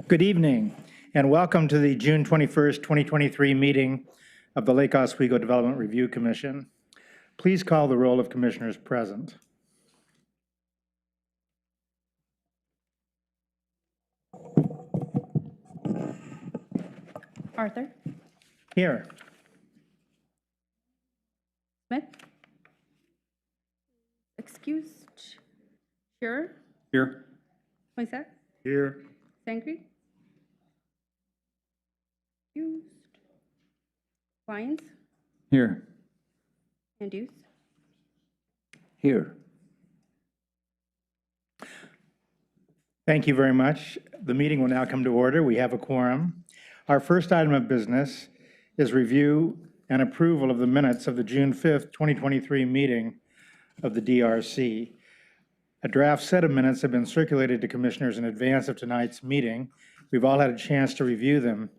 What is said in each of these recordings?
Good evening, and welcome to the June 21st, 2023 meeting of the Lake Oswego Development Review Commission. Please call the roll of commissioners present. Arthur. Here. Smith. Excused. Sure. Here. Poinsett. Here. Sangri. Excused. Lyons. Here. And Deuce. Here. Thank you very much. The meeting will now come to order. We have a quorum. Our first item of business is review and approval of the minutes of the June 5th, 2023 meeting of the DRC. A draft set of minutes have been circulated to commissioners in advance of tonight's meeting. We've all had a chance to review them.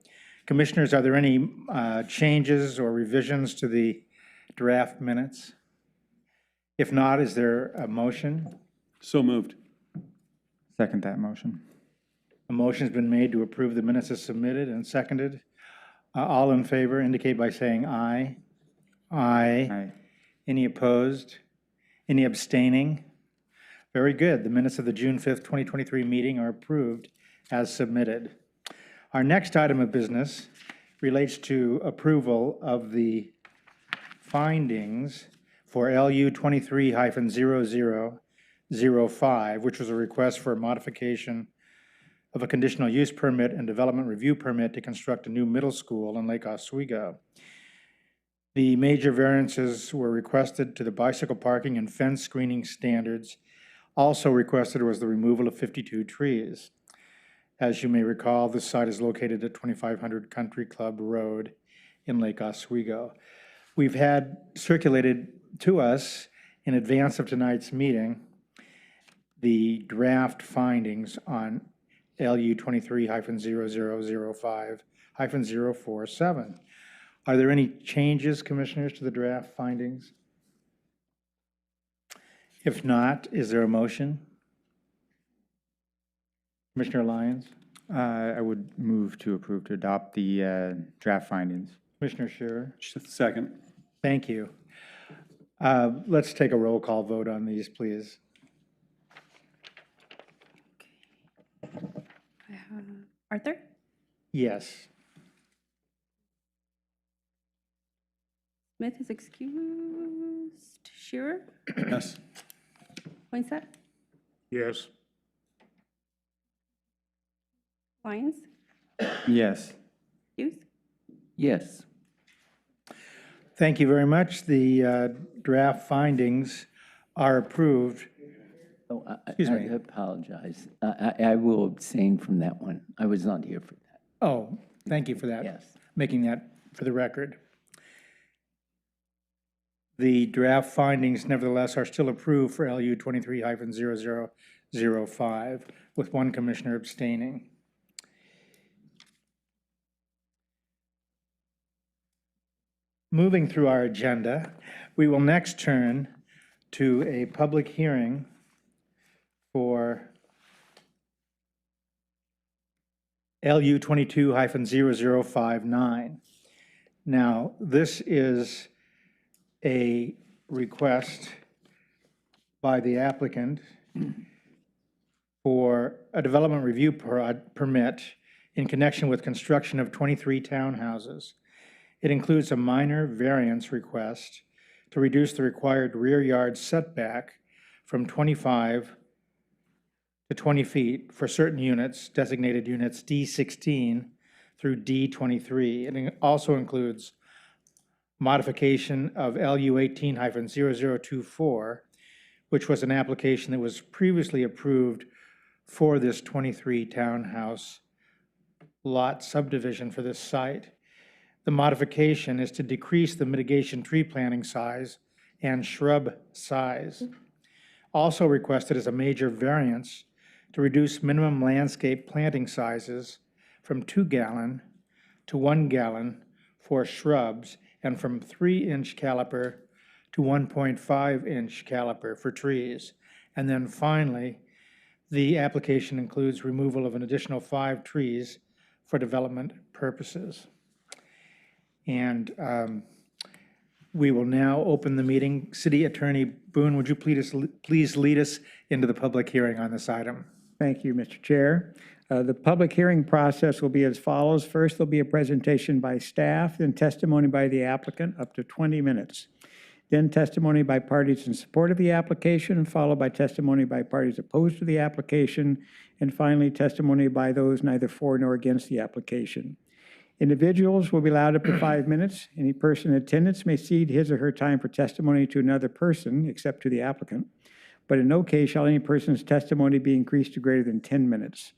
Commissioners, are there any changes or revisions to the draft minutes? If not, is there a motion? So moved. Second that motion. A motion has been made to approve the minutes as submitted and seconded. All in favor indicate by saying aye. Aye. Aye. Any opposed? Any abstaining? Very good. The minutes of the June 5th, 2023 meeting are approved as submitted. Our next item of business relates to approval of the findings for LU 23-0005, which was a request for a modification of a conditional use permit and development review permit to construct a new middle school in Lake Oswego. The major variances were requested to the bicycle parking and fence screening standards. Also requested was the removal of 52 trees. As you may recall, this site is located at 2500 Country Club Road in Lake Oswego. We've had circulated to us in advance of tonight's meeting the draft findings on LU 23-0005-047. Are there any changes, commissioners, to the draft findings? If not, is there a motion? Commissioner Lyons? I would move to approve to adopt the draft findings. Commissioner Scherer? Second. Thank you. Let's take a roll call vote on these, please. Arthur. Yes. Smith is excused. Shearer. Yes. Poinsett. Yes. Lyons. Yes. Deuce. Yes. Thank you very much. The draft findings are approved. Oh, Excuse me. I apologize. I will abstain from that one. I was not here for that. Oh, thank you for that. Yes. Making that for the record. The draft findings, nevertheless, are still approved for LU 23-0005, with one commissioner abstaining. Moving through our agenda, we will next turn to a public hearing for LU 22-0059. Now, this is a request by the applicant for a development review permit in connection with construction of 23 townhouses. It includes a minor variance request to reduce the required rear yard setback from 25 to 20 feet for certain units, designated units D16 through D23. It also includes modification of LU 18-0024, which was an application that was previously approved for this 23 townhouse lot subdivision for this site. The modification is to decrease the mitigation tree planting size and shrub size. Also requested is a major variance to reduce minimum landscape planting sizes from 2 gallon to 1 gallon for shrubs and from 3-inch caliper to 1.5-inch caliper for trees. And then finally, The application includes removal of an additional 5 trees for development purposes. And we will now open the meeting. City Attorney Boone, would you please lead us into the public hearing on this item? Thank you, Mr. Chair. The public hearing process will be as follows. First, there'll be a presentation by staff, then testimony by the applicant, up to 20 minutes. Then testimony by parties in support of the application, followed by testimony by parties opposed to the application, and finally, testimony by those neither for nor against the application. Individuals will be allowed up to 5 minutes. Any person in attendance may cede his or her time for testimony to another person, except to the applicant. But in no case shall any person's testimony be increased to greater than 10 minutes.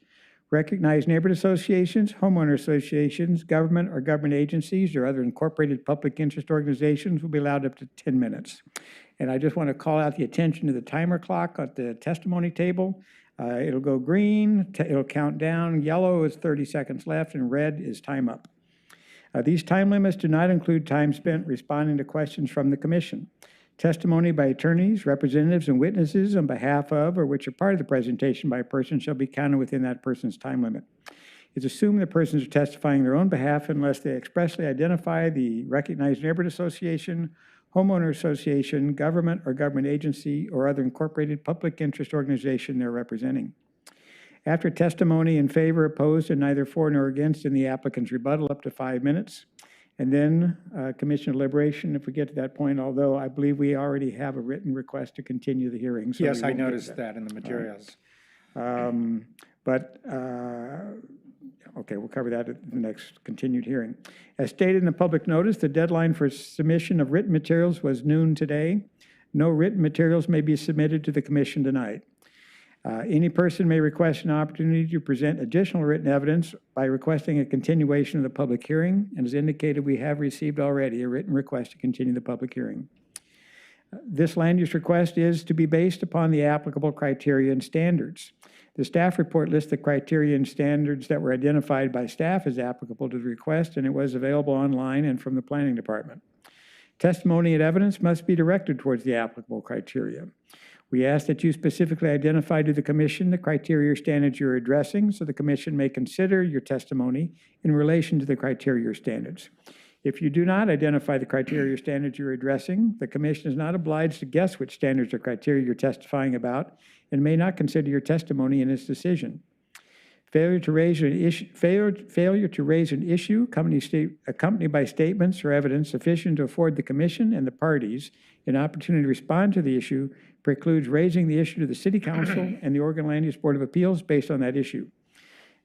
Recognized neighborhood associations, homeowner associations, government or government agencies, or other incorporated public interest organizations will be allowed up to 10 minutes. And I just want to call out the attention to the timer clock at the testimony table. It'll go green, it'll count down, yellow is 30 seconds left, and red is time up. These time limits do not include time spent responding to questions from the commission. Testimony by attorneys, representatives, and witnesses on behalf of or which are part of the presentation by a person shall be counted within that person's time limit. It's assumed the persons are testifying on their own behalf unless they expressly identify the recognized neighborhood association, homeowner association, government or government agency, or other incorporated public interest organization they're representing. After testimony in favor, opposed, and neither for nor against in the applicant's rebuttal, up to 5 minutes. And then commission deliberation, if we get to that point, although I believe we already have a written request to continue the hearing. So Yes, I we won't get to noticed that in the materials. Okay, we'll cover that at the next continued hearing. As stated in the public notice, the deadline for submission of written materials was noon today. No written materials may be submitted to the commission tonight. Any person may request an opportunity to present additional written evidence by requesting a continuation of the public hearing, and as indicated, we have received already a written request to continue the public hearing. This land use request is to be based upon the applicable criteria and standards. The staff report lists the criteria and standards that were identified by staff as applicable to the request, and it was available online and from the planning department. Testimony and evidence must be directed towards the applicable criteria. We ask that you specifically identify to the commission the criteria or standards you're addressing so the commission may consider your testimony in relation to the criteria or standards. If you do not identify the criteria or standards you're addressing, the commission is not obliged to guess which standards or criteria you're testifying about and may not consider your testimony in its decision. Failure to raise an issue accompanied by statements or evidence sufficient to afford the commission and the parties an opportunity to respond to the issue precludes raising the issue to the City Council and the Oregon Land Use Board of Appeals based on that issue.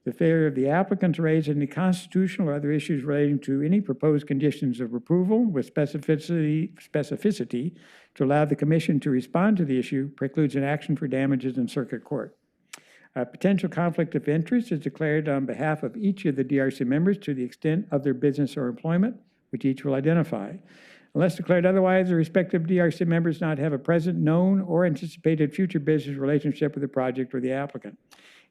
The failure of the applicant to raise any constitutional or other issues relating to any proposed conditions of approval with specificity to allow the commission to respond to the issue precludes an action for damages in circuit court. A potential conflict of interest is declared on behalf of each of the DRC members to the extent of their business or employment, which each will identify. Unless declared otherwise, the respective DRC members not have a present, known, or anticipated future business relationship with the project or the applicant.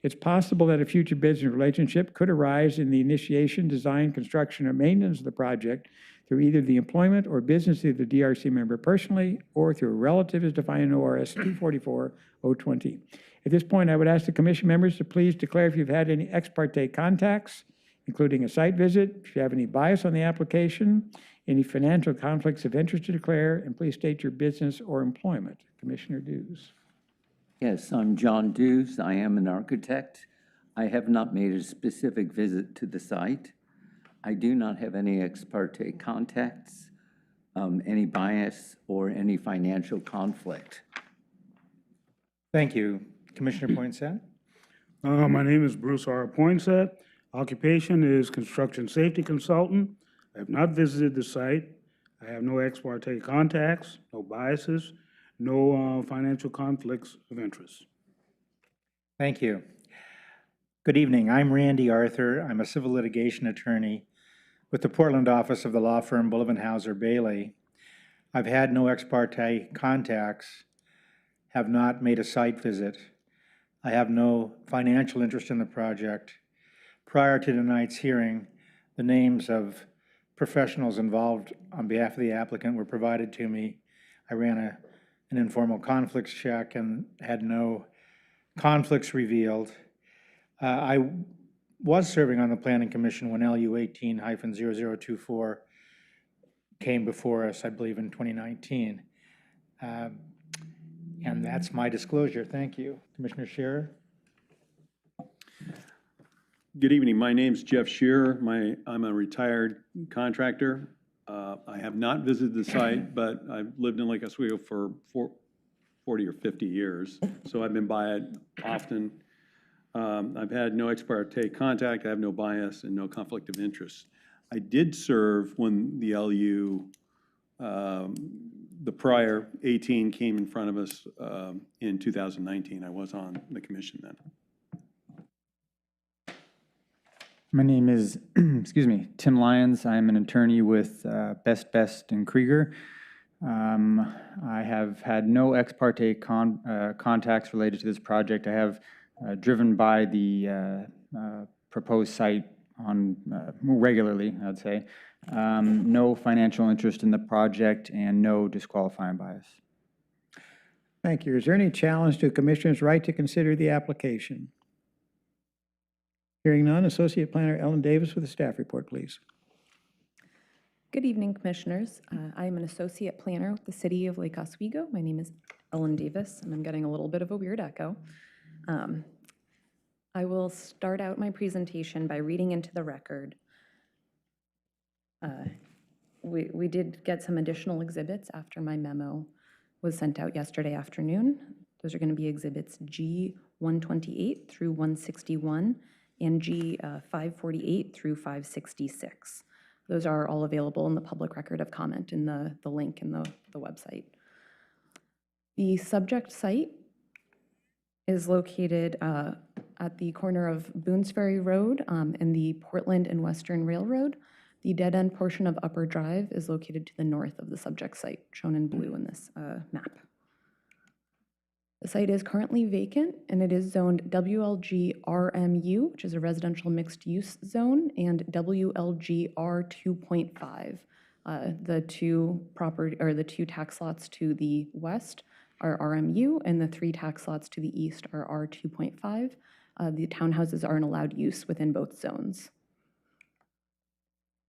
It's possible that a future business relationship could arise in the initiation, design, construction, or maintenance of the project through either the employment or business of the DRC member personally or through a relative as defined in ORS 244-020. At this point, I would ask the commission members to please declare if you've had any ex parte contacts, including a site visit, if you have any bias on the application, any financial conflicts of interest to declare, and please state your business or employment. Commissioner Dews. Yes, I'm John Dews. I am an architect. I have not made a specific visit to the site. I do not have any ex parte contacts, any bias, or any financial conflict. Thank you. Commissioner Poinsett? My name is Bruce R. Poinsett. Occupation is construction safety consultant. I have not visited the site. I have no ex parte contacts, no biases, no financial conflicts of interest. Thank you. Good evening. I'm Randy Arthur. I'm a civil litigation attorney with the Portland office of the law firm Bullivant Hauser Bailey. I've had no ex parte contacts, have not made a site visit. I have no financial interest in the project. Prior to tonight's hearing, the names of professionals involved on behalf of the applicant were provided to me. I ran an informal conflicts check and had no conflicts revealed. I was serving on the Planning Commission when LU 18-0024 came before us, I believe, in 2019. And that's my disclosure. Thank you. Commissioner Scherer? Good evening. My name's Jeff Shearer. I'm a retired contractor. I have not visited the site, but I've lived in Lake Oswego for 40 or 50 years, so I've been by it often. I've had no ex parte contact. I have no bias and no conflict of interest. I did serve when the LU, the prior 18 came in front of us in 2019. I was on the commission then. My name is, excuse me, Tim Lyons. I'm an attorney with Best and Krieger. I have had no ex parte contacts related to this project. I have driven by the proposed site on regularly, I'd say. No financial interest in the project and no disqualifying bias. Thank you. Is there any challenge to Commissioner's right to consider the application? Hearing none, Associate Planner Ellen Davis with the staff report, please. Good evening, Commissioners. I am an Associate Planner with the City of Lake Oswego. My name is Ellen Davis, and I'm getting a little bit of a weird echo. I will start out my presentation by reading into the record. We did get some additional exhibits after my memo was sent out yesterday afternoon. Those are going to be exhibits G128 through 161 and G548 through 566. Those are all available in the public record of comment in the link in the website. The subject site is located at the corner of Boones Ferry Road and the Portland and Western Railroad. The dead-end portion of Upper Drive is located to the north of the subject site, shown in blue in this map. The site is currently vacant, and it is zoned WLG RMU, which is a residential mixed-use zone, and WLG R2.5. The two tax lots to the west are RMU, and the 3 tax lots to the east are R2.5. The townhouses are an allowed use within both zones.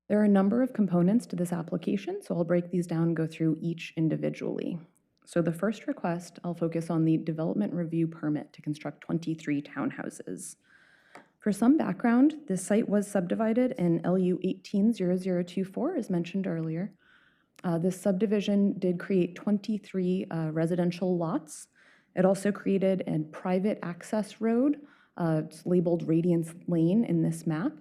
There are a number of components to this application, so I'll break these down and go through each individually. So the first request, I'll focus on the development review permit to construct 23 townhouses. For some background, this site was subdivided in LU 18-0024, as mentioned earlier. This subdivision did create 23 residential lots. It also created a private access road. It's labeled Radiance Lane in this map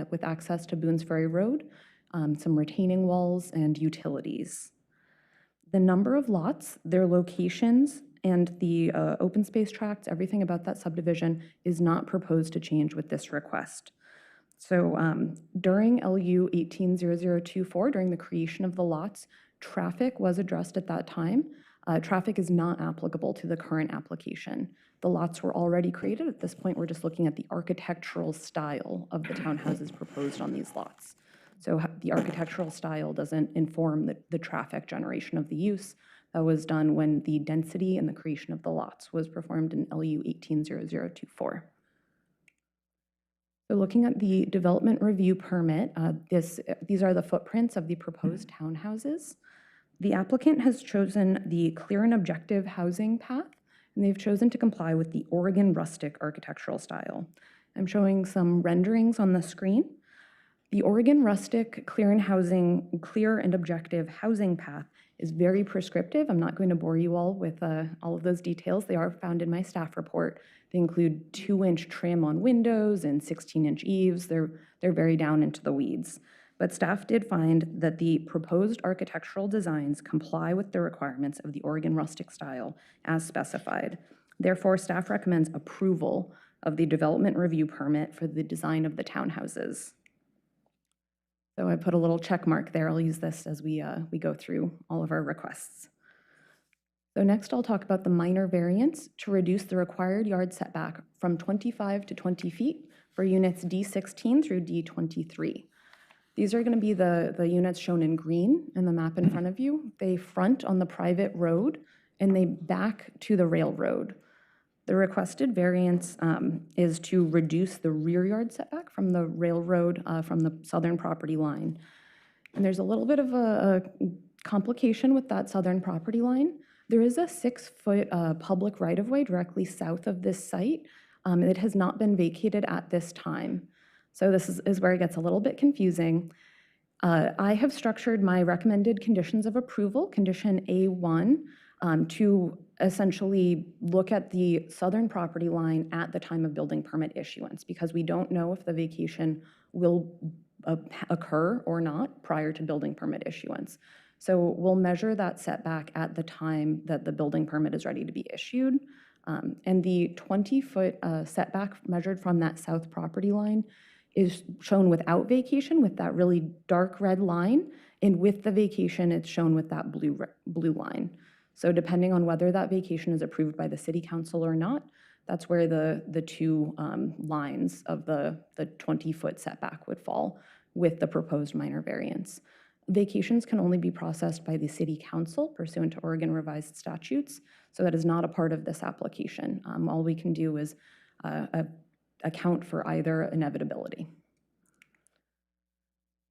with access to Boones Ferry Road, some retaining walls, and utilities. The number of lots, their locations, and the open space tracts, everything about that subdivision is not proposed to change with this request. So during LU 18-0024, during the creation of the lots, traffic was addressed at that time. Traffic is not applicable to the current application. The lots were already created. At this point, we're just looking at the architectural style of the townhouses proposed on these lots. So the architectural style doesn't inform the traffic generation of the use. That was done when the density and the creation of the lots was performed in LU 18-0024. So looking at the development review permit, these are the footprints of the proposed townhouses. The applicant has chosen the clear and objective housing path, and they've chosen to comply with the Oregon rustic architectural style. I'm showing some renderings on the screen. The Oregon rustic clear and objective housing path is very prescriptive. I'm not going to bore you all with all of those details. They are found in my staff report. They include 2-inch trim on windows and 16-inch eaves. They're very down into the weeds. But staff did find that the proposed architectural designs comply with the requirements of the Oregon rustic style as specified. Therefore, staff recommends approval of the development review permit for the design of the townhouses. So I put a little check mark there. I'll use this as we go through all of our requests. So next I'll talk about the minor variance to reduce the required yard setback from 25 to 20 feet for units D16 through D23. These are going to be the units shown in green in the map in front of you. They front on the private road and they back to the railroad. The requested variance is to reduce the rear yard setback from the railroad, from the southern property line. And there's a little bit of a complication with that southern property line. There is a 6-foot public right-of-way directly south of this site. It has not been vacated at this time. So this is where it gets a little bit confusing. I have structured my recommended conditions of approval, condition A1, to essentially look at the southern property line at the time of building permit issuance, because we don't know if the vacation will occur or not prior to building permit issuance. So we'll measure that setback at the time that the building permit is ready to be issued. And the 20-foot setback measured from that south property line is shown without vacation with that really dark red line, and with the vacation, it's shown with that blue line. So depending on whether that vacation is approved by the city council or not, that's where the two lines of the 20-foot setback would fall with the proposed minor variance. Vacations can only be processed by the city council pursuant to Oregon revised statutes, so that is not a part of this application. All we can do is account for either inevitability.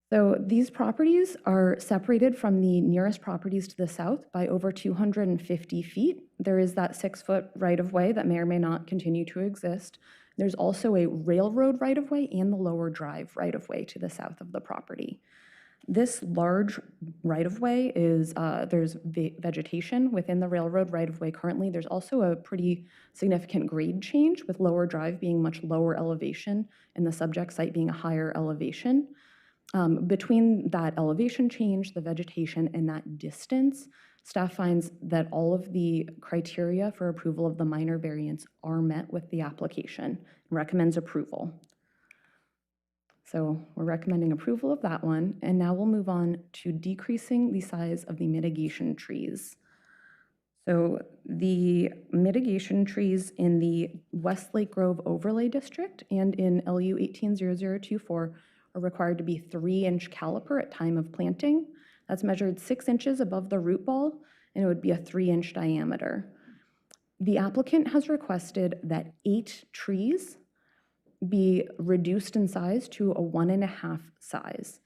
So these properties are separated from the nearest properties to the south by over 250 feet. There is that 6-foot right-of-way that may or may not continue to exist. There's also a railroad right-of-way and the lower drive right-of-way to the south of the property. This large right-of-way is, there's vegetation within the railroad right-of-way currently. There's also a pretty significant grade change, with lower drive being much lower elevation and the subject site being a higher elevation. Between that elevation change, the vegetation, and that distance, staff finds that all of the criteria for approval of the minor variance are met with the application and recommends approval. So we're recommending approval of that one, and now we'll move on to decreasing the size of the mitigation trees. So the mitigation trees in the Westlake Grove Overlay District and in LU 180024 are required to be 3-inch caliper at time of planting. That's measured 6 inches above the root ball, and it would be a 3-inch diameter. The applicant has requested that 8 trees be reduced in size to a 1.5 size.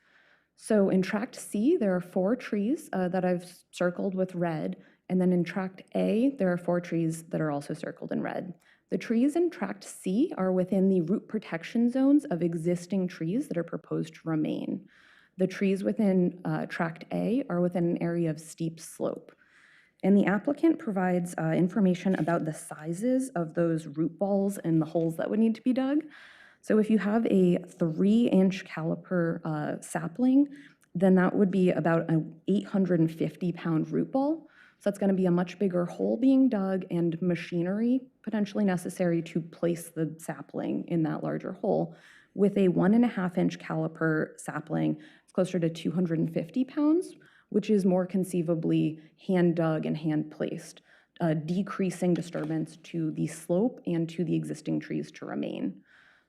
So in tract C, there are 4 trees that I've circled with red, and then in tract A, there are 4 trees that are also circled in red. The trees in tract C are within the root protection zones of existing trees that are proposed to remain. The trees within tract A are within an area of steep slope. And the applicant provides information about the sizes of those root balls and the holes that would need to be dug. So if you have a 3-inch caliper sapling, then that would be about an 850-pound root ball. So that's going to be a much bigger hole being dug and machinery potentially necessary to place the sapling in that larger hole. With a 1.5-inch caliper sapling, it's closer to 250 pounds, which is more conceivably hand dug and hand placed, decreasing disturbance to the slope and to the existing trees to remain.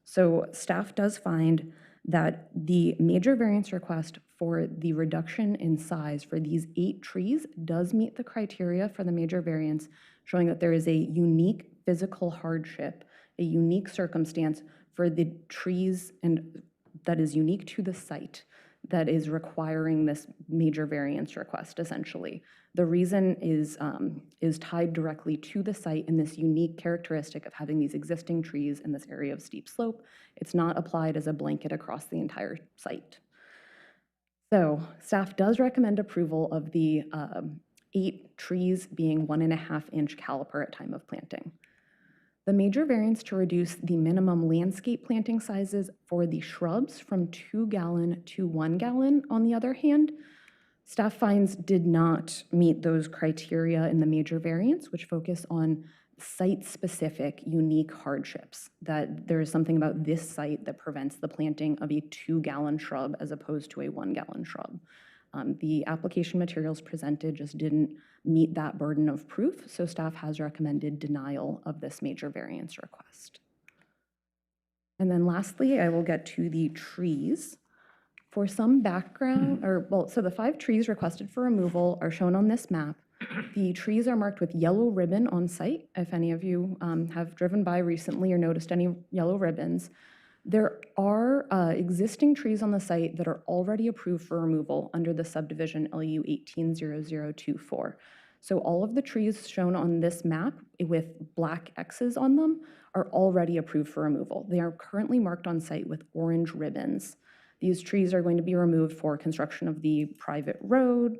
So staff does find that the major variance request for the reduction in size for these 8 trees does meet the criteria for the major variance, showing that there is a unique physical hardship, a unique circumstance for the trees and that is unique to the site that is requiring this major variance request, essentially. The reason is tied directly to the site and this unique characteristic of having these existing trees in this area of steep slope. It's not applied as a blanket across the entire site. So staff does recommend approval of the 8 trees being 1.5-inch caliper at time of planting. The major variance to reduce the minimum landscape planting sizes for the shrubs from 2 gallon to 1 gallon, on the other hand, staff finds did not meet those criteria in the major variance, which focus on site-specific unique hardships, that there is something about this site that prevents the planting of a 2-gallon shrub as opposed to a 1-gallon shrub. The application materials presented just didn't meet that burden of proof, so staff has recommended denial of this major variance request. And then lastly, I will get to the trees. For some background, so the 5 trees requested for removal are shown on this map. The trees are marked with yellow ribbon on site. If any of you have driven by recently or noticed any yellow ribbons, there are existing trees on the site that are already approved for removal under the subdivision LU 180024. So all of the trees shown on this map with black X's on them are already approved for removal. They are currently marked on site with orange ribbons. These trees are going to be removed for construction of the private road.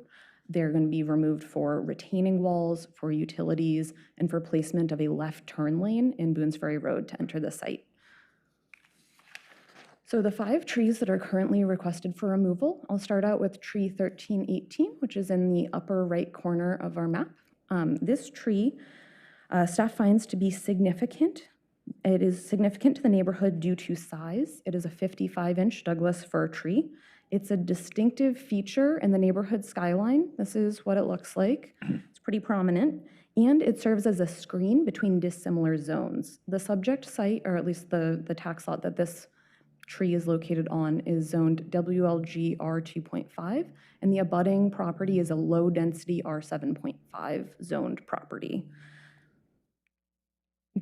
They're going to be removed for retaining walls, for utilities, and for placement of a left turn lane in Boones Ferry Road to enter the site. So the 5 trees that are currently requested for removal, I'll start out with tree 1318, which is in the upper right corner of our map. This tree, staff finds to be significant. It is significant to the neighborhood due to size. It is a 55-inch Douglas fir tree. It's a distinctive feature in the neighborhood skyline. This is what it looks like. It's pretty prominent. And it serves as a screen between dissimilar zones. The subject site, or at least the tax lot that this tree is located on, is zoned WLG R2.5, and the abutting property is a low-density R7.5 zoned property.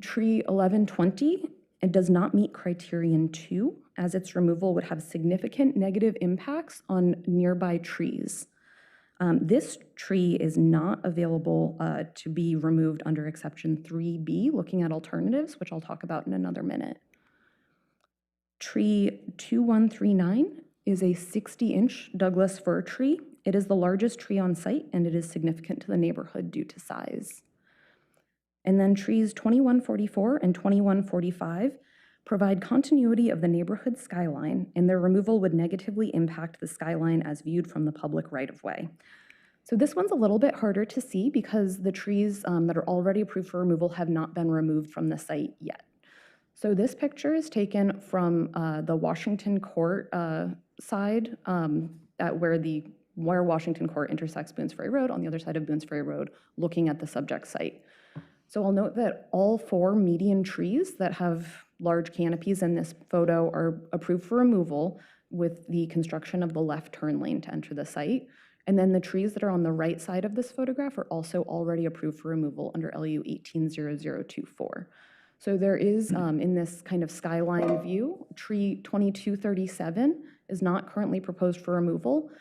Tree 1120, it does not meet criterion 2, as its removal would have significant negative impacts on nearby trees. This tree is not available to be removed under exception 3B, looking at alternatives, which I'll talk about in another minute. Tree 2139 is a 60-inch Douglas fir tree. It is the largest tree on site, and it is significant to the neighborhood due to size. And then trees 2144 and 2145 provide continuity of the neighborhood skyline, and their removal would negatively impact the skyline as viewed from the public right-of-way. So this one's a little bit harder to see because the trees that are already approved for removal have not been removed from the site yet. So this picture is taken from the Washington Court side at where Washington Court intersects Boones Ferry Road, on the other side of Boones Ferry Road, looking at the subject site. So I'll note that all 4 median trees that have large canopies in this photo are approved for removal with the construction of the left turn lane to enter the site. And then the trees that are on the right side of this photograph are also already approved for removal under LU 180024. So there is, in this kind of skyline view, tree 2237 is not currently proposed for removal,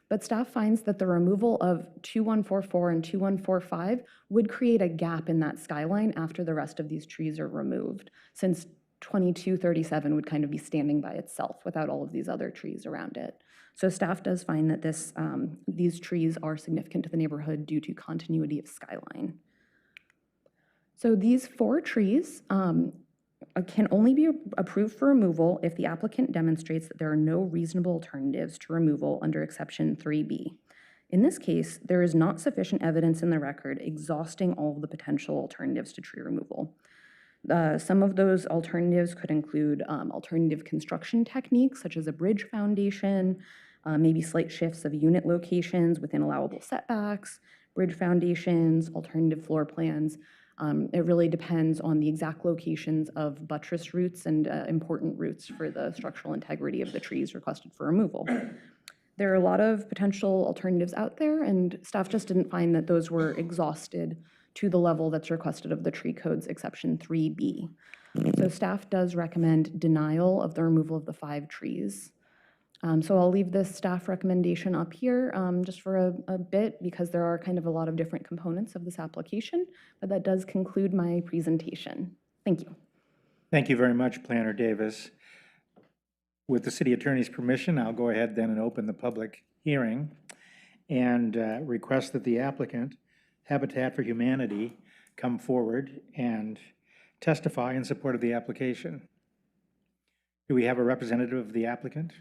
but staff finds that the removal of 2144 and 2145 would create a gap in that skyline after the rest of these trees are removed, since 2237 would kind of be standing by itself without all of these other trees around it. So staff does find that these trees are significant to the neighborhood due to continuity of skyline. So these 4 trees can only be approved for removal if the applicant demonstrates that there are no reasonable alternatives to removal under exception 3B. In this case, there is not sufficient evidence in the record exhausting all of the potential alternatives to tree removal. Some of those alternatives could include alternative construction techniques, such as a bridge foundation, maybe slight shifts of unit locations within allowable setbacks, bridge foundations, alternative floor plans. It really depends on the exact locations of buttress roots and important roots for the structural integrity of the trees requested for removal. There are a lot of potential alternatives out there, and staff just didn't find that those were exhausted to the level that's requested of the tree code's exception 3B. So staff does recommend denial of the removal of the 5 trees. So I'll leave this staff recommendation up here just for a bit because there are kind of a lot of different components of this application, but that does conclude my presentation. Thank you. Thank you very much, Planner Davis. With the city attorney's permission, I'll go ahead then and open the public hearing and request that the applicant, Habitat for Humanity, come forward and testify in support of the application. Do we have a representative of the applicant?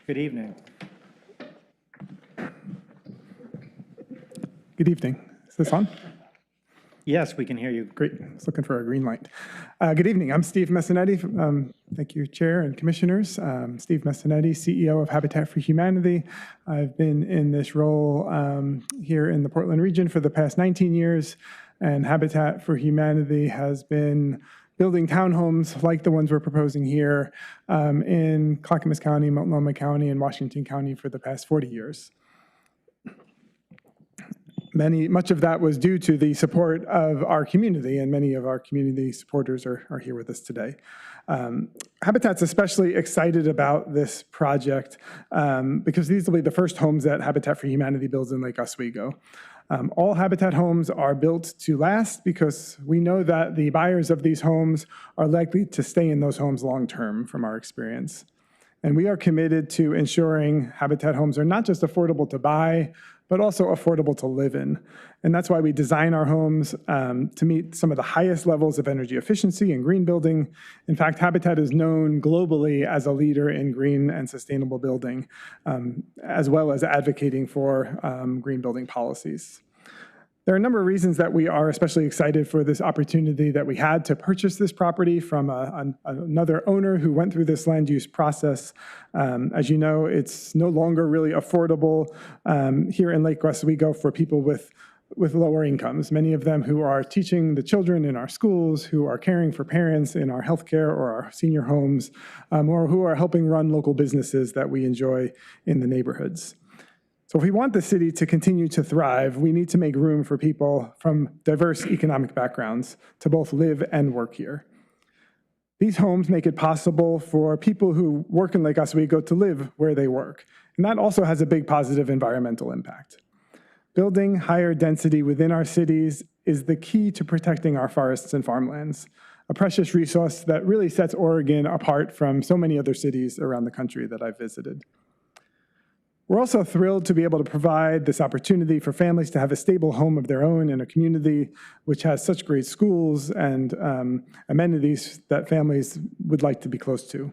Good evening. Good evening. Is this on? Yes, we can hear you. Great. I was looking for a green light. Good evening. I'm Steve Messinetti. Thank you, Chair and Commissioners. Steve Messinetti, CEO of Habitat for Humanity. I've been in this role here in the Portland region for the past 19 years, and Habitat for Humanity has been building townhomes like the ones we're proposing here in Clackamas County, Multnomah County, and Washington County for the past 40 years. Much of that was due to the support of our community, and many of our community supporters are here with us today. Habitat's especially excited about this project because these will be the first homes that Habitat for Humanity builds in Lake Oswego. All Habitat homes are built to last because we know that the buyers of these homes are likely to stay in those homes long-term from our experience. And we are committed to ensuring Habitat homes are not just affordable to buy, but also affordable to live in. And that's why we design our homes to meet some of the highest levels of energy efficiency and green building. In fact, Habitat is known globally as a leader in green and sustainable building, as well as advocating for green building policies. There are a number of reasons that we are especially excited for this opportunity that we had to purchase this property from another owner who went through this land use process. As you know, it's no longer really affordable here in Lake Oswego for people with lower incomes, many of them who are teaching the children in our schools, who are caring for parents in our healthcare or our senior homes, or who are helping run local businesses that we enjoy in the neighborhoods. So if we want the city to continue to thrive, we need to make room for people from diverse economic backgrounds to both live and work here. These homes make it possible for people who work in Lake Oswego to live where they work. And that also has a big positive environmental impact. Building higher density within our cities is the key to protecting our forests and farmlands, a precious resource that really sets Oregon apart from so many other cities around the country that I've visited. We're also thrilled to be able to provide this opportunity for families to have a stable home of their own in a community which has such great schools and amenities that families would like to be close to.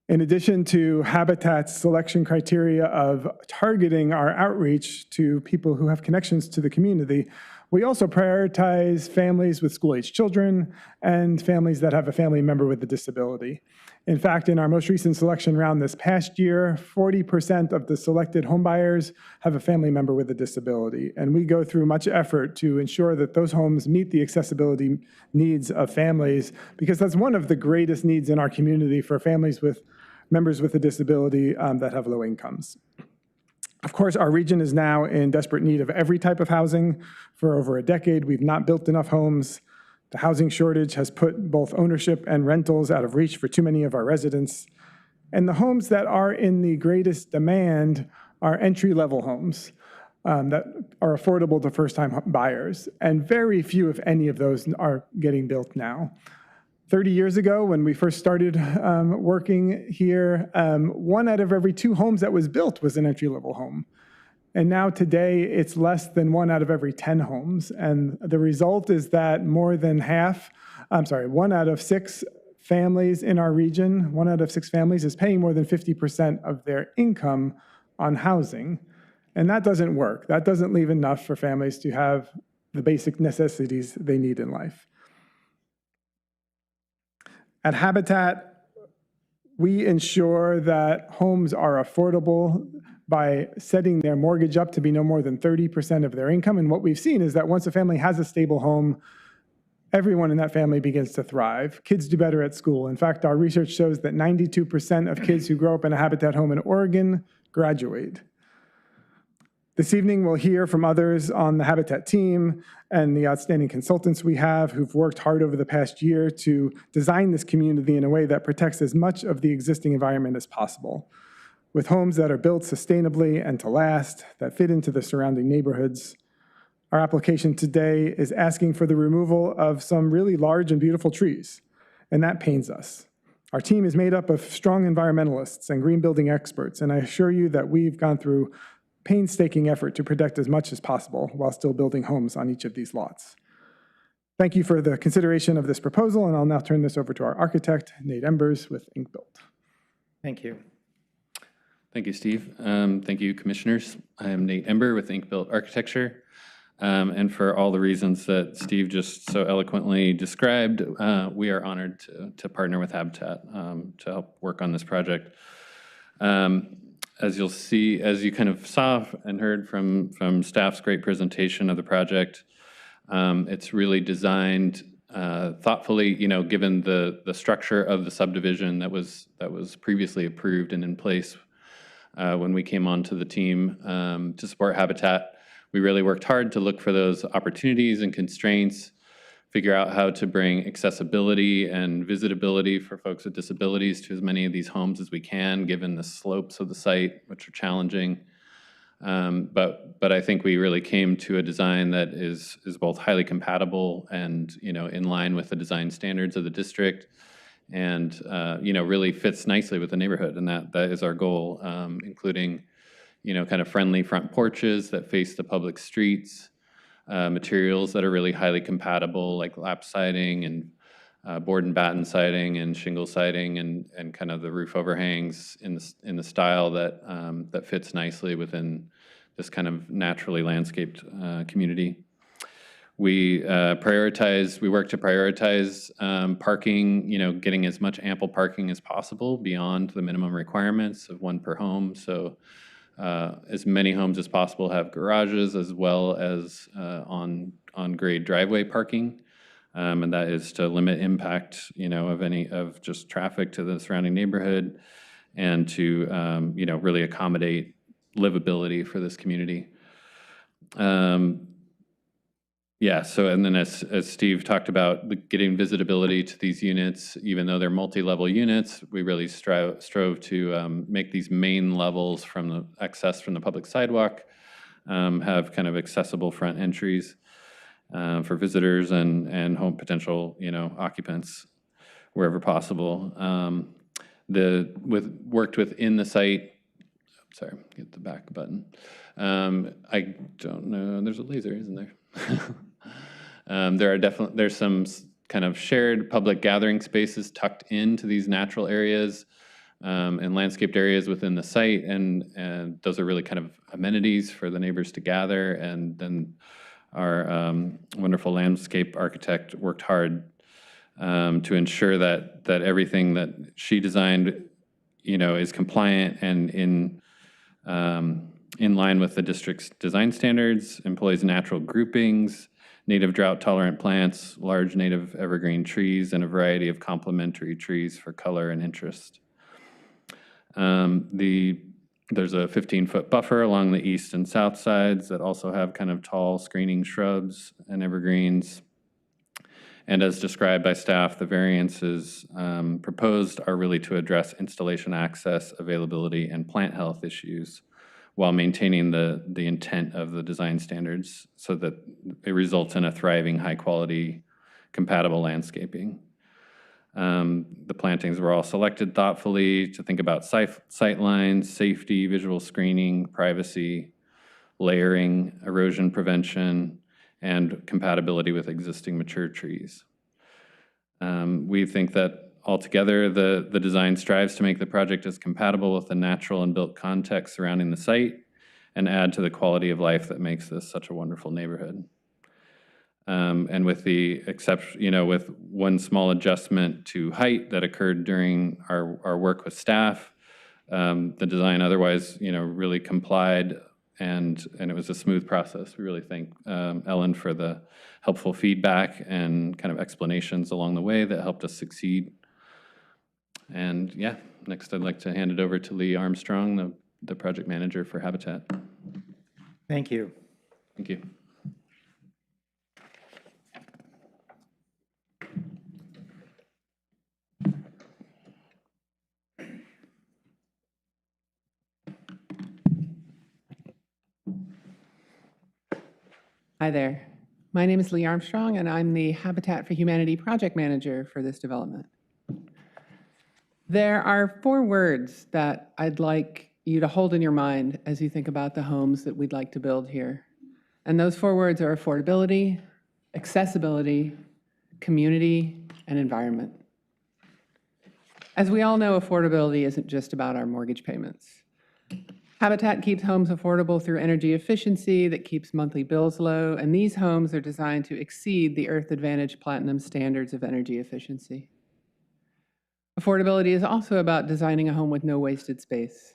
In addition to Habitat's selection criteria of targeting our outreach to people who have connections to the community, we also prioritize families with school-age children and families that have a family member with a disability. In fact, in our most recent selection round this past year, 40% of the selected homebuyers have a family member with a disability. And we go through much effort to ensure that those homes meet the accessibility needs of families, because that's one of the greatest needs in our community for families with members with a disability that have low incomes. Of course, our region is now in desperate need of every type of housing. For over a decade, we've not built enough homes. The housing shortage has put both ownership and rentals out of reach for too many of our residents. And the homes that are in the greatest demand are entry-level homes that are affordable to first-time buyers. And very few, if any, of those are getting built now. 30 years ago, when we first started working here, 1 out of every 2 homes that was built was an entry-level home. And now today, it's less than 1 out of every 10 homes. And the result is that more than 1 out of 6 families in our region, 1 out of 6 families is paying more than 50% of their income on housing. And that doesn't work. That doesn't leave enough for families to have the basic necessities they need in life. At Habitat, we ensure that homes are affordable by setting their mortgage up to be no more than 30% of their income. And what we've seen is that once a family has a stable home, everyone in that family begins to thrive. Kids do better at school. In fact, our research shows that 92% of kids who grow up in a Habitat home in Oregon graduate. This evening, we'll hear from others on the Habitat team and the outstanding consultants we have who've worked hard over the past year to design this community in a way that protects as much of the existing environment as possible, with homes that are built sustainably and to last, that fit into the surrounding neighborhoods. Our application today is asking for the removal of some really large and beautiful trees, and that pains us. Our team is made up of strong environmentalists and green building experts, and I assure you that we've gone through painstaking effort to protect as much as possible while still building homes on each of these lots. Thank you for the consideration of this proposal, and I'll now turn this over to our architect, Nate Embers with Inkbuilt. Thank you. Thank you, Steve. Thank you, commissioners. I am Nate Ember with Inkbuilt Architecture. And for all the reasons that Steve just so eloquently described, we are honored to partner with Habitat to help work on this project. As you'll see, as you kind of saw and heard from staff's great presentation of the project, it's really designed thoughtfully, given the structure of the subdivision that was previously approved and in place when we came onto the team to support Habitat. We really worked hard to look for those opportunities and constraints, figure out how to bring accessibility and visitability for folks with disabilities to as many of these homes as we can, given the slopes of the site, which are challenging. But I think we really came to a design that is both highly compatible and, in line with the design standards of the district, and, really fits nicely with the neighborhood. And that is our goal, including, kind of friendly front porches that face the public streets, materials that are really highly compatible, like lap siding and board and batten siding and shingle siding, and kind of the roof overhangs in the style that fits nicely within this kind of naturally landscaped community. We work to prioritize parking, getting as much ample parking as possible beyond the minimum requirements of one per home. So as many homes as possible have garages as well as on-grade driveway parking. And that is to limit impact, of just traffic to the surrounding neighborhood, and to, really accommodate livability for this community. So, and then as Steve talked about, getting visibility to these units, even though they're multi-level units, we really strove to make these main levels from the access from the public sidewalk have kind of accessible front entries for visitors and home potential, occupants wherever possible. Worked within the site. Sorry, get the back button. I don't know. There's a laser, isn't there? There's some kind of shared public gathering spaces tucked into these natural areas and landscaped areas within the site, and those are really kind of amenities for the neighbors to gather. And then our wonderful landscape architect worked hard to ensure that everything that she designed, is compliant and in line with the district's design standards, employs natural groupings, native drought-tolerant plants, large native evergreen trees, and a variety of complementary trees for color and interest. There's a 15-foot buffer along the east and south sides that also have kind of tall screening shrubs and evergreens. And as described by staff, the variances proposed are really to address installation access, availability, and plant health issues, while maintaining the intent of the design standards so that it results in a thriving, high-quality, compatible landscaping. The plantings were all selected thoughtfully to think about sight lines, safety, visual screening, privacy, layering, erosion prevention, and compatibility with existing mature trees. We think that altogether, the design strives to make the project as compatible with the natural and built context surrounding the site and add to the quality of life that makes this such a wonderful neighborhood. And with the exception, with one small adjustment to height that occurred during our work with staff, the design otherwise, really complied, and it was a smooth process. We really thank Ellen for the helpful feedback and kind of explanations along the way that helped us succeed. And yeah, next I'd like to hand it over to Lee Armstrong, the project manager for Habitat. Thank you. Thank you. Hi there. My name is Lee Armstrong, and I'm the Habitat for Humanity project manager for this development. There are 4 words that I'd like you to hold in your mind as you think about the homes that we'd like to build here. And those 4 words are affordability, accessibility, community, and environment. As we all know, affordability isn't just about our mortgage payments. Habitat keeps homes affordable through energy efficiency that keeps monthly bills low, and these homes are designed to exceed the Earth Advantage Platinum standards of energy efficiency. Affordability is also about designing a home with no wasted space.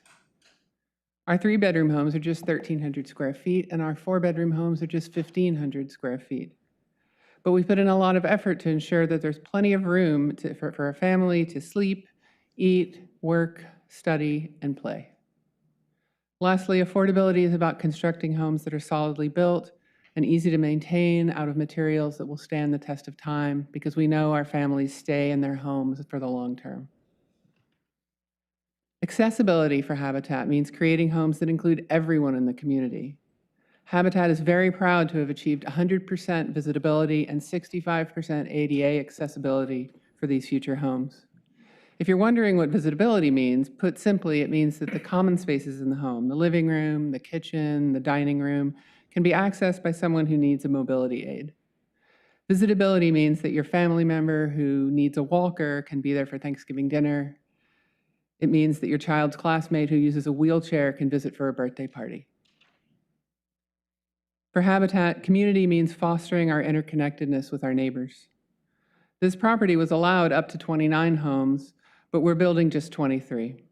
Our 3-bedroom homes are just 1,300 square feet, and our 4-bedroom homes are just 1,500 square feet. but we put in a lot of effort to ensure that there's plenty of room for a family to sleep, eat, work, study, and play. Lastly, affordability is about constructing homes that are solidly built and easy to maintain out of materials that will stand the test of time, because we know our families stay in their homes for the long term. Accessibility for Habitat means creating homes that include everyone in the community. Habitat is very proud to have achieved 100% visitability and 65% ADA accessibility for these future homes. If you're wondering what visitability means, put simply, it means that the common spaces in the home, the living room, the kitchen, the dining room, can be accessed by someone who needs a mobility aid. Visitability means that your family member who needs a walker can be there for Thanksgiving dinner. It means that your child's classmate who uses a wheelchair can visit for a birthday party. For Habitat, community means fostering our interconnectedness with our neighbors. This property was allowed up to 29 homes, but we're building just 23.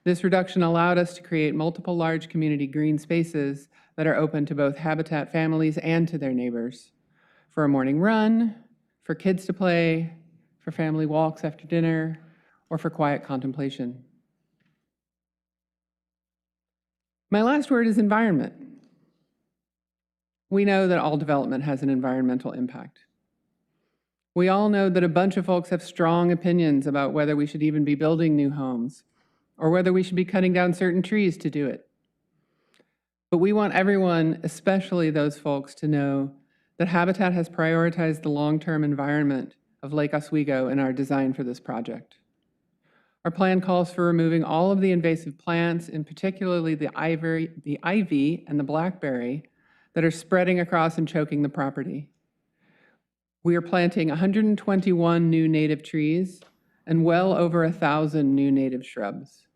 This reduction allowed us to create multiple large community green spaces that are open to both Habitat families and to their neighbors, for a morning run, for kids to play, for family walks after dinner, or for quiet contemplation. My last word is environment. We know that all development has an environmental impact. We all know that a bunch of folks have strong opinions about whether we should even be building new homes, or whether we should be cutting down certain trees to do it. But we want everyone, especially those folks, to know that Habitat has prioritized the long-term environment of Lake Oswego in our design for this project. Our plan calls for removing all of the invasive plants, and particularly the ivy and the blackberry, that are spreading across and choking the property. We are planting 121 new native trees and well over 1,000 new native shrubs.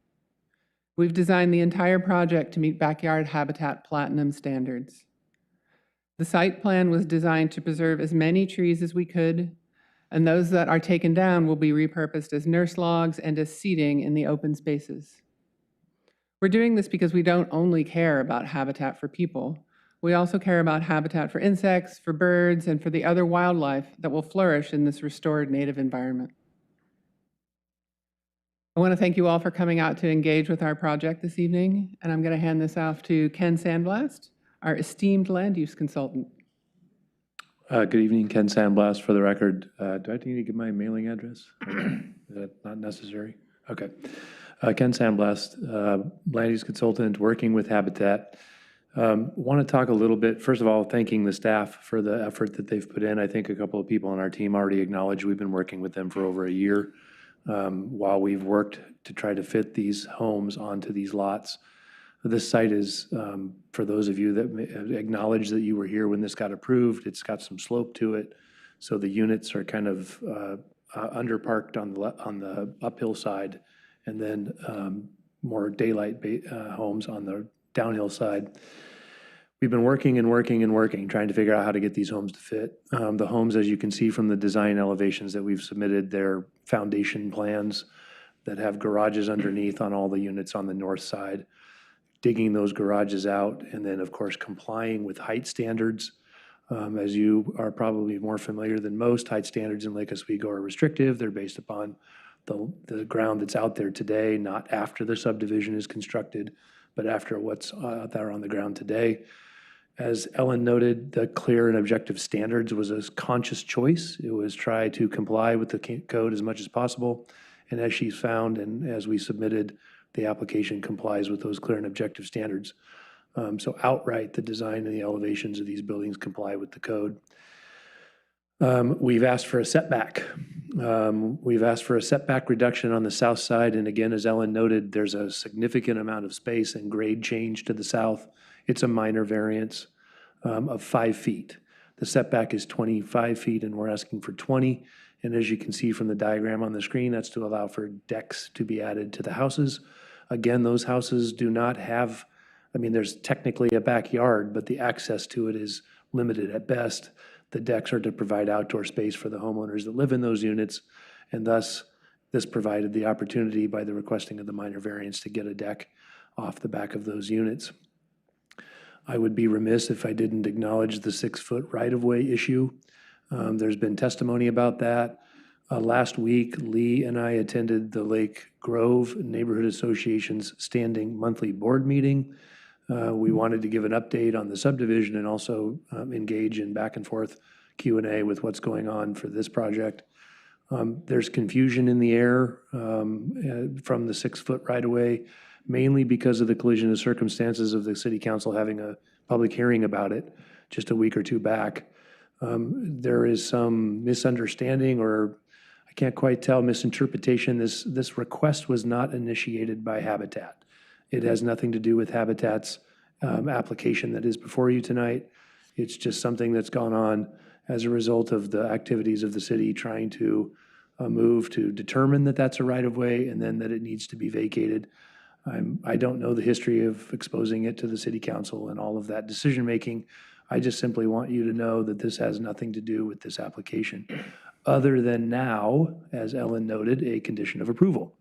We've designed the entire project to meet Backyard Habitat Platinum standards. The site plan was designed to preserve as many trees as we could, and those that are taken down will be repurposed as nurse logs and as seating in the open spaces. We're doing this because we don't only care about habitat for people, we also care about habitat for insects, for birds, and for the other wildlife that will flourish in this restored native environment. I want to thank you all for coming out to engage with our project this evening, and I'm going to hand this off to Ken Sandblast, our esteemed land use consultant. Good evening, Ken Sandblast. For the record, do I need to give my mailing address? Is that not necessary? Okay. Ken Sandblast, land use consultant working with Habitat. Want to talk a little bit, first of all, thanking the staff for the effort that they've put in. I think a couple of people on our team already acknowledged we've been working with them for over a year while we've worked to try to fit these homes onto these lots. This site is, for those of you that acknowledge that you were here when this got approved, it's got some slope to it. So the units are kind of underparked on the uphill side, and then more daylight homes on the downhill side. We've been working and working and working, trying to figure out how to get these homes to fit. The homes, as you can see from the design elevations that we've submitted, they're foundation plans that have garages underneath on all the units on the north side. Digging those garages out, and then, of course, complying with height standards. As you are probably more familiar than most, height standards in Lake Oswego are restrictive. They're based upon the ground that's out there today, not after the subdivision is constructed, but after what's out there on the ground today. As Ellen noted, the clear and objective standards was a conscious choice. It was try to comply with the code as much as possible. And as she's found, and as we submitted, the application complies with those clear and objective standards. So outright, the design and the elevations of these buildings comply with the code. We've asked for a setback. We've asked for a setback reduction on the south side. And again, as Ellen noted, there's a significant amount of space and grade change to the south. It's a minor variance of 5 feet. The setback is 25 feet, and we're asking for 20. And as you can see from the diagram on the screen, that's to allow for decks to be added to the houses. Again, those houses do not have, I mean, there's technically a backyard, but the access to it is limited at best. The decks are to provide outdoor space for the homeowners that live in those units, and thus this provided the opportunity by the requesting of the minor variance to get a deck off the back of those units. I would be remiss if I didn't acknowledge the 6-foot right-of-way issue. There's been testimony about that. Last week, Lee and I attended the Lake Grove Neighborhood Association's standing monthly board meeting. We wanted to give an update on the subdivision and also engage in back and forth Q&A with what's going on for this project. There's confusion in the air from the 6-foot right-of-way, mainly because of the collision of circumstances of the city council having a public hearing about it just a week or two back. There is some misunderstanding, or I can't quite tell, misinterpretation. This request was not initiated by Habitat. It has nothing to do with Habitat's application that is before you tonight. It's just something that's gone on as a result of the activities of the city trying to move to determine that that's a right-of-way and then that it needs to be vacated. I don't know the history of exposing it to the city council and all of that decision-making. I just simply want you to know that this has nothing to do with this application, other than now, as Ellen noted, a condition of approval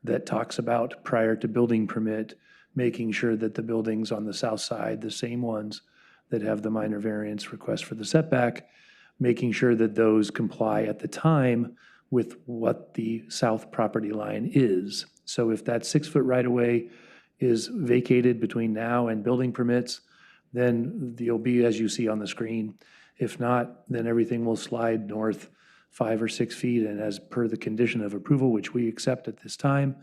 that talks about, prior to building permit, making sure that the buildings on the south side, the same ones that have the minor variance request for the setback, making sure that those comply at the time with what the south property line is. So if that 6-foot right-of-way is vacated between now and building permits, then you'll be as you see on the screen. If not, then everything will slide north 5 or 6 feet, and as per the condition of approval, which we accept at this time,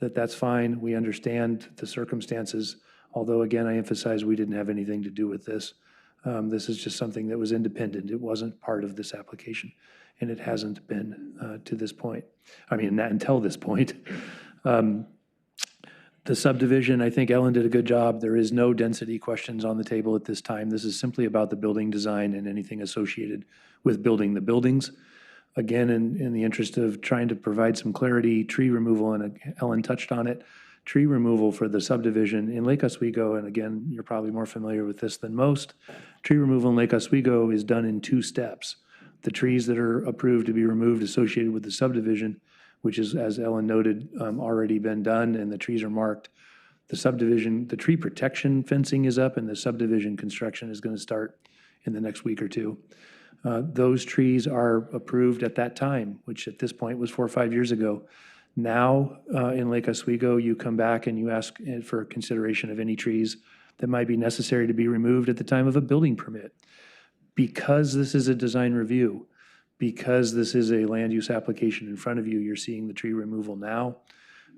that's fine. We understand the circumstances, although again, I emphasize we didn't have anything to do with this. This is just something that was independent. It wasn't part of this application, and it hasn't been to this point. I mean, not until this point. The subdivision, I think Ellen did a good job. There is no density questions on the table at this time. This is simply about the building design and anything associated with building the buildings. Again, in the interest of trying to provide some clarity, tree removal, and Ellen touched on it, tree removal for the subdivision in Lake Oswego, and again, you're probably more familiar with this than most, tree removal in Lake Oswego is done in 2 steps. The trees that are approved to be removed associated with the subdivision, which is, as Ellen noted, already been done, and the trees are marked. The subdivision, the tree protection fencing is up, and the subdivision construction is going to start in the next week or two. Those trees are approved at that time, which at this point was 4 or 5 years ago. Now, in Lake Oswego, you come back and you ask for consideration of any trees that might be necessary to be removed at the time of a building permit. Because this is a design review, because this is a land use application in front of you, you're seeing the tree removal now.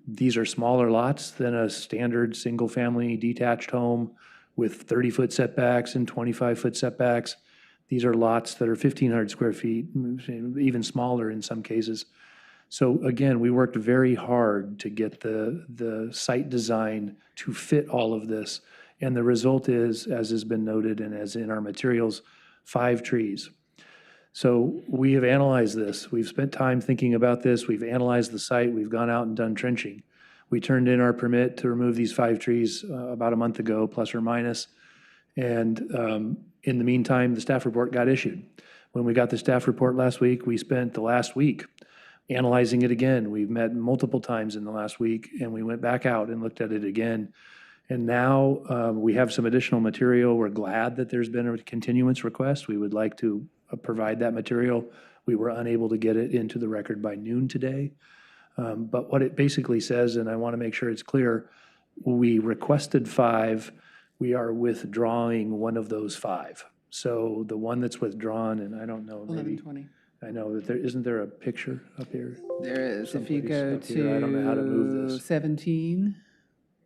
These are smaller lots than a standard single-family detached home with 30-foot setbacks and 25-foot setbacks. These are lots that are 1,500 square feet, even smaller in some cases. So again, we worked very hard to get the site design to fit all of this. And the result is, as has been noted and as in our materials, 5 trees. So we have analyzed this. We've spent time thinking about this. We've analyzed the site. We've gone out and done trenching. We turned in our permit to remove these 5 trees about a month ago, plus or minus. And in the meantime, the staff report got issued. When we got the staff report last week, we spent the last week analyzing it again. We've met multiple times in the last week, and we went back out and looked at it again. And now we have some additional material. We're glad that there's been a continuance request. We would like to provide that material. We were unable to get it into the record by noon today. But what it basically says, and I want to make sure it's clear, we requested 5. We are withdrawing one of those 5. So the one that's withdrawn, and I don't know, maybe, 1120. I know that isn't there a picture up here? There is. If you Someplace go up here. I don't know how to move to this.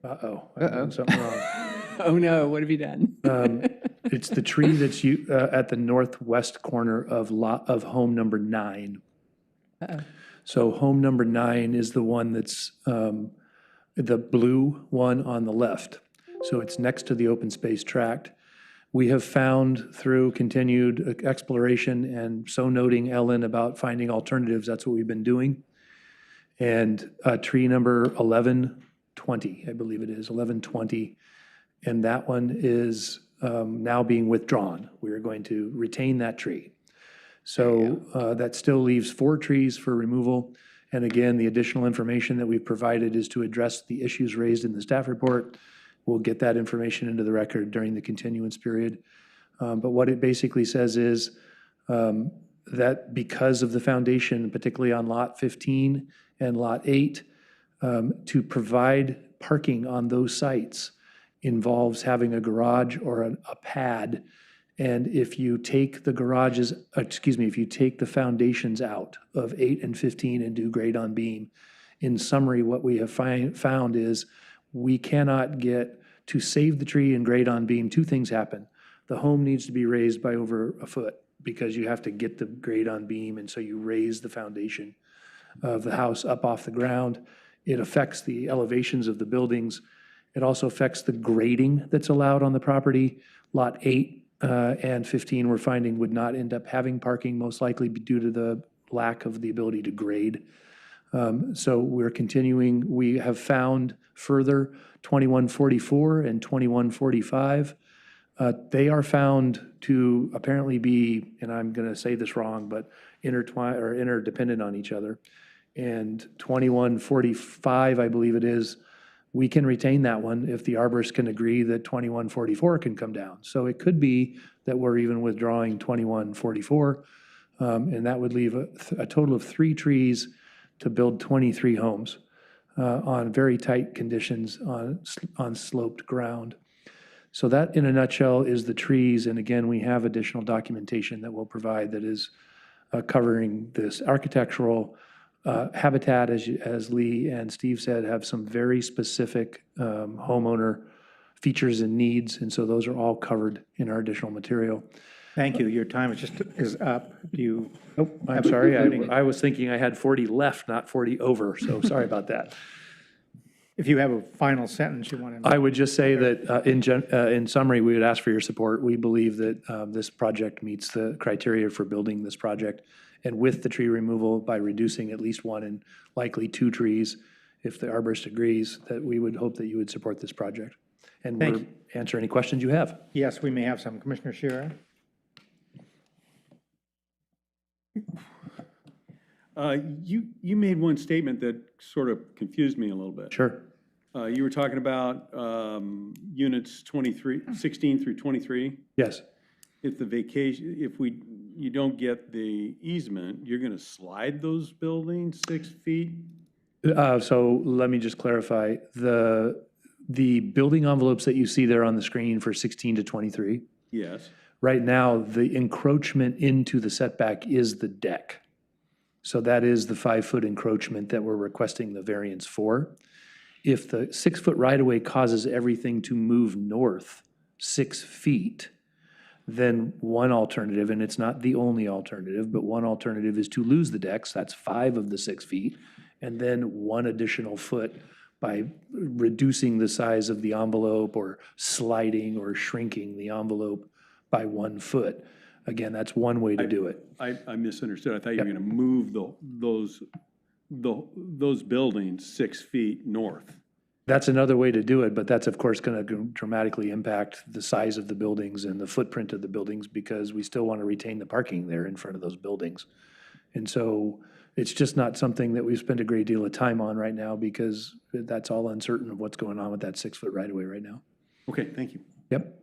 Uh-oh. I'm doing something wrong. Oh no, what have you done? It's the tree that's at the northwest corner of home number 9. Uh-oh. So home number 9 is the one that's the blue one on the left. So it's next to the open space tract. We have found through continued exploration and so noting Ellen about finding alternatives, that's what we've been doing. And tree number 1120, I believe it is, 1120. And that one is now being withdrawn. We are going to retain that tree. So that still leaves 4 trees for removal. And again, the additional information that we've provided is to address the issues raised in the staff report. We'll get that information into the record during the continuance period. But what it basically says is that because of the foundation, particularly on Lot 15 and Lot 8, to provide parking on those sites involves having a garage or a pad. And if you take the garages, if you take the foundations out of 8 and 15 and do grade on beam, in summary, what we have found is we cannot get to save the tree and grade on beam. Two things happen. The home needs to be raised by over a foot because you have to get the grade on beam, and so you raise the foundation of the house up off the ground. It affects the elevations of the buildings. It also affects the grading that's allowed on the property. Lot 8 and 15 we're finding would not end up having parking, most likely due to the lack of the ability to grade. So we're continuing. We have found further 2144 and 2145. They are found to apparently be, and I'm going to say this wrong, but intertwined or interdependent on each other. And 2145, I believe it is, we can retain that one if the arborist can agree that 2144 can come down. So it could be that we're even withdrawing 2144, and that would leave a total of 3 trees to build 23 homes on very tight conditions on sloped ground. So that, in a nutshell, is the trees. And again, we have additional documentation that we'll provide that is covering this architectural habitat, as Lee and Steve said, have some very specific homeowner features and needs. And so those are all covered in our additional material. Thank you. Your time is up. Do you? Nope, I'm have a sorry. concluding- I was thinking I had 40 left, not 40 over. So sorry about that. If you have a final sentence you want to. I would just say that in summary, we would ask for your support. We believe that this project meets the criteria for building this project. And with the tree removal, by reducing at least 1 and likely 2 trees, if the arborist agrees, that we would hope that you would support this project. And Thank we'll you. answer any questions you have. Yes, we may have some. Commissioner Shearer? You made one statement that sort of confused me a little bit. Sure. You were talking about units 16 through 23. Yes. If you don't get the easement, you're going to slide those buildings 6 feet? So let me just clarify. The building envelopes that you see there on the screen for 16 to 23, Yes. right now, the encroachment into the setback is the deck. So that is the 5-foot encroachment that we're requesting the variance for. If the 6-foot right-of-way causes everything to move north 6 feet, then one alternative, and it's not the only alternative, but one alternative is to lose the decks. That's 5 of the 6 feet, and then 1 additional foot by reducing the size of the envelope or sliding or shrinking the envelope by 1 foot. Again, that's one way to do it. I misunderstood. I thought you were going to move those buildings 6 feet north. That's another way to do it, but that's of course going to dramatically impact the size of the buildings and the footprint of the buildings because we still want to retain the parking there in front of those buildings. And so it's just not something that we've spent a great deal of time on right now because that's all uncertain of what's going on with that 6-foot right-of-way right now. Okay, thank you. Yep.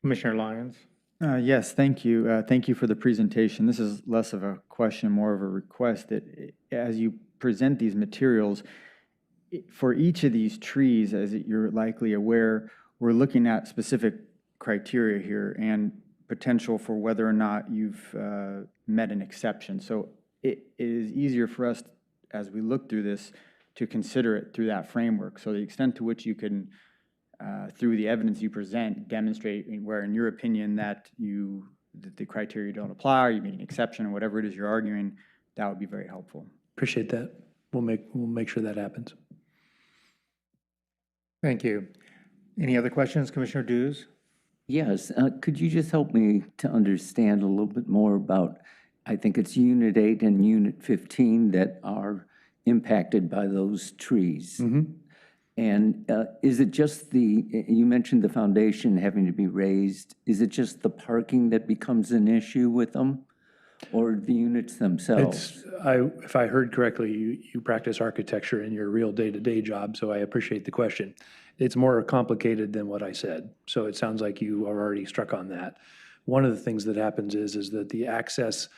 Commissioner Lyons? Yes, thank you. Thank you for the presentation. This is less of a question, more of a request that as you present these materials, for each of these trees, as you're likely aware, we're looking at specific criteria here and potential for whether or not you've met an exception. So it is easier for us, as we look through this, to consider it through that framework. So the extent to which you can, through the evidence you present, demonstrate where, in your opinion, that the criteria don't apply, or you made an exception, or whatever it is you're arguing, that would be very helpful. Appreciate that. We'll make sure that happens. Thank you. Any other questions, Commissioner Dews? Yes, could you just help me to understand a little bit more about, I think it's Unit 8 and Unit 15 that are impacted by those trees? Mm-hmm. And is it just you mentioned the foundation having to be raised, is it just the parking that becomes an issue with them? Or the units themselves? If I heard correctly, you practice architecture in your real day-to-day job, so I appreciate the question. It's more complicated than what I said, so it sounds like you are already struck on that. one of the things that happens is that the access,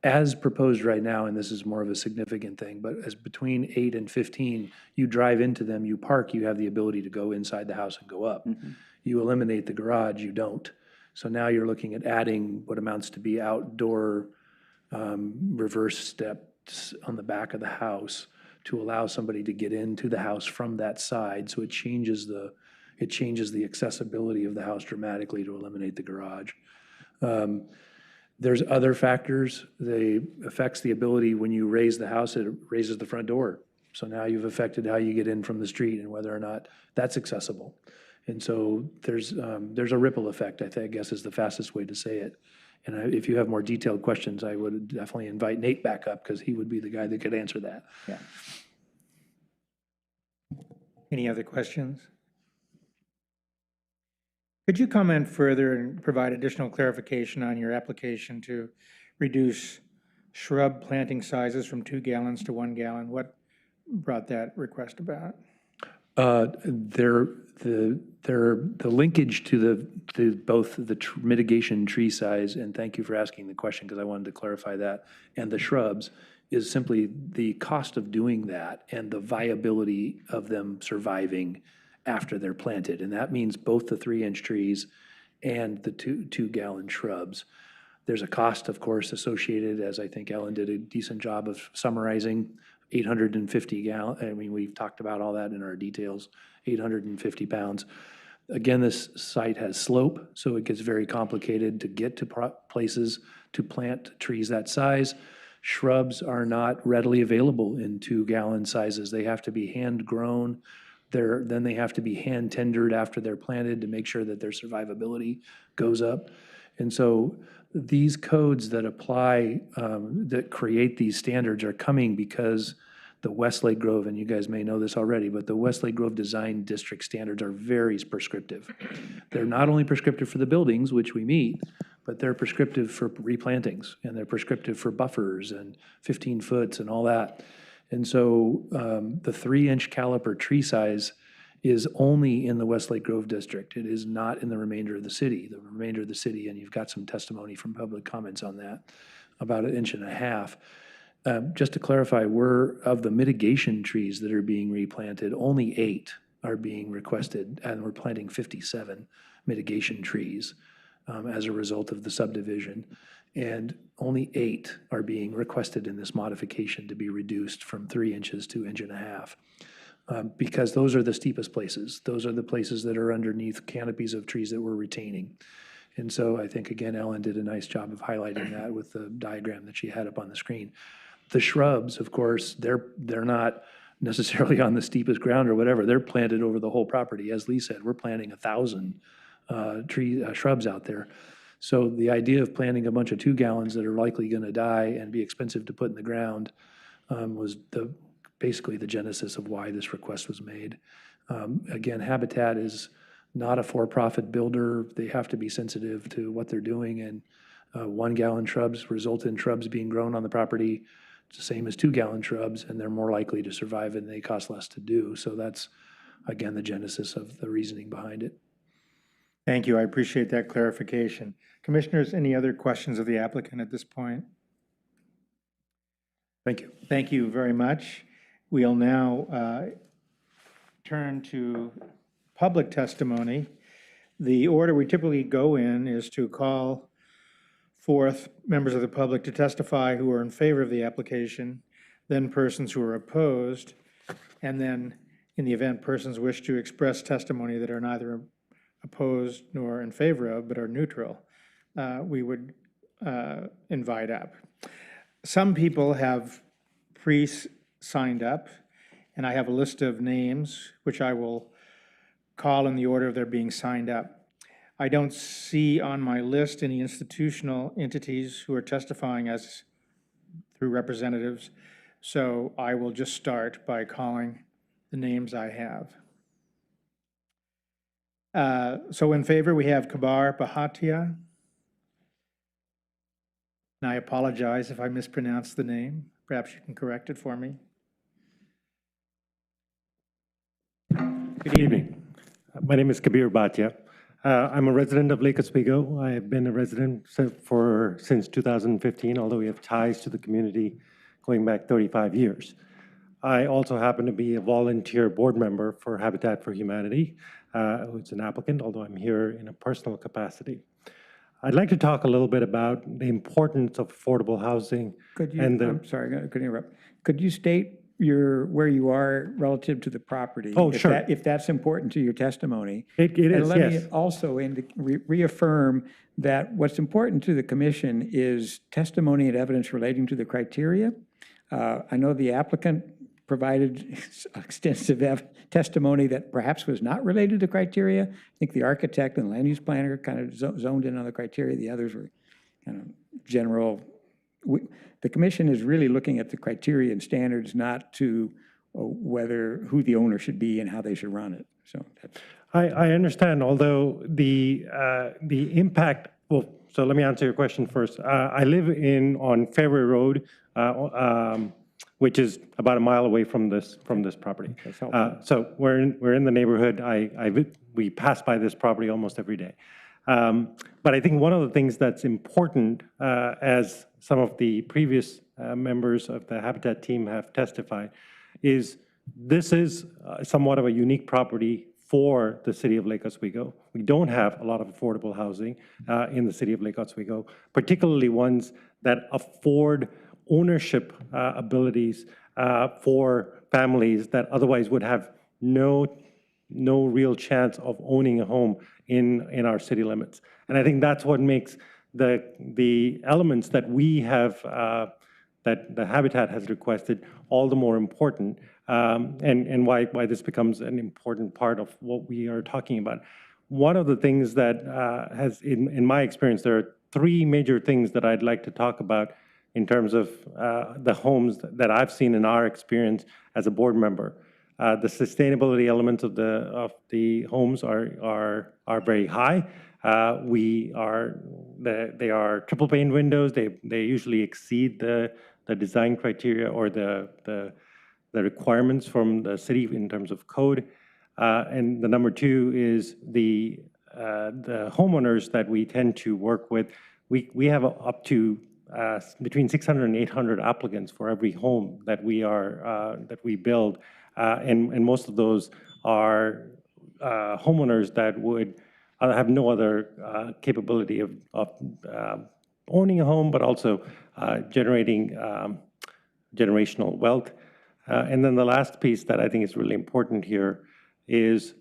as proposed right now, and this is more of a significant thing, but as between 8 and 15, you drive into them, you park, you have the ability to go inside the house and go up. You eliminate the garage, you don't. So now you're looking at adding what amounts to be outdoor reverse steps on the back of the house to allow somebody to get into the house from that side. So it changes the accessibility of the house dramatically to eliminate the garage. There's other factors. They affects the ability when you raise the house, it raises the front door. So now you've affected how you get in from the street and whether or not that's accessible. And so there's a ripple effect, I guess is the fastest way to say it. And if you have more detailed questions, I would definitely invite Nate back up because he would be the guy that could answer that. Yeah. Any other questions? Could you comment further and provide additional clarification on your application to reduce shrub planting sizes from 2 gallons to 1 gallon? What brought that request about? The linkage to both the mitigation tree size, and thank you for asking the question because I wanted to clarify that, and the shrubs is simply the cost of doing that and the viability of them surviving after they're planted. And that means both the 3-inch trees and the 2-gallon shrubs. There's a cost, of course, associated, as I think Ellen did a decent job of summarizing, 850 gallon, I mean, we've talked about all that in our details, 850 pounds. Again, this site has slope, so it gets very complicated to get to places to plant trees that size. Shrubs are not readily available in 2-gallon sizes. They have to be hand-grown. Then they have to be hand-tendered after they're planted to make sure that their survivability goes up. And so these codes that apply, that create these standards are coming because the Westlake Grove, and you guys may know this already, but the Westlake Grove Design District standards are very prescriptive. They're not only prescriptive for the buildings, which we meet, but they're prescriptive for replantings, and they're prescriptive for buffers and 15 foots and all that. And so the 3-inch caliper tree size is only in the Westlake Grove District. It is not in the remainder of the city. The remainder of the city, and you've got some testimony from public comments on that, about 1.5 inches. Just to clarify, of the mitigation trees that are being replanted, only 8 are being requested, and we're planting 57 mitigation trees as a result of the subdivision. And only 8 are being requested in this modification to be reduced from 3 inches to 1.5 inches. Because those are the steepest places. Those are the places that are underneath canopies of trees that we're retaining. And so I think, again, Ellen did a nice job of highlighting that with the diagram that she had up on the screen. The shrubs, of course, they're not necessarily on the steepest ground or whatever. They're planted over the whole property. As Lee said, we're planting 1,000 shrubs out there. So the idea of planting a bunch of 2 gallons that are likely going to die and be expensive to put in the ground was basically the genesis of why this request was made. Again, Habitat is not a for-profit builder. They have to be sensitive to what they're doing, and 1-gallon shrubs result in shrubs being grown on the property. It's the same as 2-gallon shrubs, and they're more likely to survive and they cost less to do. So that's, again, the genesis of the reasoning behind it. Thank you. I appreciate that clarification. Commissioners, any other questions of the applicant at this point? Thank you. Thank you very much. We'll now turn to public testimony. The order we typically go in is to call forth members of the public to testify who are in favor of the application, then persons who are opposed, and then, in the event persons wish to express testimony that are neither opposed nor in favor of, but are neutral, we would invite up. Some people have pre-signed up, and I have a list of names, which I will call in the order of their being signed up. I don't see on my list any institutional entities who are testifying as through representatives, so I will just start by calling the names I have. So in favor, we have Kabir Bhatia. And I apologize if I mispronounce the name. Perhaps you can correct it for me. Good evening. My name is Kabir Bhatia. I'm a resident of Lake Oswego. I have been a resident since 2015, although we have ties to the community going back 35 years. I also happen to be a volunteer board member for Habitat for Humanity, who's an applicant, although I'm here in a personal capacity. I'd like to talk a little bit about the importance of affordable housing. Could you, and the, I'm sorry, I could interrupt. Could you state where you are relative to the property? Oh, if sure. If that's important to your testimony. It And is, let yes. me also reaffirm that what's important to the commission is testimony and evidence relating to the criteria. I know the applicant provided extensive testimony that perhaps was not related to criteria. I think the architect and land use planner kind of zoned in on the criteria. The others were kind of general. The commission is really looking at the criteria and standards, not to who the owner should be and how they should run it. So that's. I understand, although the impact, well, so let me answer your question first. I live on Fairway Road, which is about a mile away from this property. So we're in the neighborhood. We pass by this property almost every day. But I think one of the things that's important, as some of the previous members of the Habitat team have testified, is this is somewhat of a unique property for the city of Lake Oswego. We don't have a lot of affordable housing in the city of Lake Oswego, particularly ones that afford ownership abilities for families that otherwise would have no real chance of owning a home in our city limits. And I think that's what makes the elements that we have, that the Habitat has requested, all the more important, and why this becomes an important part of what we are talking about. One of the things that in my experience, there are three major things that I'd like to talk about in terms of the homes that I've seen in our experience as a board member. The sustainability elements of the homes are very high. They are triple pane windows. They usually exceed the design criteria or the requirements from the city in terms of code. And the number two is the homeowners that we tend to work with. We have up to between 600 and 800 applicants for every home that we build, and most of those are homeowners that would have no other capability of owning a home, but also generating generational wealth. And then the last piece that I think is really important here is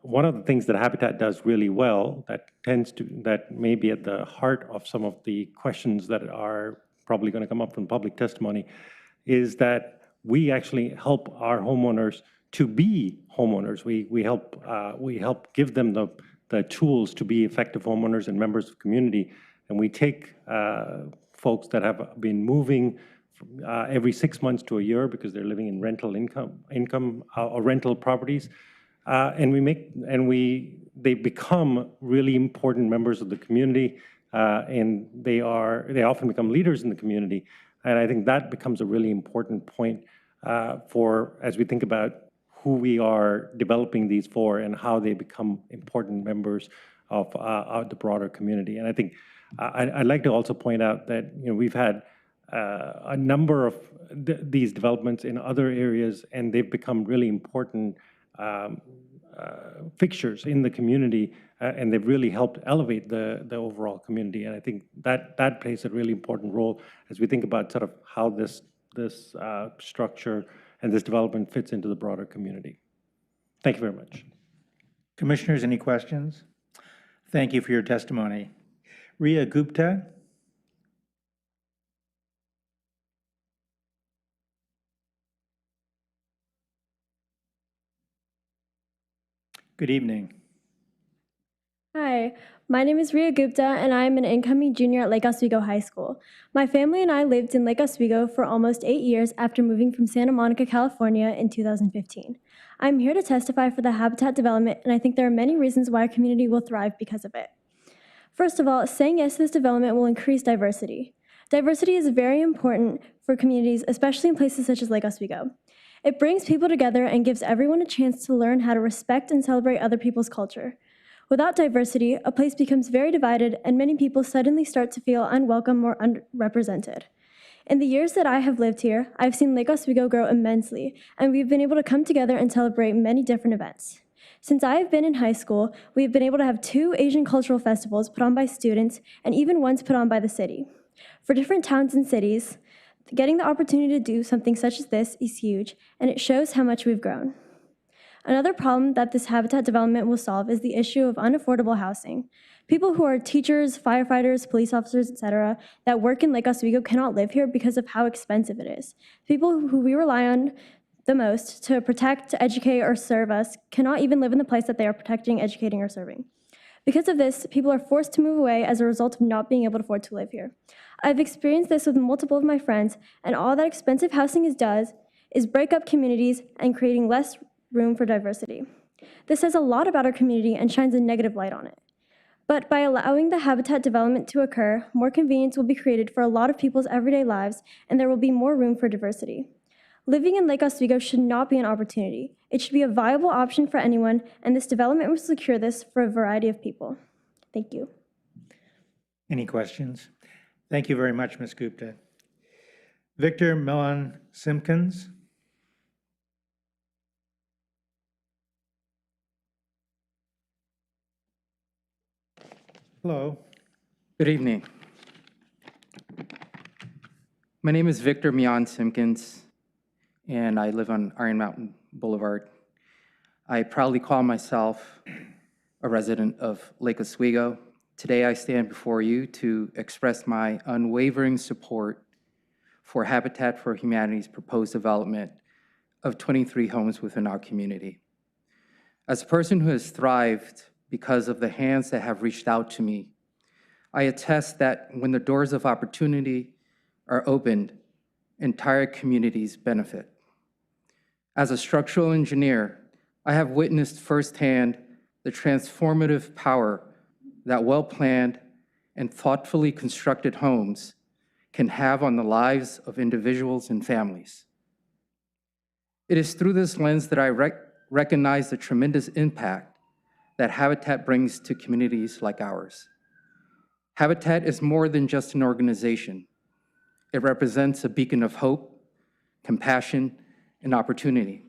one of the things that Habitat does really well that may be at the heart of some of the questions that are probably going to come up from public testimony, is that we actually help our homeowners to be homeowners. We help give them the tools to be effective homeowners and members of community. And we take folks that have been moving every 6 months to a year because they're living in rental income or rental properties. They become really important members of the community, and they often become leaders in the community. And I think that becomes a really important point as we think about who we are developing these for and how they become important members of the broader community. And I think I'd like to also point out that we've had a number of these developments in other areas, and they've become really important fixtures in the community, and they've really helped elevate the overall community. And I think that plays a really important role as we think about sort of how this structure and this development fits into the broader community. Thank you very much. Commissioners, any questions? Thank you for your testimony. Ria Gupta. Good evening. Hi, my name is Ria Gupta, and I am an incoming junior at Lake Oswego High School. My family and I lived in Lake Oswego for almost 8 years after moving from Santa Monica, California in 2015. I'm here to testify for the Habitat development, and I think there are many reasons why our community will thrive because of it. First of all, saying yes to this development will increase diversity. Diversity is very important for communities, especially in places such as Lake Oswego. It brings people together and gives everyone a chance to learn how to respect and celebrate other people's culture. Without diversity, a place becomes very divided and many people suddenly start to feel unwelcome or underrepresented. In the years that I have lived here, I've seen Lake Oswego grow immensely, and we've been able to come together and celebrate many different events. Since I have been in high school, we've been able to have 2 Asian cultural festivals put on by students and even ones put on by the city. For different towns and cities, getting the opportunity to do something such as this is huge, and it shows how much we've grown. Another problem that this habitat development will solve is the issue of unaffordable housing. People who are teachers, firefighters, police officers, etc., that work in Lake Oswego cannot live here because of how expensive it is. People who we rely on the most to protect, educate, or serve us cannot even live in the place that they are protecting, educating, or serving. Because of this, people are forced to move away as a result of not being able to afford to live here. I've experienced this with multiple of my friends, and all that expensive housing does is break up communities and creating less room for diversity. This says a lot about our community and shines a negative light on it. But by allowing the habitat development to occur, more convenience will be created for a lot of people's everyday lives, and there will be more room for diversity. Living in Lake Oswego should not be an opportunity. It should be a viable option for anyone, and this development will secure this for a variety of people. Thank you. Any questions? Thank you very much, Ms. Gupta. Victor Milan Simpkins. Hello. Good evening. My name is Victor Mian Simpkins, and I live on Iron Mountain Boulevard. I proudly call myself a resident of Lake Oswego. Today I stand before you to express my unwavering support for Habitat for Humanity's proposed development of 23 homes within our community. As a person who has thrived because of the hands that have reached out to me, I attest that when the doors of opportunity are opened, entire communities benefit. As a structural engineer, I have witnessed firsthand the transformative power that well-planned and thoughtfully constructed homes can have on the lives of individuals and families. It is through this lens that I recognize the tremendous impact that Habitat brings to communities like ours. Habitat is more than just an organization. It represents a beacon of hope, compassion, and opportunity.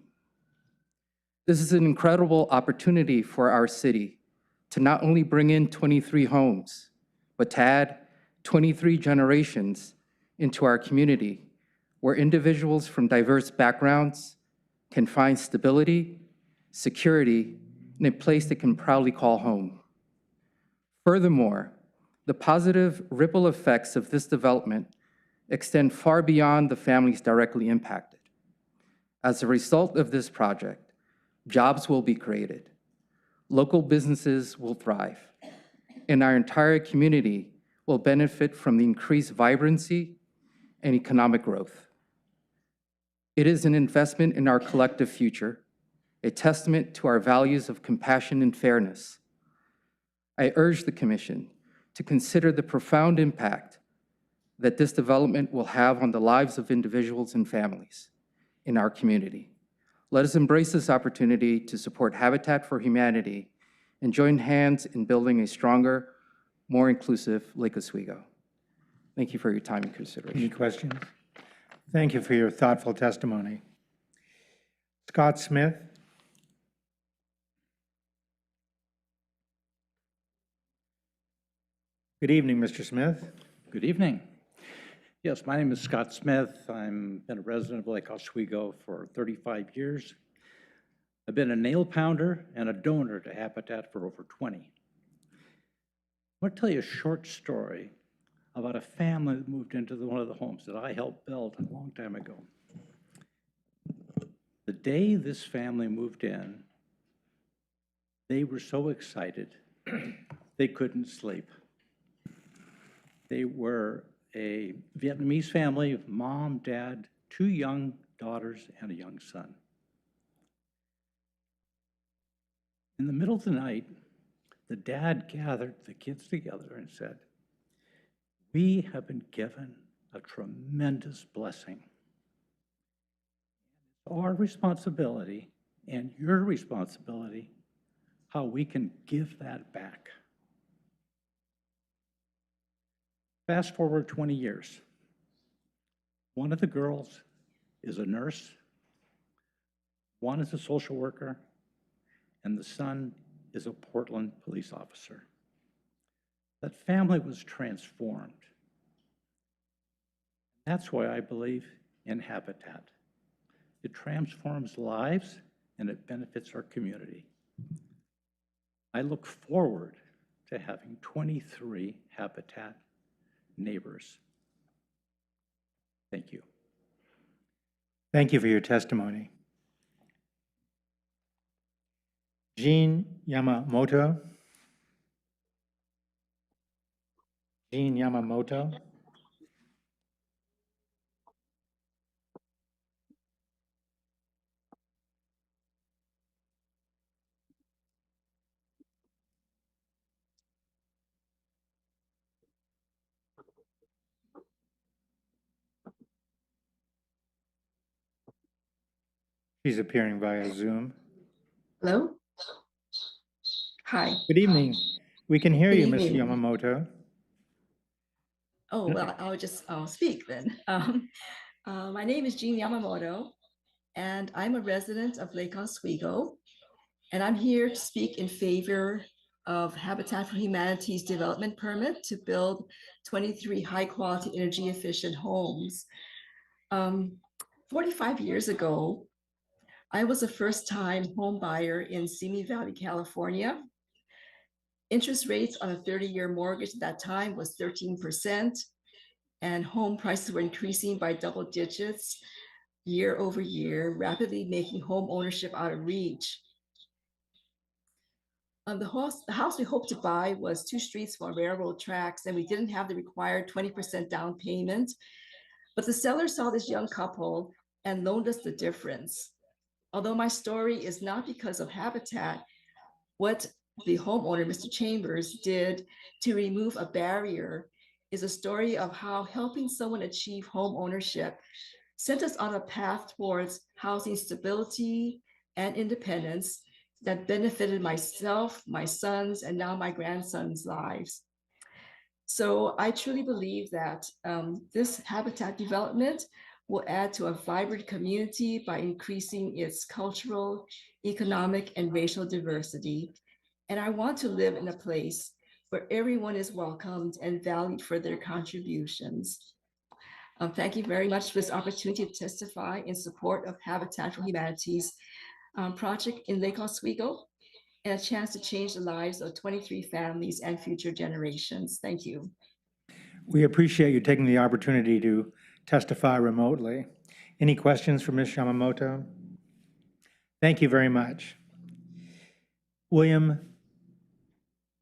This is an incredible opportunity for our city to not only bring in 23 homes, but to add 23 generations into our community where individuals from diverse backgrounds can find stability, security, in a place they can proudly call home. Furthermore, the positive ripple effects of this development extend far beyond the families directly impacted. As a result of this project, jobs will be created, local businesses will thrive, and our entire community will benefit from the increased vibrancy and economic growth. It is an investment in our collective future, a testament to our values of compassion and fairness. I urge the Commission to consider the profound impact that this development will have on the lives of individuals and families in our community. Let us embrace this opportunity to support Habitat for Humanity and join hands in building a stronger, more inclusive Lake Oswego. Thank you for your time and consideration. Any questions? Thank you for your thoughtful testimony. Scott Smith. Good evening, Mr. Smith. Good evening. Yes, my name is Scott Smith. I'm been a resident of Lake Oswego for 35 years. I've been a nail pounder and a donor to Habitat for over 20. I want to tell you a short story about a family that moved into one of the homes that I helped build a long time ago. The day this family moved in, they were so excited they couldn't sleep. They were a Vietnamese family of mom, dad, 2 young daughters, and a young son. In the middle of the night, the dad gathered the kids together and said, "We have been given a tremendous blessing. It's our responsibility and your responsibility how we can give that back. Fast forward 20 years. One of the girls is a nurse, one is a social worker, and the son is a Portland police officer. That family was transformed. That's why I believe in Habitat. It transforms lives and it benefits our community. I look forward to having 23 Habitat neighbors. Thank you. Thank you for your testimony. Jean Yamamoto. Jean Yamamoto. She's appearing via Zoom. Hello? Hi. Good evening. We can hear Good you, Ms. evening. Yamamoto. Oh, well, I'll speak then. My name is Jean Yamamoto, and I'm a resident of Lake Oswego, and I'm here to speak in favor of Habitat for Humanity's development permit to build 23 high-quality, energy-efficient homes. 45 years ago, I was a first-time home buyer in Simi Valley, California. Interest rates on a 30-year mortgage at that time was 13%, and home prices were increasing by double digits year over year, rapidly making home ownership out of reach. The house we hoped to buy was 2 streets from railroad tracks, and we didn't have the required 20% down payment. But the seller saw this young couple and loaned us the difference. Although my story is not because of Habitat, what the homeowner, Mr. Chambers, did to remove a barrier is a story of how helping someone achieve home ownership sent us on a path towards housing stability and independence that benefited myself, my sons, and now my grandsons' lives. So I truly believe that this habitat development will add to a vibrant community by increasing its cultural, economic, and racial diversity. And I want to live in a place where everyone is welcomed and valued for their contributions. Thank you very much for this opportunity to testify in support of Habitat for Humanity's project in Lake Oswego, and a chance to change the lives of 23 families and future generations. Thank you. We appreciate you taking the opportunity to testify remotely. Any questions for Ms. Yamamoto? Thank you very much. William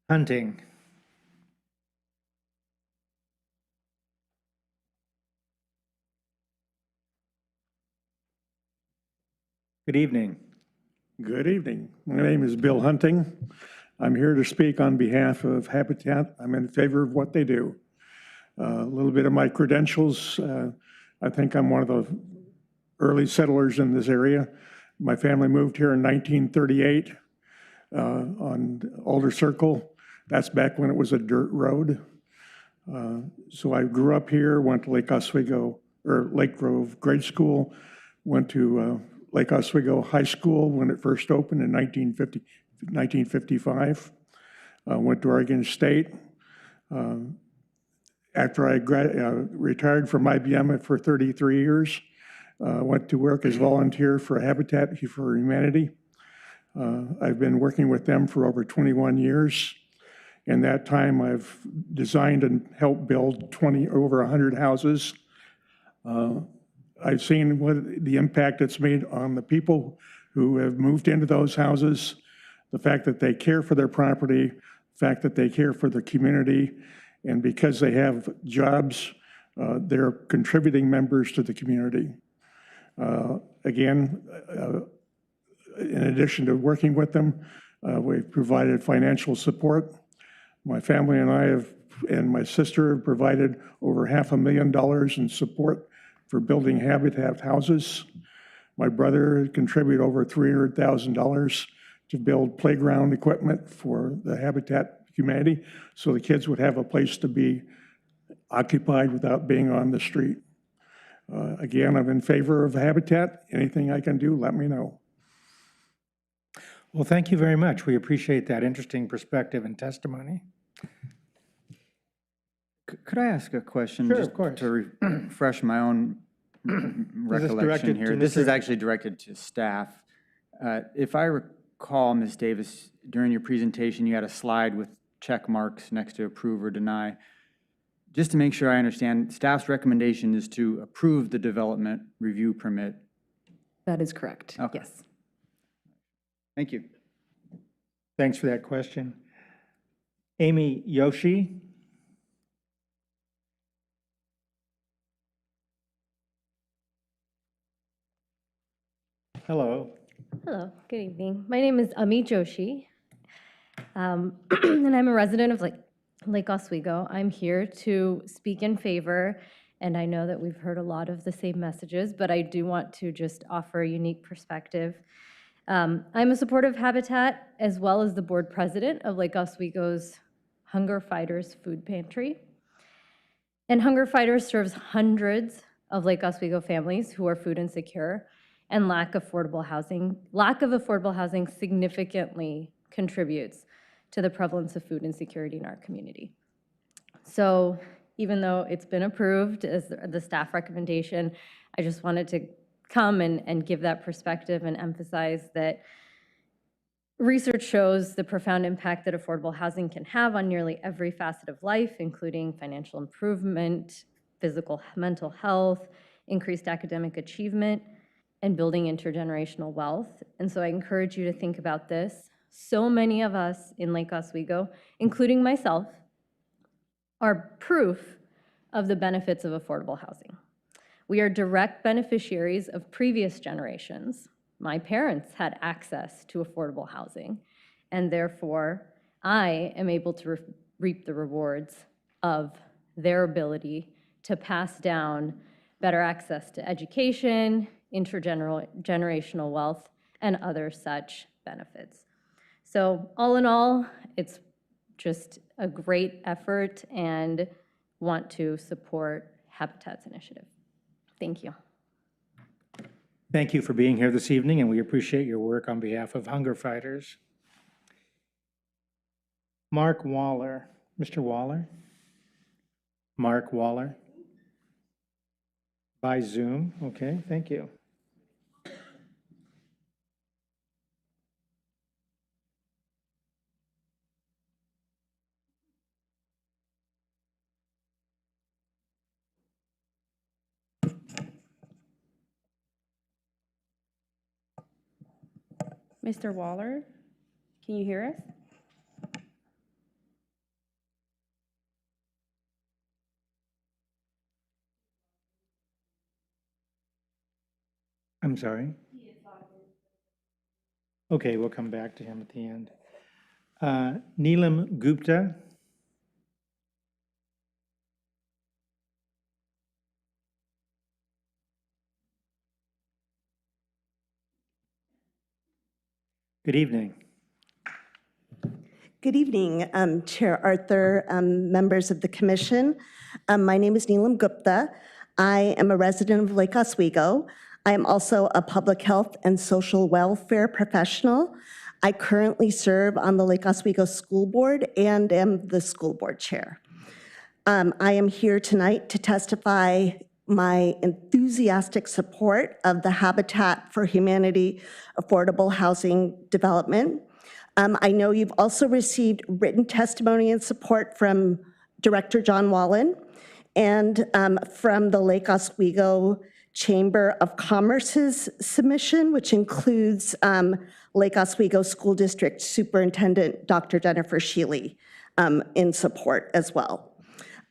Hunting. Good evening. Good evening. My name is Bill Hunting. I'm here to speak on behalf of Habitat. I'm in favor of what they do. A little bit of my credentials. I think I'm one of the early settlers in this area. My family moved here in 1938 on Alder Circle. That's back when it was a dirt road. So I grew up here, went to Lake Oswego, or Lake Grove grade school, went to Lake Oswego High School when it first opened in 1955. Went to Oregon State. After I retired from IBM for 33 years, went to work as volunteer for Habitat for Humanity. I've been working with them for over 21 years. In that time, I've designed and helped build over 100 houses. I've seen what the impact it's made on the people who have moved into those houses, the fact that they care for their property, the fact that they care for the community, and because they have jobs, they're contributing members to the community. Again, in addition to working with them, we've provided financial support. My family and I and my sister have provided over $500,000 in support for building Habitat houses. My brother contributed over $300,000 to build playground equipment for the Habitat for Humanity, so the kids would have a place to be occupied without being on the street. Again, I'm in favor of Habitat. Anything I can do, let me know. Well, thank you very much. We appreciate that interesting perspective and testimony. Could I ask a question? Sure, just of course. to refresh my own recollection directed here. to This Mr. is actually directed to staff. If I recall, Ms. Davis, during your presentation, you had a slide with check marks next to approve or deny. Just to make sure I understand, staff's recommendation is to approve the development review permit. That is correct, Okay. yes. Thank you. Thanks for that question. Amy Yoshi? Hello. Hello, good evening. My name is Ami Joshi, and I'm a resident of Lake Oswego. I'm here to speak in favor, and I know that we've heard a lot of the same messages, but I do want to just offer a unique perspective. I'm a supporter of Habitat, as well as the board president of Lake Oswego's Hunger Fighters Food Pantry. And Hunger Fighters serves hundreds of Lake Oswego families who are food insecure, and lack of affordable housing significantly contributes to the prevalence of food insecurity in our community. So even though it's been approved as the staff recommendation, I just wanted to come and give that perspective and emphasize that research shows the profound impact that affordable housing can have on nearly every facet of life, including financial improvement, physical, mental health, increased academic achievement, and building intergenerational wealth. And so I encourage you to think about this. So many of us in Lake Oswego, including myself, are proof of the benefits of affordable housing. We are direct beneficiaries of previous generations. My parents had access to affordable housing, and therefore I am able to reap the rewards of their ability to pass down better access to education, intergenerational wealth, and other such benefits. So all in all, it's just a great effort and want to support Habitat's initiative. Thank you. Thank you for being here this evening, and we appreciate your work on behalf of Hunger Fighters. Mark Waller. Mr. Waller? Mark Waller? By Zoom. Okay, thank you. Mr. Waller, can you hear us? I'm sorry? Okay, we'll come back to him at the end. Neelam Gupta. Good evening. Good evening, Chair Arthur, members of the commission. My name is Neelam Gupta. I am a resident of Lake Oswego. I am also a public health and social welfare professional. I currently serve on the Lake Oswego School Board and am the school board chair. I am here tonight to testify my enthusiastic support of the Habitat for Humanity affordable housing development. I know you've also received written testimony and support from Director John Wallen and from the Lake Oswego Chamber of Commerce's submission, which includes Lake Oswego School District Superintendent Dr. Jennifer Shealy in support as well.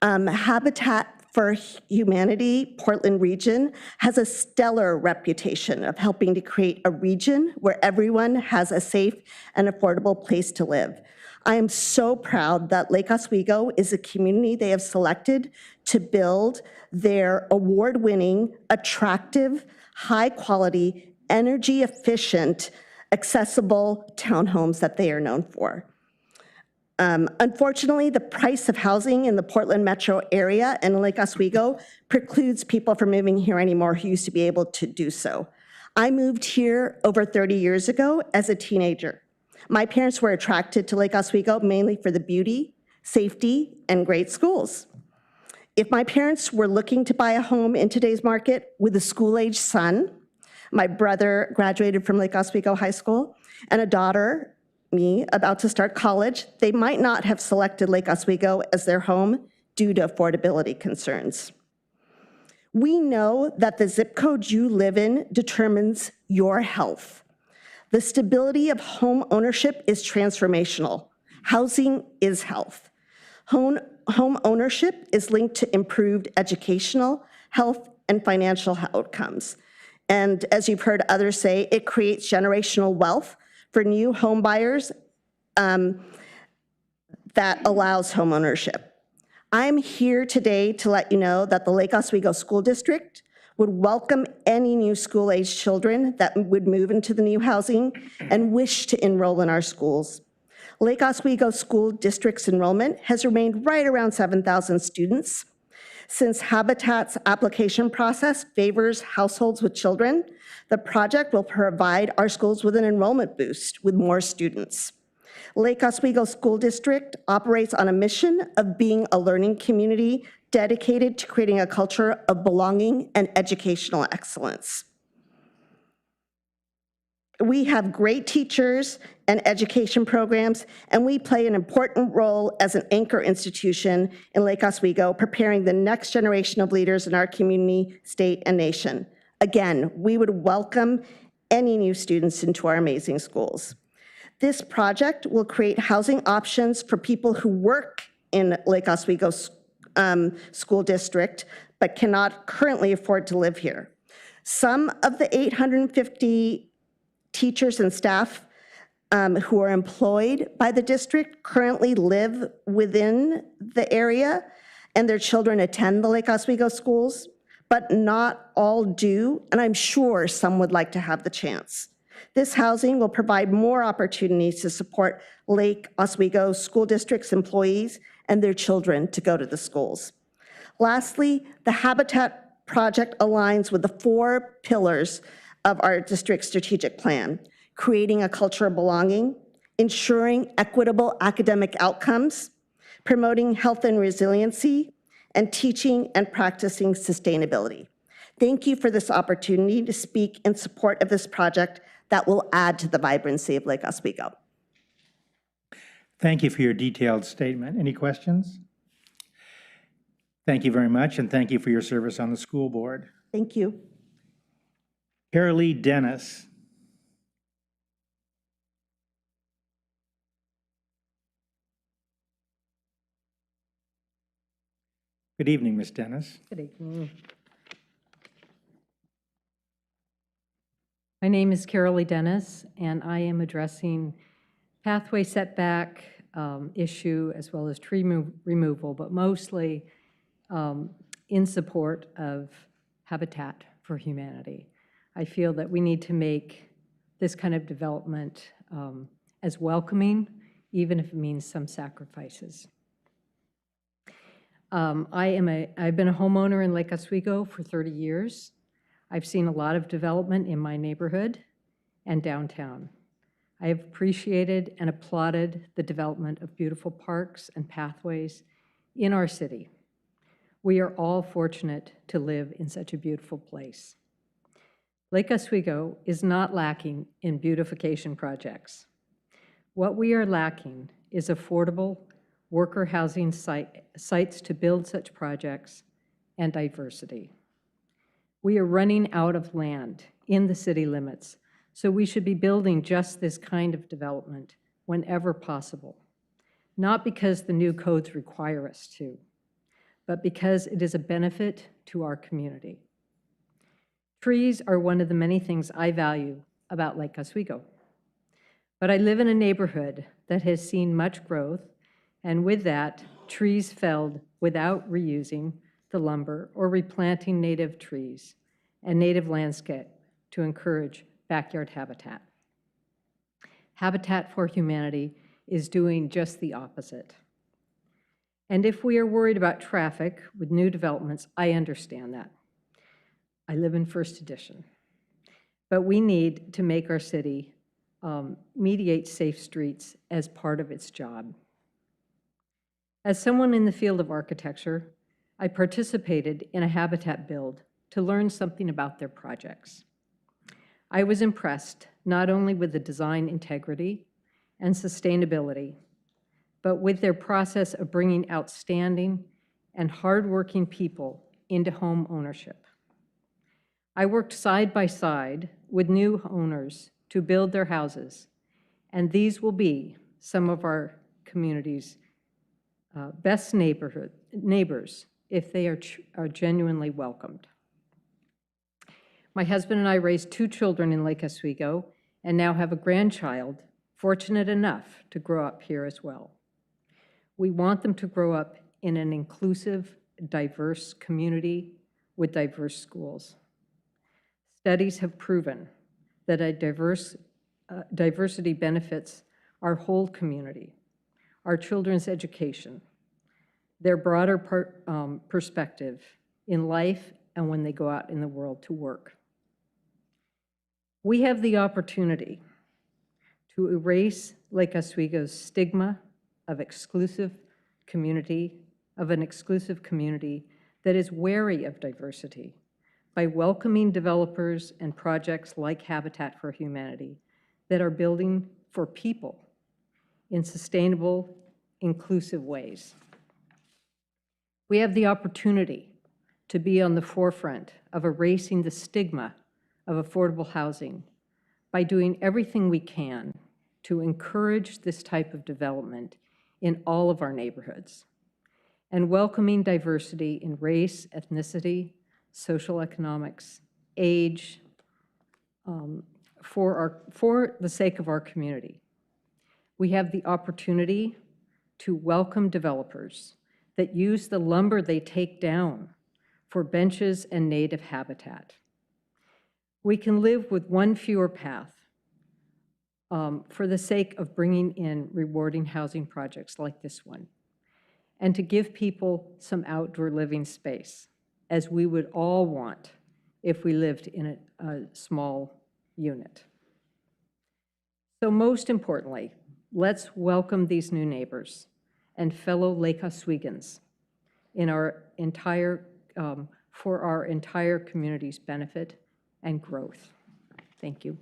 Habitat for Humanity Portland region has a stellar reputation of helping to create a region where everyone has a safe and affordable place to live. I am so proud that Lake Oswego is a community they have selected to build their award-winning, attractive, high-quality, energy-efficient accessible townhomes that they are known for. Unfortunately, the price of housing in the Portland metro area and Lake Oswego precludes people from moving here anymore who used to be able to do so. I moved here over 30 years ago as a teenager. My parents were attracted to Lake Oswego mainly for the beauty, safety, and great schools. If my parents were looking to buy a home in today's market with a school-age son, my brother graduated from Lake Oswego High School, and a daughter, me, about to start college, they might not have selected Lake Oswego as their home due to affordability concerns. We know that the zip code you live in determines your health. The stability of home ownership is transformational. Housing is health. Home ownership is linked to improved educational, health, and financial outcomes. And as you've heard others say, it creates generational wealth for new home buyers that allows home ownership. I'm here today to let you know that the Lake Oswego School District would welcome any new school-age children that would move into the new housing and wish to enroll in our schools. Lake Oswego School District's enrollment has remained right around 7,000 students. Since Habitat's application process favors households with children, the project will provide our schools with an enrollment boost with more students. Lake Oswego School District operates on a mission of being a learning community dedicated to creating a culture of belonging and educational excellence. We have great teachers and education programs, and we play an important role as an anchor institution in Lake Oswego, preparing the next generation of leaders in our community, state, and nation. Again, we would welcome any new students into our amazing schools. This project will create housing options for people who work in Lake Oswego School District, but cannot currently afford to live here. Some of the 850 teachers and staff who are employed by the district currently live within the area, and their children attend the Lake Oswego schools, but not all do, and I'm sure some would like to have the chance. This housing will provide more opportunities to support Lake Oswego School District's employees and their children to go to the schools. Lastly, the Habitat project aligns with the 4 pillars of our district's strategic plan: creating a culture of belonging, ensuring equitable academic outcomes, promoting health and resiliency, and teaching and practicing sustainability. Thank you for this opportunity to speak in support of this project that will add to the vibrancy of Lake Oswego. Thank you for your detailed statement. Any questions? Thank you very much, and thank you for your service on the school board. Thank you. Carolee Dennis. Good evening, Ms. Dennis. Good evening. My name is Carolee Dennis, and I am addressing pathway setback issue as well as tree removal, but mostly in support of Habitat for Humanity. I feel that we need to make this kind of development as welcoming, even if it means some sacrifices. I've been a homeowner in Lake Oswego for 30 years. I've seen a lot of development in my neighborhood and downtown. I have appreciated and applauded the development of beautiful parks and pathways in our city. We are all fortunate to live in such a beautiful place. Lake Oswego is not lacking in beautification projects. What we are lacking is affordable worker housing sites to build such projects and diversity. We are running out of land in the city limits, so we should be building just this kind of development whenever possible, not because the new codes require us to, but because it is a benefit to our community. Trees are one of the many things I value about Lake Oswego, but I live in a neighborhood that has seen much growth, and with that, trees felled without reusing the lumber or replanting native trees and native landscape to encourage backyard habitat. Habitat for Humanity is doing just the opposite. And if we are worried about traffic with new developments, I understand that. I live in First Edition. But we need to make our city mediate safe streets as part of its job. As someone in the field of architecture, I participated in a habitat build to learn something about their projects. I was impressed not only with the design integrity and sustainability, but with their process of bringing outstanding and hardworking people into home ownership. I worked side by side with new owners to build their houses, and these will be some of our community's best neighbors if they are genuinely welcomed. My husband and I raised 2 children in Lake Oswego and now have a grandchild fortunate enough to grow up here as well. We want them to grow up in an inclusive, diverse community with diverse schools. Studies have proven that a diversity benefits our whole community, our children's education, their broader perspective in life and when they go out in the world to work. We have the opportunity to erase Lake Oswego's stigma of an exclusive community that is wary of diversity by welcoming developers and projects like Habitat for Humanity that are building for people in sustainable, inclusive ways. We have the opportunity to be on the forefront of erasing the stigma of affordable housing by doing everything we can to encourage this type of development in all of our neighborhoods, and welcoming diversity in race, ethnicity, social economics, age, for the sake of our community. We have the opportunity to welcome developers that use the lumber they take down for benches and native habitat. We can live with one fewer path for the sake of bringing in rewarding housing projects like this one, and to give people some outdoor living space, as we would all want if we lived in a small unit. So most importantly, let's welcome these new neighbors and fellow Lake Oswegans in our entire, for our entire community's benefit and growth. Thank you.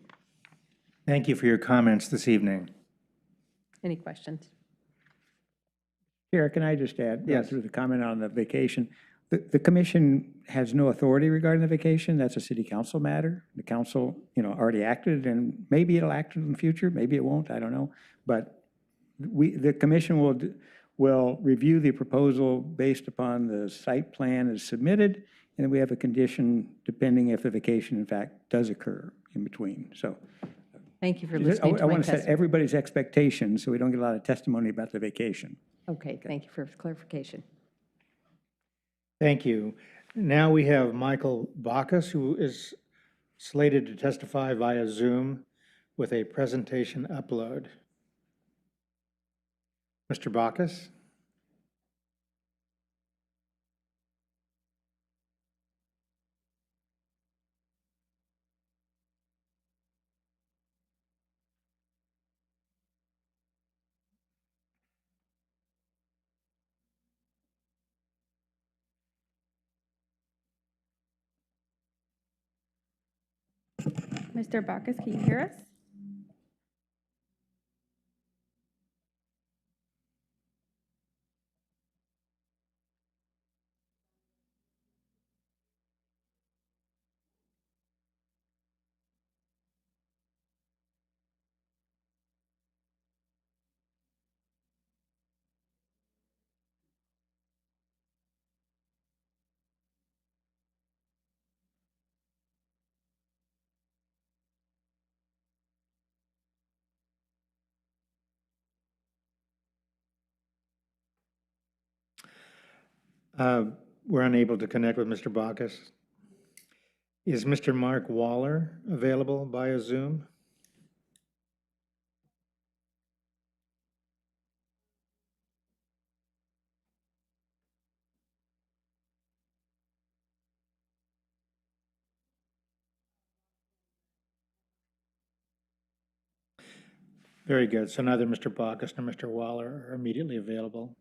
Thank you for your comments this evening. Any questions? Chair, can I just add Yes. through the comment on the vacation? The commission has no authority regarding the vacation. That's a city council matter. The council, already acted, and maybe it'll act in the future, maybe it won't, I don't know. But the commission will review the proposal based upon the site plan as submitted, and then we have a condition depending if the vacation, in fact, does occur in between. So Thank you for listening to I my want to set testimony. everybody's expectations so we don't get a lot of testimony about the vacation. Okay, thank you for clarification. Thank you. Now we have Michael Bacchus, who is slated to testify via Zoom with a presentation upload. Mr. Bacchus? Mr. Bacchus, can you hear us? We're unable to connect with Mr. Bacchus. Is Mr. Mark Waller available via Zoom? Very good. So neither Mr. Bacchus nor Mr. Waller are immediately available.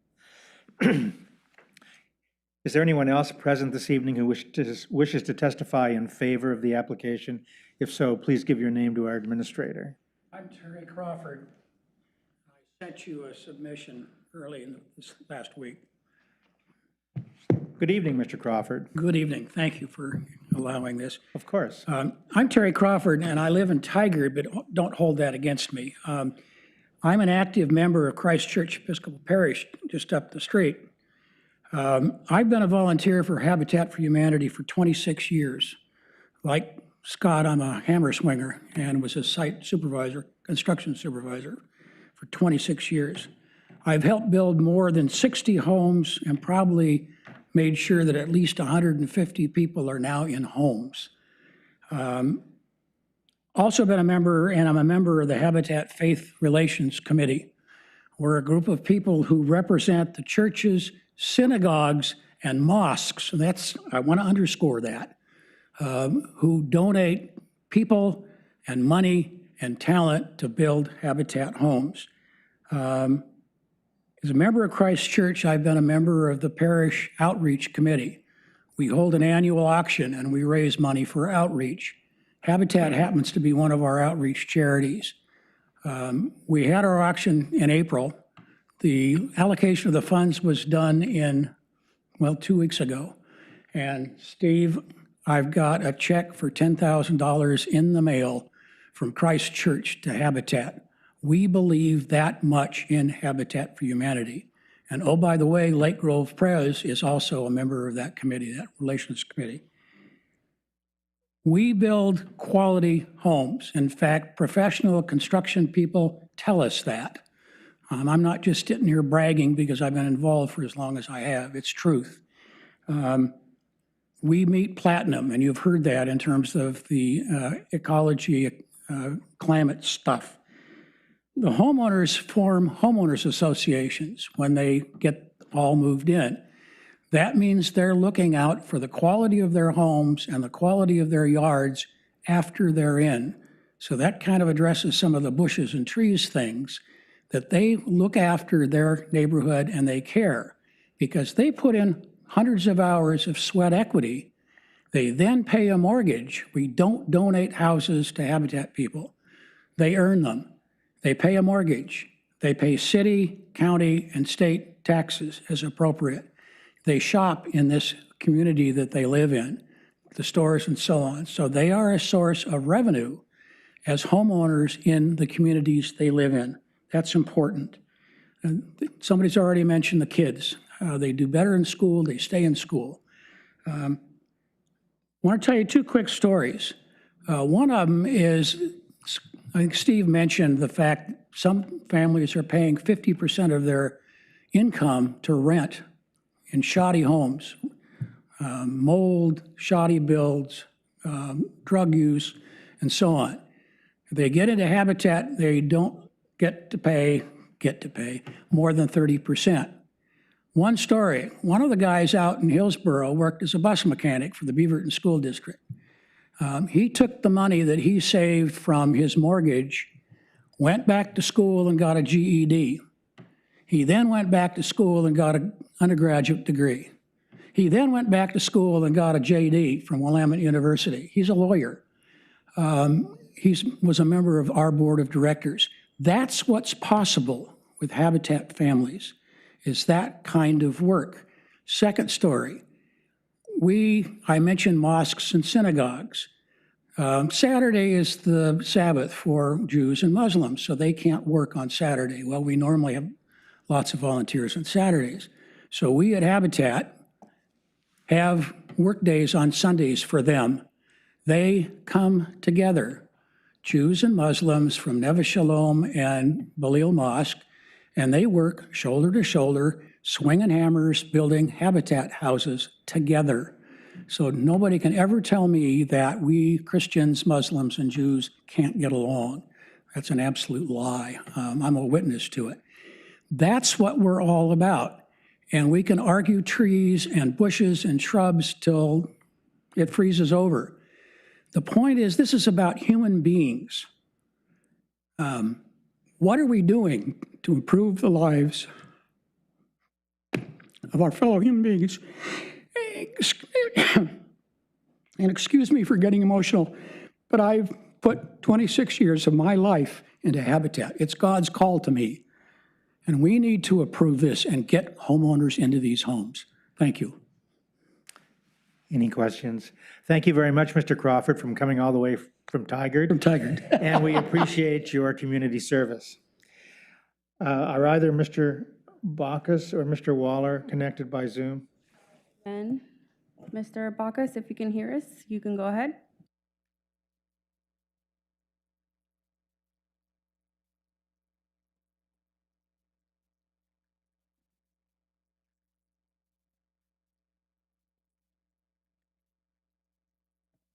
Is there anyone else present this evening who wishes to testify in favor of the application? If so, please give your name to our administrator. I'm Terry Crawford. I sent you a submission early in this last week. Good evening, Mr. Crawford. Good evening. Thank you for allowing this. Of course. I'm Terry Crawford, and I live in Tigard, but don't hold that against me. I'm an active member of Christ Church Episcopal Parish just up the street. I've been a volunteer for Habitat for Humanity for 26 years. Like Scott, I'm a hammer swinger and was a site supervisor, construction supervisor for 26 years. I've helped build more than 60 homes and probably made sure that at least 150 people are now in homes. Also been a member, and I'm a member of the Habitat Faith Relations Committee. We're a group of people who represent the churches, synagogues, and mosques, and I want to underscore that, who donate people and money and talent to build Habitat homes. As a member of Christ Church, I've been a member of the Parish Outreach Committee. We hold an annual auction and we raise money for outreach. Habitat happens to be one of our outreach charities. We had our auction in April. The allocation of the funds was done 2 weeks ago. And Steve, I've got a check for $10,000 in the mail from Christ Church to Habitat. We believe that much in Habitat for Humanity. And oh, by the way, Lake Grove Prez is also a member of that committee, that relations committee. We build quality homes. In fact, professional construction people tell us that. I'm not just sitting here bragging because I've been involved for as long as I have. It's truth. We meet platinum, and you've heard that in terms of the ecology, climate stuff. The homeowners form homeowners associations when they get all moved in. That means they're looking out for the quality of their homes and the quality of their yards after they're in. So that kind of addresses some of the bushes and trees things, that they look after their neighborhood and they care because they put in hundreds of hours of sweat equity. They then pay a mortgage. We don't donate houses to Habitat people. They earn them. They pay a mortgage. They pay city, county, and state taxes as appropriate. They shop in this community that they live in, the stores and so on. So they are a source of revenue as homeowners in the communities they live in. That's important. And somebody's already mentioned the kids. They do better in school, they stay in school. I want to tell you two quick stories. One of them is, I think Steve mentioned the fact some families are paying 50% of their income to rent in shoddy homes, mold, shoddy builds, drug use, and so on. If they get into Habitat, they don't get to pay more than 30%. One story, one of the guys out in Hillsborough worked as a bus mechanic for the Beaverton School District. He took the money that he saved from his mortgage, went back to school and got a GED. He then went back to school and got an undergraduate degree. He then went back to school and got a JD from Willamette University. He's a lawyer. He was a member of our board of directors. That's what's possible with Habitat families, is that kind of work. Second story, I mentioned mosques and synagogues. Saturday is the Sabbath for Jews and Muslims, so they can't work on Saturday. Well, we normally have lots of volunteers on Saturdays. So we at Habitat have work days on Sundays for them. They come together, Jews and Muslims from Neve Shalom and Balil Mosque, and they work shoulder to shoulder, swinging hammers, building Habitat houses together. So nobody can ever tell me that we Christians, Muslims, and Jews can't get along. That's an absolute lie. I'm a witness to it. That's what we're all about. And we can argue trees and bushes and shrubs till it freezes over. The point is, this is about human beings. What are we doing to improve the lives of our fellow human beings? And excuse me for getting emotional, but I've put 26 years of my life into Habitat. It's God's call to me. And we need to approve this and get homeowners into these homes. Thank you. Any questions? Thank you very much, Mr. Crawford, from coming all the way from Tigard. And we appreciate your community service. Are either Mr. Bacchus or Mr. Waller connected by Zoom? And Mr. Bacchus, if you can hear us, you can go ahead.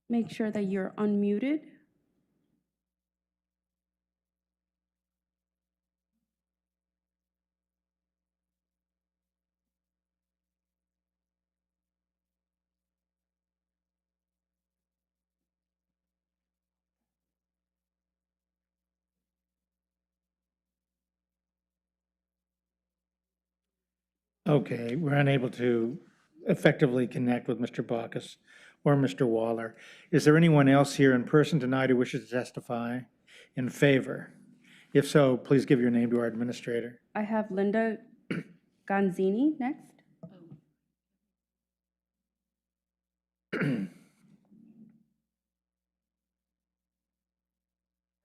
Make sure that you're unmuted. Okay, we're unable to effectively connect with Mr. Bacchus or Mr. Waller. Is there anyone else here in person tonight who wishes to testify in favor? If so, please give your name to our administrator. I have Linda Gonzini next.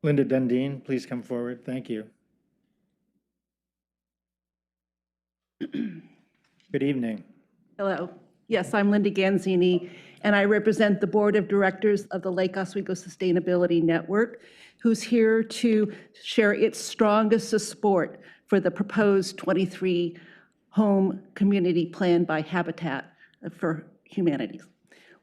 Linda Dundeen, please come forward. Thank you. Good evening. Hello. Yes, I'm Linda Ganzini, and I represent the Board of Directors of the Lake Oswego Sustainability Network, who's here to share its strongest support for the proposed 23-home community plan by Habitat for Humanity.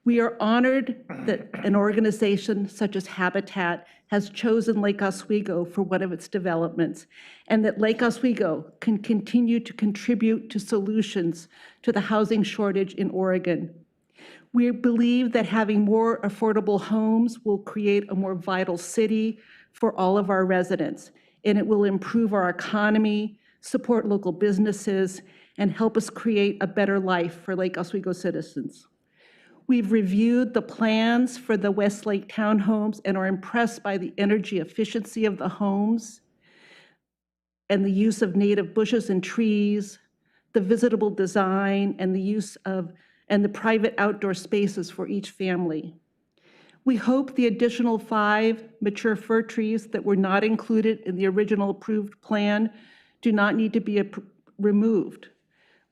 We are honored that an organization such as Habitat has chosen Lake Oswego for one of its developments, and that Lake Oswego can continue to contribute to solutions to the housing shortage in Oregon. We believe that having more affordable homes will create a more vital city for all of our residents, and it will improve our economy, support local businesses, and help us create a better life for Lake Oswego citizens. We've reviewed the plans for the Westlake townhomes and are impressed by the energy efficiency of the homes and the use of native bushes and trees, the visitable design, and the use of the private outdoor spaces for each family. We hope the additional 5 mature fir trees that were not included in the original approved plan do not need to be removed.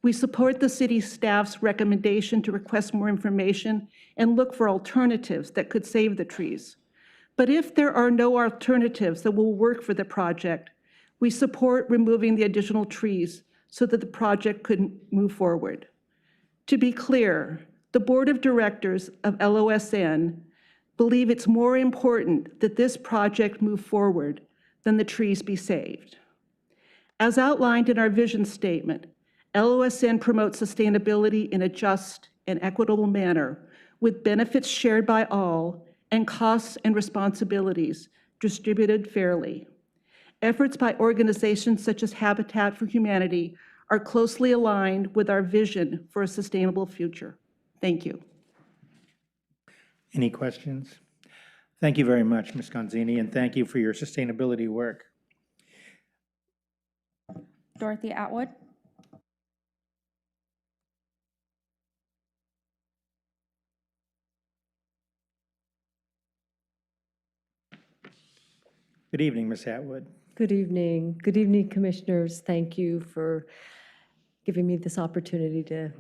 We support the city staff's recommendation to request more information and look for alternatives that could save the trees. But if there are no alternatives that will work for the project, we support removing the additional trees so that the project could move forward. To be clear, the Board of Directors of LOSN believe it's more important that this project move forward than the trees be saved. As outlined in our vision statement, LOSN promotes sustainability in a just and equitable manner with benefits shared by all and costs and responsibilities distributed fairly. Efforts by organizations such as Habitat for Humanity are closely aligned with our vision for a sustainable future. Thank you. Any questions? Thank you very much, Ms. Gonzini, and thank you for your sustainability work. Dorothy Atwood. Good evening, Ms. Atwood. Good evening. Good evening, commissioners. Thank you for giving me this opportunity to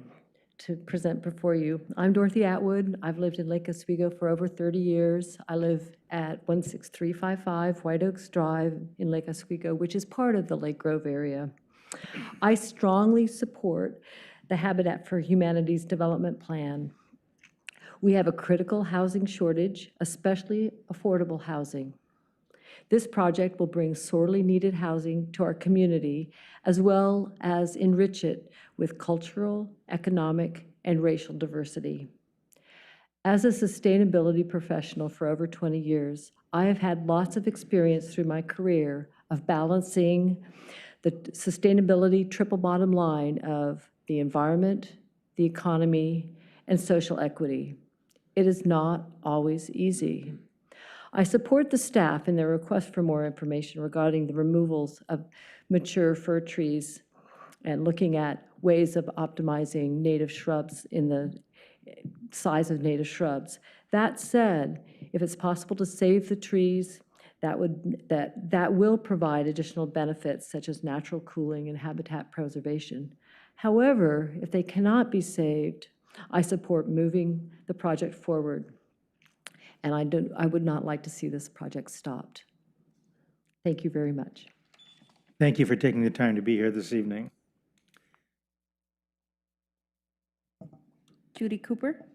present before you. I'm Dorothy Atwood. I've lived in Lake Oswego for over 30 years. I live at 16355 White Oaks Drive in Lake Oswego, which is part of the Lake Grove area. I strongly support the Habitat for Humanity's development plan. We have a critical housing shortage, especially affordable housing. This project will bring sorely needed housing to our community, as well as enrich it with cultural, economic, and racial diversity. As a sustainability professional for over 20 years, I have had lots of experience through my career of balancing the sustainability triple bottom line of the environment, the economy, and social equity. It is not always easy. I support the staff in their request for more information regarding the removals of mature fir trees and looking at ways of optimizing native shrubs in the size of native shrubs. That said, if it's possible to save the trees, that will provide additional benefits such as natural cooling and habitat preservation. However, if they cannot be saved, I support moving the project forward, and I would not like to see this project stopped. Thank you very much. Thank you for taking the time to be here this evening. Judy Cooper.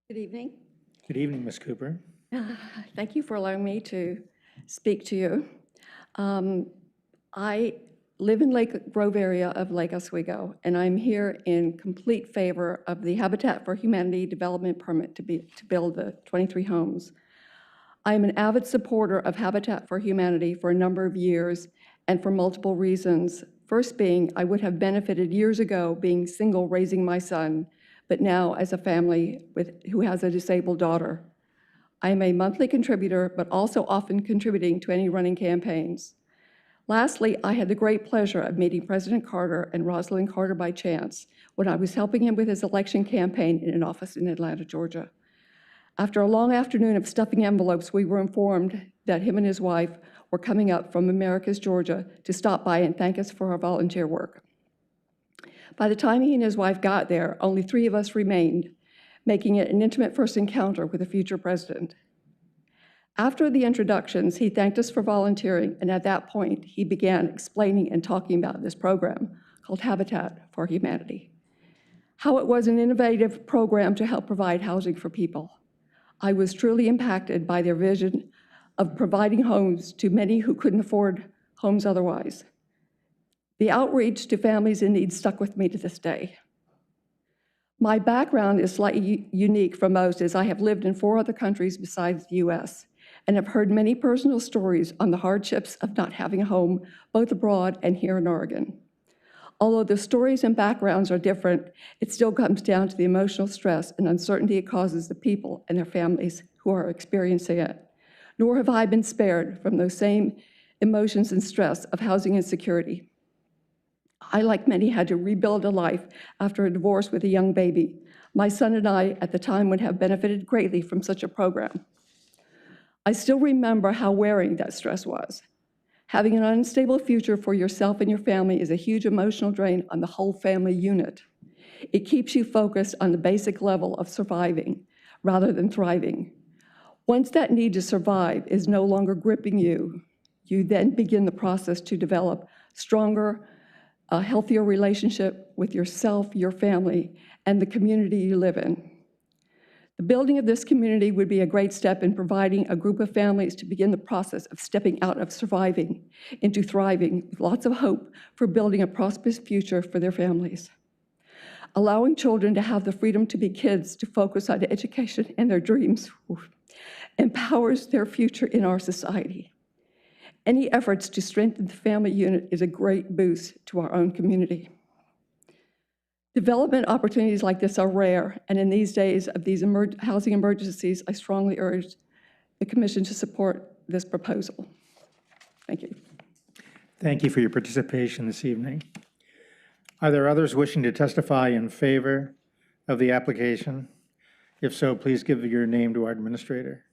Good evening. Good evening, Ms. Cooper. Thank you for allowing me to speak to you. I live in Lake Grove area of Lake Oswego, and I'm here in complete favor of the Habitat for Humanity development permit to build the 23 homes. I am an avid supporter of Habitat for Humanity for a number of years and for multiple reasons. First being, I would have benefited years ago being single raising my son, but now as a family who has a disabled daughter. I am a monthly contributor, but also often contributing to any running campaigns. Lastly, I had the great pleasure of meeting President Carter and Rosalind Carter by chance when I was helping him with his election campaign in an office in Atlanta, Georgia. After a long afternoon of stuffing envelopes, we were informed that him and his wife were coming up from Americus, Georgia to stop by and thank us for our volunteer work. By the time he and his wife got there, only 3 of us remained, making it an intimate first encounter with the future president. After the introductions, he thanked us for volunteering, and at that point, he began explaining and talking about this program called Habitat for Humanity, how it was an innovative program to help provide housing for people. I was truly impacted by their vision of providing homes to many who couldn't afford homes otherwise. The outreach to families in need stuck with me to this day. My background is slightly unique from most, as I have lived in 4 other countries besides the US, and have heard many personal stories on the hardships of not having a home, both abroad and here in Oregon. Although the stories and backgrounds are different, it still comes down to the emotional stress and uncertainty it causes the people and their families who are experiencing it. Nor have I been spared from those same emotions and stress of housing insecurity. I, like many, had to rebuild a life after a divorce with a young baby. My son and I, at the time, would have benefited greatly from such a program. I still remember how wearing that stress was. Having an unstable future for yourself and your family is a huge emotional drain on the whole family unit. It keeps you focused on the basic level of surviving rather than thriving. Once that need to survive is no longer gripping you, you then begin the process to develop stronger, a healthier relationship with yourself, your family, and the community you live in. The building of this community would be a great step in providing a group of families to begin the process of stepping out of surviving into thriving with lots of hope for building a prosperous future for their families. Allowing children to have the freedom to be kids, to focus on education and their dreams, empowers their future in our society. Any efforts to strengthen the family unit is a great boost to our own community. Development opportunities like this are rare, and in these days of these housing emergencies, I strongly urge the Commission to support this proposal. Thank you. Thank you for your participation this evening. Are there others wishing to testify in favor of the application? If so, please give your name to our administrator.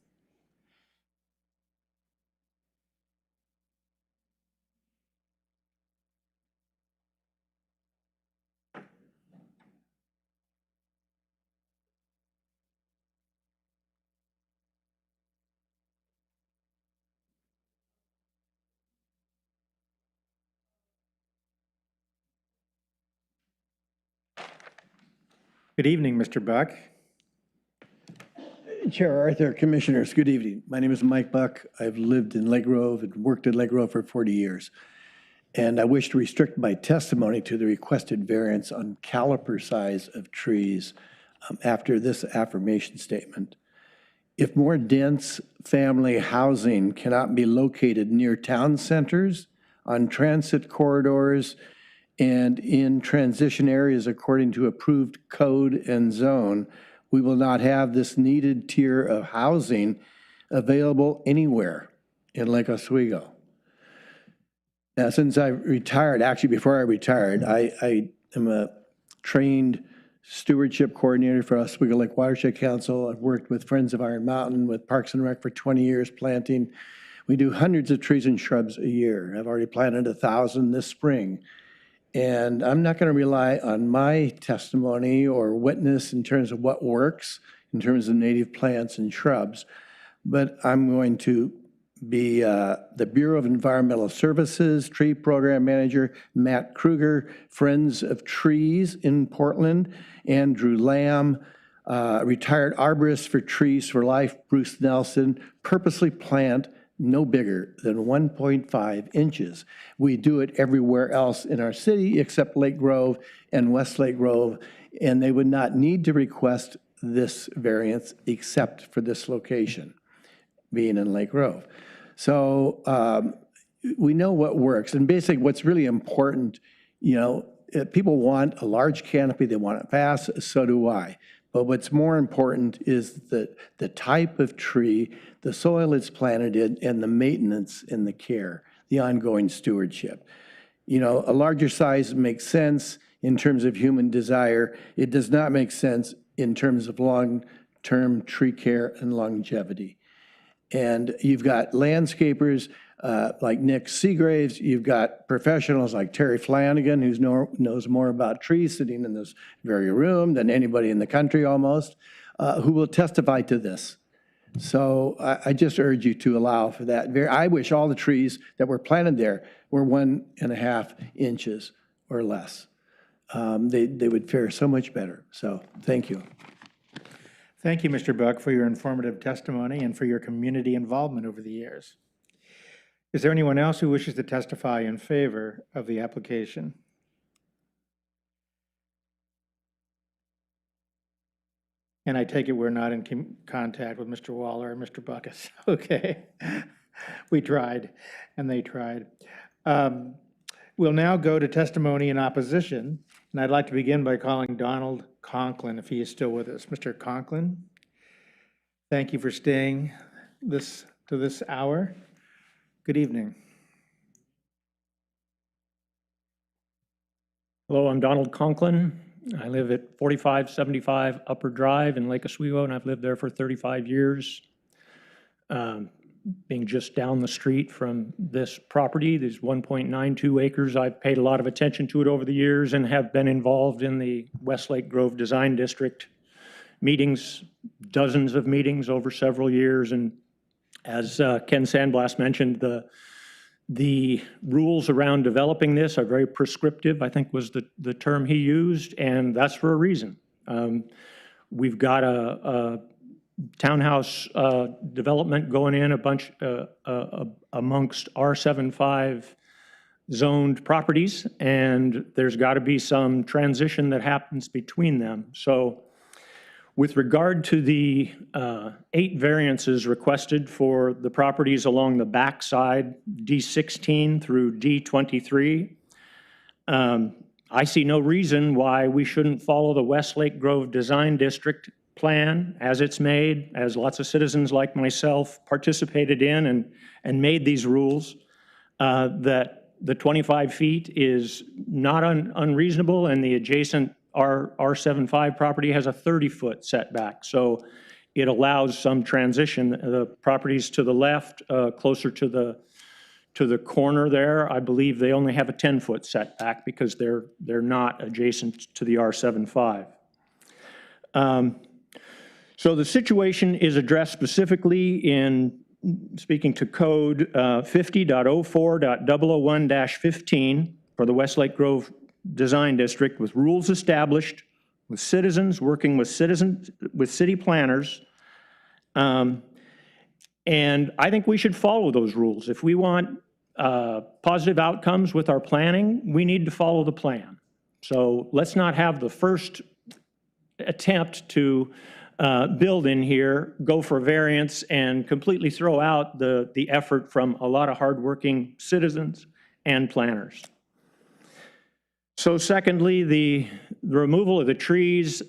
Good evening, Mr. Buck. Chair Arthur, Commissioners, good evening. My name is Mike Buck. I've lived in Lake Grove and worked in Lake Grove for 40 years. And I wish to restrict my testimony to the requested variance on caliper size of trees after this affirmation statement. If more dense family housing cannot be located near town centers, on transit corridors, and in transition areas according to approved code and zone, we will not have this needed tier of housing available anywhere in Lake Oswego. Now, since I retired, actually before I retired, I am a trained stewardship coordinator for Oswego Lake Watershed Council. I've worked with Friends of Iron Mountain, with Parks and Rec for 20 years planting. We do hundreds of trees and shrubs a year. I've already planted 1,000 this spring. And I'm not going to rely on my testimony or witness in terms of what works, in terms of native plants and shrubs, but I'm going to be the Bureau of Environmental Services Tree Program Manager, Matt Kruger, Friends of Trees in Portland, Andrew Lamb, retired arborist for Trees for Life, Bruce Nelson, purposely plant no bigger than 1.5 inches. We do it everywhere else in our city except Lake Grove and West Lake Grove, and they would not need to request this variance except for this location, being in Lake Grove. So we know what works, and basically what's really important, you know, people want a large canopy, they want it fast, so do I. But what's more important is the type of tree, the soil it's planted in, and the maintenance and the care, the ongoing stewardship. You know, a larger size makes sense in terms of human desire. It does not make sense in terms of long-term tree care and longevity. And you've got landscapers like Nick Seagraves, you've got professionals like Terry Flanagan, who knows more about trees sitting in this very room than anybody in the country almost, who will testify to this. So I just urge you to allow for that. I wish all the trees that were planted there were 1.5 inches or less. They would fare so much better. So thank you. Thank you, Mr. Buck, for your informative testimony and for your community involvement over the years. Is there anyone else who wishes to testify in favor of the application? And I take it we're not in contact with Mr. Waller or Mr. Buckus. Okay. We tried, and they tried. We'll now go to testimony in opposition, and I'd like to begin by calling Donald Conklin, if he is still with us. Mr. Conklin, thank you for staying to this hour. Good evening. Hello, I'm Donald Conklin. I live at 4575 Upper Drive in Lake Oswego, and I've lived there for 35 years. Being just down the street from this property, these 1.92 acres, I've paid a lot of attention to it over the years and have been involved in the Westlake Grove Design District meetings, dozens of meetings over several years. And as Ken Sandblast mentioned, the rules around developing this are very prescriptive, I think was the term he used, and that's for a reason. We've got a townhouse development going in amongst R75 zoned properties, and there's got to be some transition that happens between them. So with regard to the 8 variances requested for the properties along the backside, D16 through D23, I see no reason why we shouldn't follow the Westlake Grove Design District plan as it's made, as lots of citizens like myself participated in and made these rules, that the 25 feet is not unreasonable, and the adjacent R75 property has a 30-foot setback. So it allows some transition. The properties to the left, closer to the corner there, I believe they only have a 10-foot setback because they're not adjacent to the R75. So the situation is addressed specifically in speaking to code 50.04.001-15 for the Westlake Grove Design District, with rules established, with citizens working with city planners. And I think we should follow those rules. If we want positive outcomes with our planning, we need to follow the plan. So let's not have the first attempt to build in here, go for variance, and completely throw out the effort from a lot of hardworking citizens and planners. So secondly, the removal of the trees.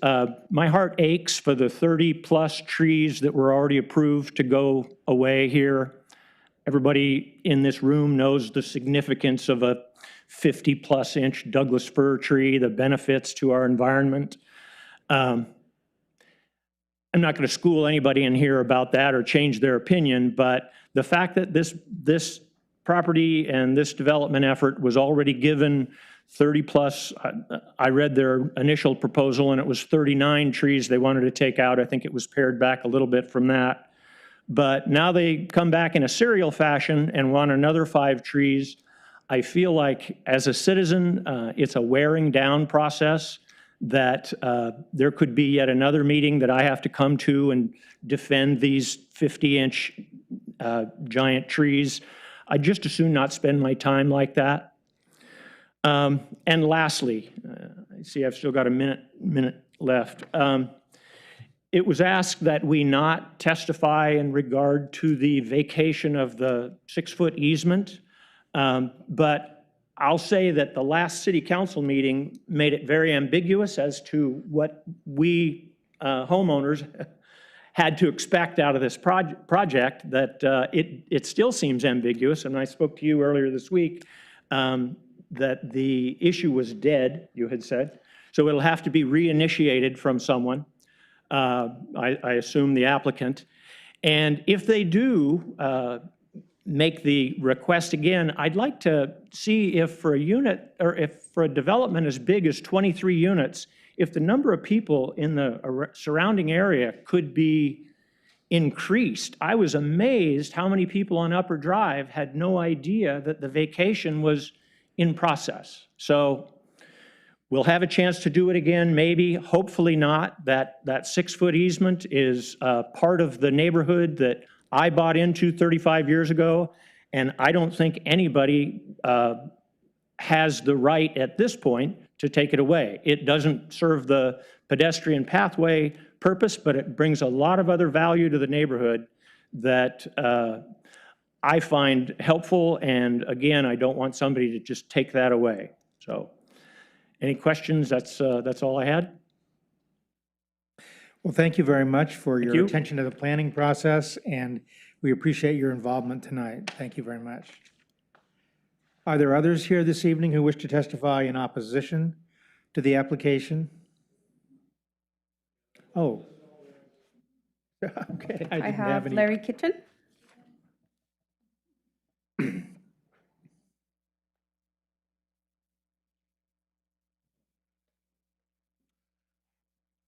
My heart aches for the 30-plus trees that were already approved to go away here. Everybody in this room knows the significance of a 50-plus inch Douglas fir tree, the benefits to our environment. I'm not going to school anybody in here about that or change their opinion, but the fact that this property and this development effort was already given 30-plus, I read their initial proposal, and it was 39 trees they wanted to take out. I think it was pared back a little bit from that. But now they come back in a serial fashion and want another 5 trees. I feel like, as a citizen, it's a wearing down process, that there could be yet another meeting that I have to come to and defend these 50-inch giant trees. I'd just as soon not spend my time like that. And lastly, I see I've still got a minute left. It was asked that we not testify in regard to the vacation of the 6-foot easement, but I'll say that the last city council meeting made it very ambiguous as to what we homeowners had to expect out of this project, that it still seems ambiguous. And I spoke to you earlier this week that the issue was dead, you had said. So it'll have to be reinitiated from someone, I assume the applicant. And if they do make the request again, I'd like to see if for a unit, or if for a development as big as 23 units, if the number of people in the surrounding area could be increased. I was amazed how many people on Upper Drive had no idea that the vacation was in process. So we'll have a chance to do it again, maybe, hopefully not. That 6-foot easement is part of the neighborhood that I bought into 35 years ago, and I don't think anybody has the right at this point to take it away. It doesn't serve the pedestrian pathway purpose, but it brings a lot of other value to the neighborhood that I find helpful, and again, I don't want somebody to just take that away. So, any questions? That's all I had. Well, thank you very much for your attention to the planning process, and we appreciate your involvement tonight. Thank you very much. Are there others here this evening who wish to testify in opposition to the application? Oh. Okay. I have Larry Kitchen.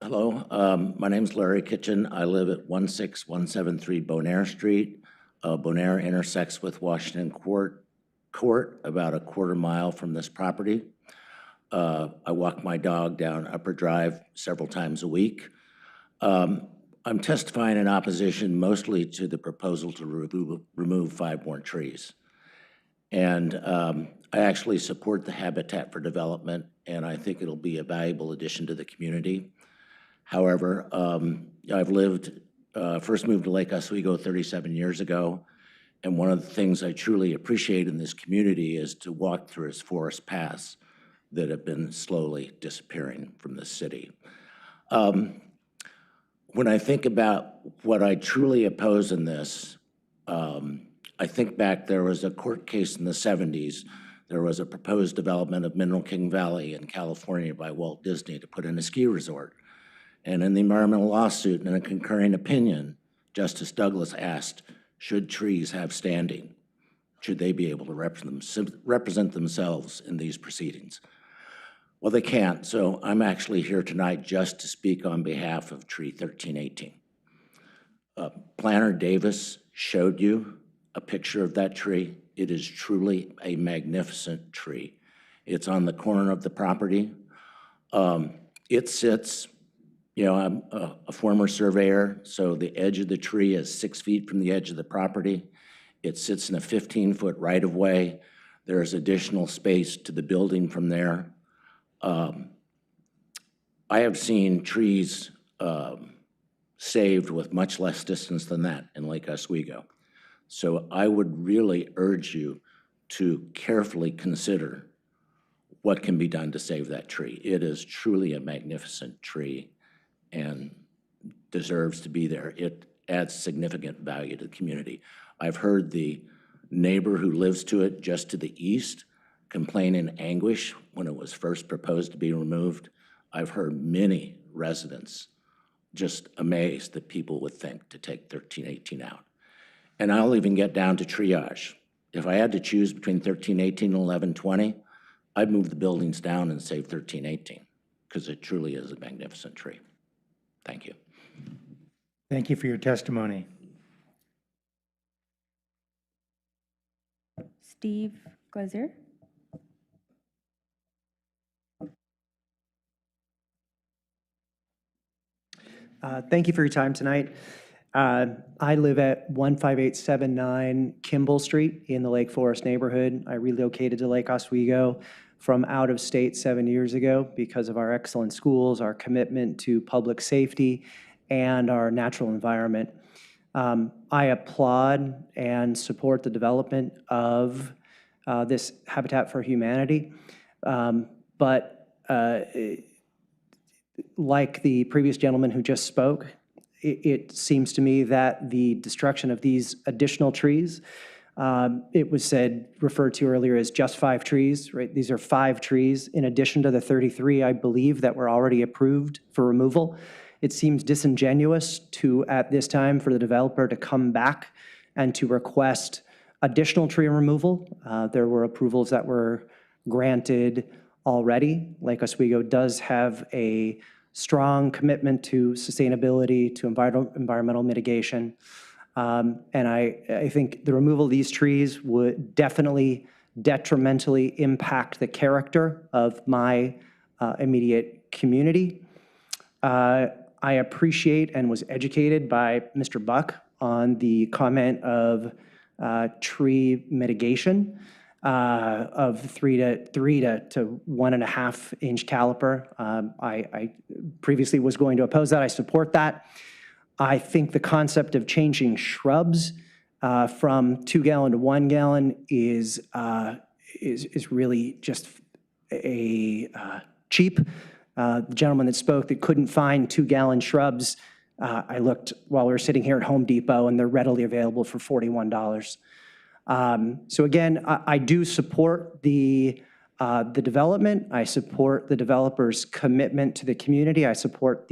Hello, my name is Larry Kitchen. I live at 16173 Bonaire Street. Bonaire intersects with Washington Court about a quarter mile from this property. I walk my dog down Upper Drive several times a week. I'm testifying in opposition mostly to the proposal to remove 5 more trees. And I actually support the Habitat for Development, and I think it'll be a valuable addition to the community. However, I've first moved to Lake Oswego 37 years ago, and one of the things I truly appreciate in this community is to walk through its forest paths that have been slowly disappearing from the city. When I think about what I truly oppose in this, I think back, there was a court case in the 70s. There was a proposed development of Mineral King Valley in California by Walt Disney to put in a ski resort. And in the environmental lawsuit and in a concurring opinion, Justice Douglas asked, should trees have standing? Should they be able to represent themselves in these proceedings? Well, they can't, so I'm actually here tonight just to speak on behalf of Tree 1318. Planner Davis showed you a picture of that tree. It is truly a magnificent tree. It's on the corner of the property. It sits, I'm a former surveyor, so the edge of the tree is 6 feet from the edge of the property. It sits in a 15-foot right-of-way. There's additional space to the building from there. I have seen trees saved with much less distance than that in Lake Oswego. So I would really urge you to carefully consider what can be done to save that tree. It is truly a magnificent tree and deserves to be there. It adds significant value to the community. I've heard the neighbor who lives to it just to the east complain in anguish when it was first proposed to be removed. I've heard many residents just amazed that people would think to take 1318 out. And I'll even get down to triage. If I had to choose between 1318 and 1120, I'd move the buildings down and save 1318 because it truly is a magnificent tree. Thank you. Thank you for your testimony. Steve Glazier. Thank you for your time tonight. I live at 15879 Kimball Street in the Lake Forest neighborhood. I relocated to Lake Oswego from out of state 7 years ago because of our excellent schools, our commitment to public safety, and our natural environment. I applaud and support the development of this Habitat for Humanity, but like the previous gentleman who just spoke, it seems to me that the destruction of these additional trees, it was referred to earlier as just 5 trees, right? These are 5 trees in addition to the 33, I believe, that were already approved for removal. It seems disingenuous at this time, for the developer to come back and to request additional tree removal. There were approvals that were granted already. Lake Oswego does have a strong commitment to sustainability, to environmental mitigation. And I think the removal of these trees would definitely detrimentally impact the character of my immediate community. I appreciate and was educated by Mr. Buck on the comment of tree mitigation of 3 to 1.5 inch caliper. I previously was going to oppose that. I support that. I think the concept of changing shrubs from 2 gallon to 1 gallon is really just a cheap. The gentleman that spoke that couldn't find 2 gallon shrubs, I looked while we were sitting here at Home Depot, and they're readily available for $41. So again, I do support the development. I support the developer's commitment to the community. I support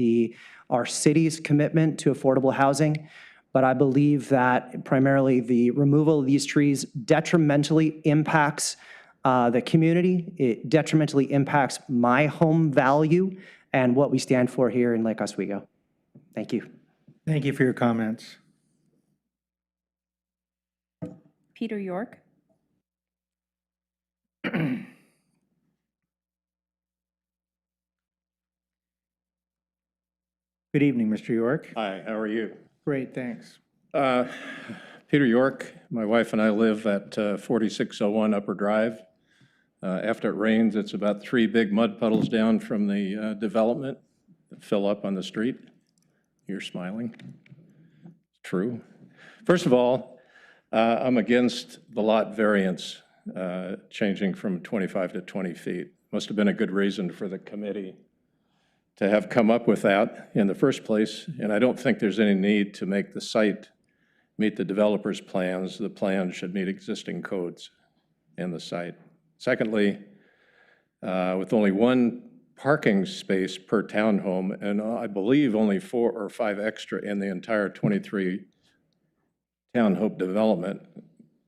our city's commitment to affordable housing. But I believe that primarily the removal of these trees detrimentally impacts the community. It detrimentally impacts my home value and what we stand for here in Lake Oswego. Thank you. Thank you for your comments. Peter York. Good evening, Mr. York. Hi, how are you? Great, thanks. Peter York, my wife and I live at 4601 Upper Drive. After it rains, it's about 3 big mud puddles down from the development that fill up on the street. You're smiling. It's true. First of all, I'm against the lot variance changing from 25 to 20 feet. Must have been a good reason for the committee to have come up with that in the first place, and I don't think there's any need to make the site meet the developer's plans. The plan should meet existing codes in the site. Secondly, with only 1 parking space per townhome, and I believe only 4 or 5 extra in the entire 23 townhome development,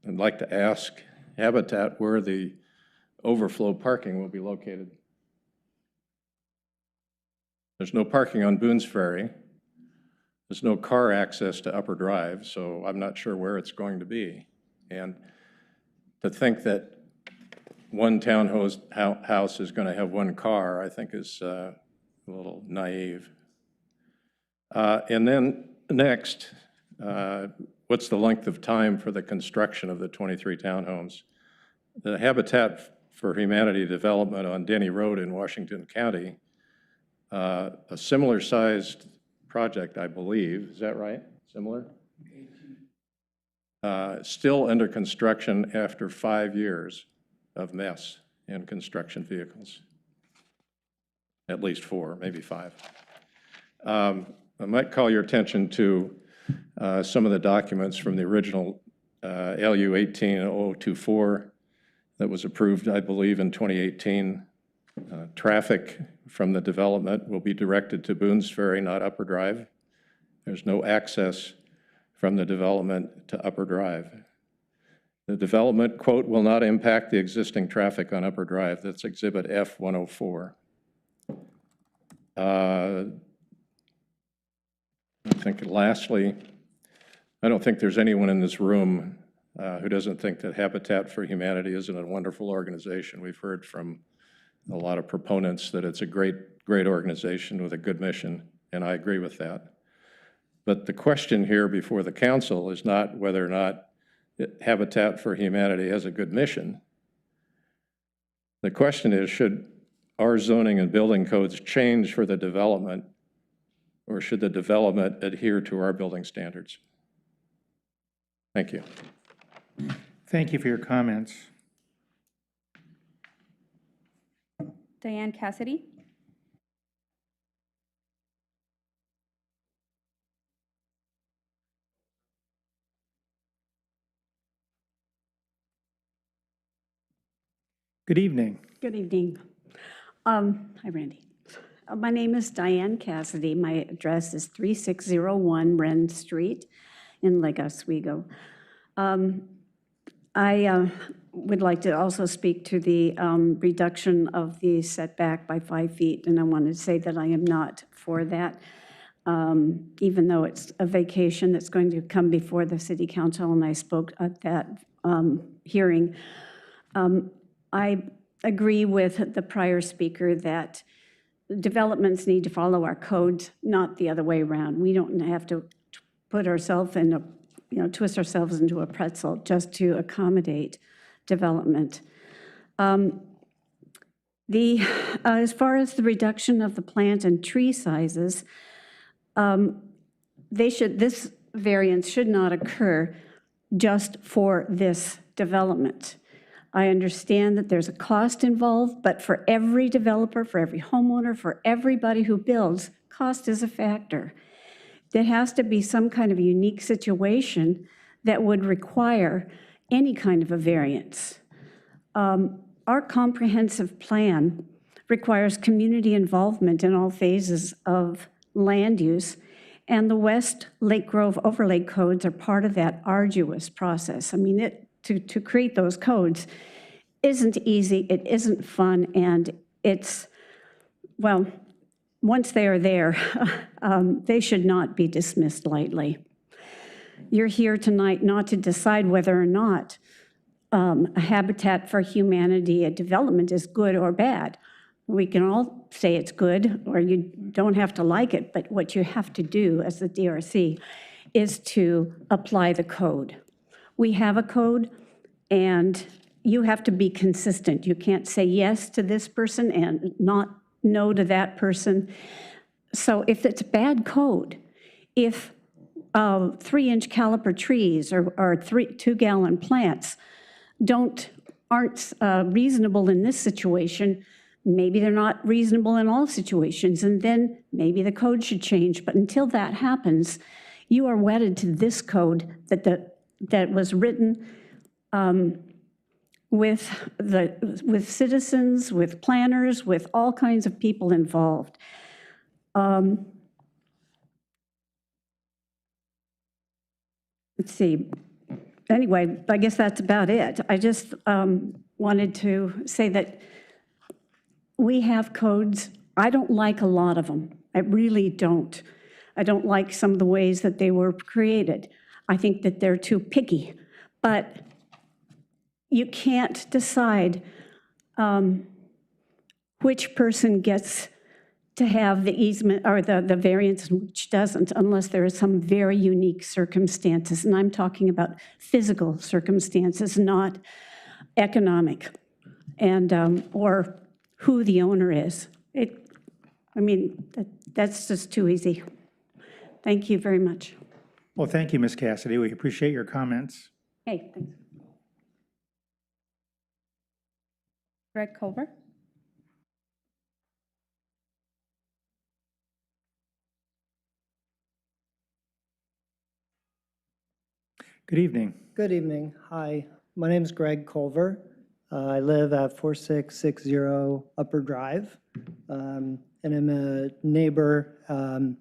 I'd like to ask Habitat where the overflow parking will be located. There's no parking on Boone's Ferry. There's no car access to Upper Drive, so I'm not sure where it's going to be. And to think that 1 townhouse is going to have 1 car, I think is a little naive. And then next, what's the length of time for the construction of the 23 townhomes? The Habitat for Humanity development on Denny Road in Washington County a similar sized project, I believe. Is that right? Similar? Still under construction after 5 years of mess in construction vehicles. At least 4, maybe 5. I might call your attention to some of the documents from the original LU 18-0024 that was approved, I believe, in 2018. Traffic from the development will be directed to Boone's Ferry, not Upper Drive. There's no access from the development to Upper Drive. The development, quote, will not impact the existing traffic on Upper Drive. That's Exhibit F-104. I think lastly, I don't think there's anyone in this room who doesn't think that Habitat for Humanity isn't a wonderful organization. We've heard from a lot of proponents that it's a great organization with a good mission, and I agree with that. But the question here before the council is not whether or not Habitat for Humanity has a good mission. The question is, should our zoning and building codes change for the development, or should the development adhere to our building standards? Thank you. Thank you for your comments. Diane Cassidy. Good evening. Good evening. Hi, Randy. My name is Diane Cassidy. My address is 3601 Wren Street in Lake Oswego. I would like to also speak to the reduction of the setback by 5 feet, and I want to say that I am not for that, even though it's a vacation that's going to come before the City Council, and I spoke at that hearing. I agree with the prior speaker that developments need to follow our codes, not the other way around. We don't have to put ourselves in a, twist ourselves into a pretzel just to accommodate development. As far as the reduction of the plant and tree sizes, this variance should not occur just for this development. I understand that there's a cost involved, but for every developer, for every homeowner, for everybody who builds, cost is a factor. There has to be some kind of unique situation that would require any kind of a variance. Our comprehensive plan requires community involvement in all phases of land use, and the West Lake Grove overlay codes are part of that arduous process. I mean, to create those codes isn't easy, it isn't fun, and it's, well, once they are there, they should not be dismissed lightly. You're here tonight not to decide whether or not a Habitat for Humanity, a development is good or bad. We can all say it's good, or you don't have to like it, but what you have to do as the DRC is to apply the code. We have a code, and you have to be consistent. You can't say yes to this person and not no to that person. So if it's bad code, if 3-inch caliper trees or 2-gallon plants aren't reasonable in this situation, maybe they're not reasonable in all situations, and then maybe the code should change. But until that happens, you are wedded to this code that was written with citizens, with planners, with all kinds of people involved. Let's see. Anyway, I guess that's about it. I just wanted to say that we have codes. I don't like a lot of them. I really don't. I don't like some of the ways that they were created. I think that they're too picky. But you can't decide which person gets to have the easement or the variance and which doesn't, unless there are some very unique circumstances. And I'm talking about physical circumstances, not economic, and or who the owner is. I mean, that's just too easy. Thank you very much. Well, thank you, Ms. Cassidy. We appreciate your comments. Hey, thanks. Greg Culver. Good evening. Good evening. Hi, my name is Greg Culver. I live at 4660 Upper Drive, and I'm a neighbor and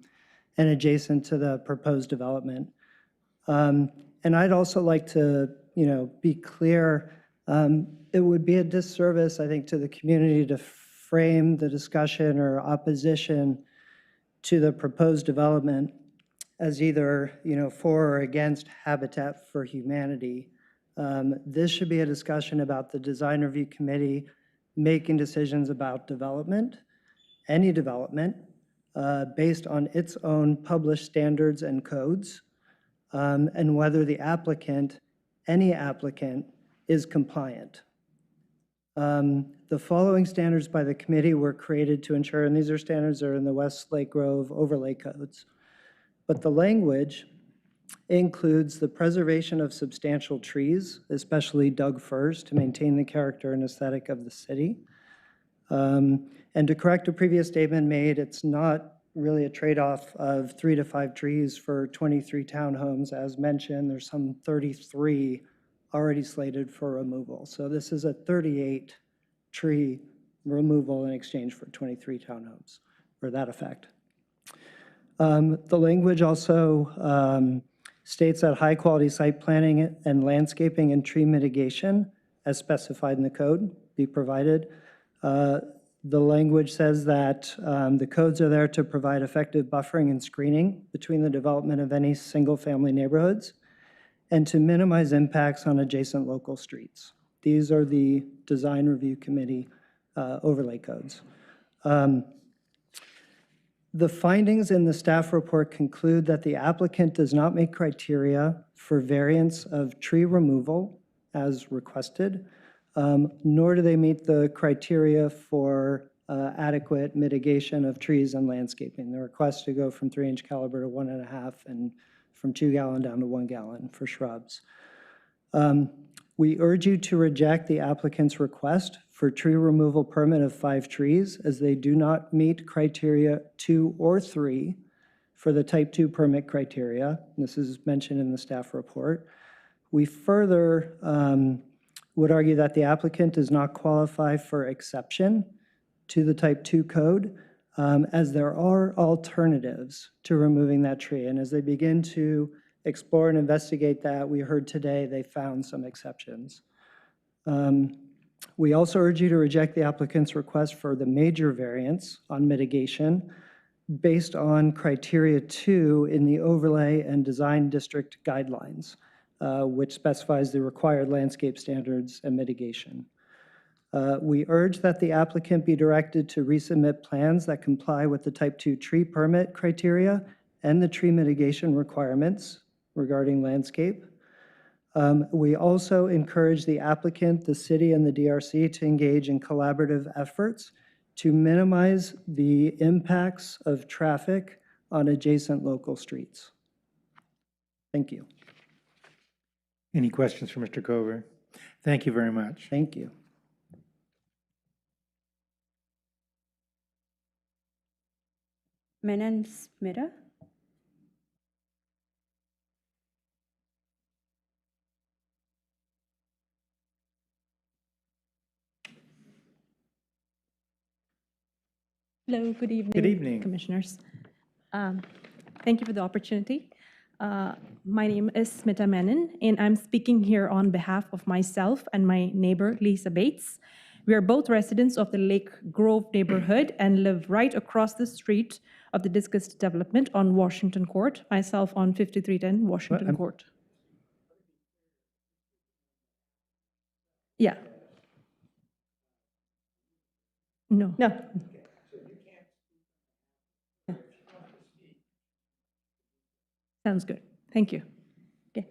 adjacent to the proposed development. And I'd also like to, be clear, it would be a disservice, I think, to the community to frame the discussion or opposition to the proposed development as either, for or against Habitat for Humanity. This should be a discussion about the Design Review Committee making decisions about development, any development, based on its own published standards and codes, and whether the applicant, any applicant, is compliant. The following standards by the committee were created to ensure, and these are standards that are in the West Lake Grove overlay codes, but the language includes the preservation of substantial trees, especially Doug firs, to maintain the character and aesthetic of the city. And to correct a previous statement made, it's not really a trade-off of 3 to 5 trees for 23 townhomes. As mentioned, there's some 33 already slated for removal. So this is a 38 tree removal in exchange for 23 townhomes, or that effect. The language also states that high-quality site planning and landscaping and tree mitigation, as specified in the code, be provided. The language says that the codes are there to provide effective buffering and screening between the development of any single-family neighborhoods and to minimize impacts on adjacent local streets. These are the Design Review Committee overlay codes. The findings in the staff report conclude that the applicant does not meet criteria for variance of tree removal as requested, nor do they meet the criteria for adequate mitigation of trees and landscaping. The request to go from 3-inch caliber to 1.5 and from 2 gallon down to 1 gallon for shrubs. We urge you to reject the applicant's request for tree removal permit of 5 trees as they do not meet criteria 2 or 3 for the type 2 permit criteria. This is mentioned in the staff report. We further would argue that the applicant does not qualify for exception to the type 2 code as there are alternatives to removing that tree. And as they begin to explore and investigate that, we heard today they found some exceptions. We also urge you to reject the applicant's request for the major variance on mitigation based on criteria 2 in the overlay and design district guidelines, which specifies the required landscape standards and mitigation. We urge that the applicant be directed to resubmit plans that comply with the type 2 tree permit criteria and the tree mitigation requirements regarding landscape. We also encourage the applicant, the city, and the DRC to engage in collaborative efforts to minimize the impacts of traffic on adjacent local streets. Thank you. Any questions for Mr. Cover? Thank you very much. Thank you. Menon Smita. Hello, good evening. Good evening. Commissioners. Thank you for the opportunity. My name is Smita Menon, and I'm speaking here on behalf of myself and my neighbor, Lisa Bates. We are both residents of the Lake Grove neighborhood and live right across the street of the discussed development on Washington Court, myself on 5310 Washington Court. Yeah. No. No. Sounds good. Thank you. Okay.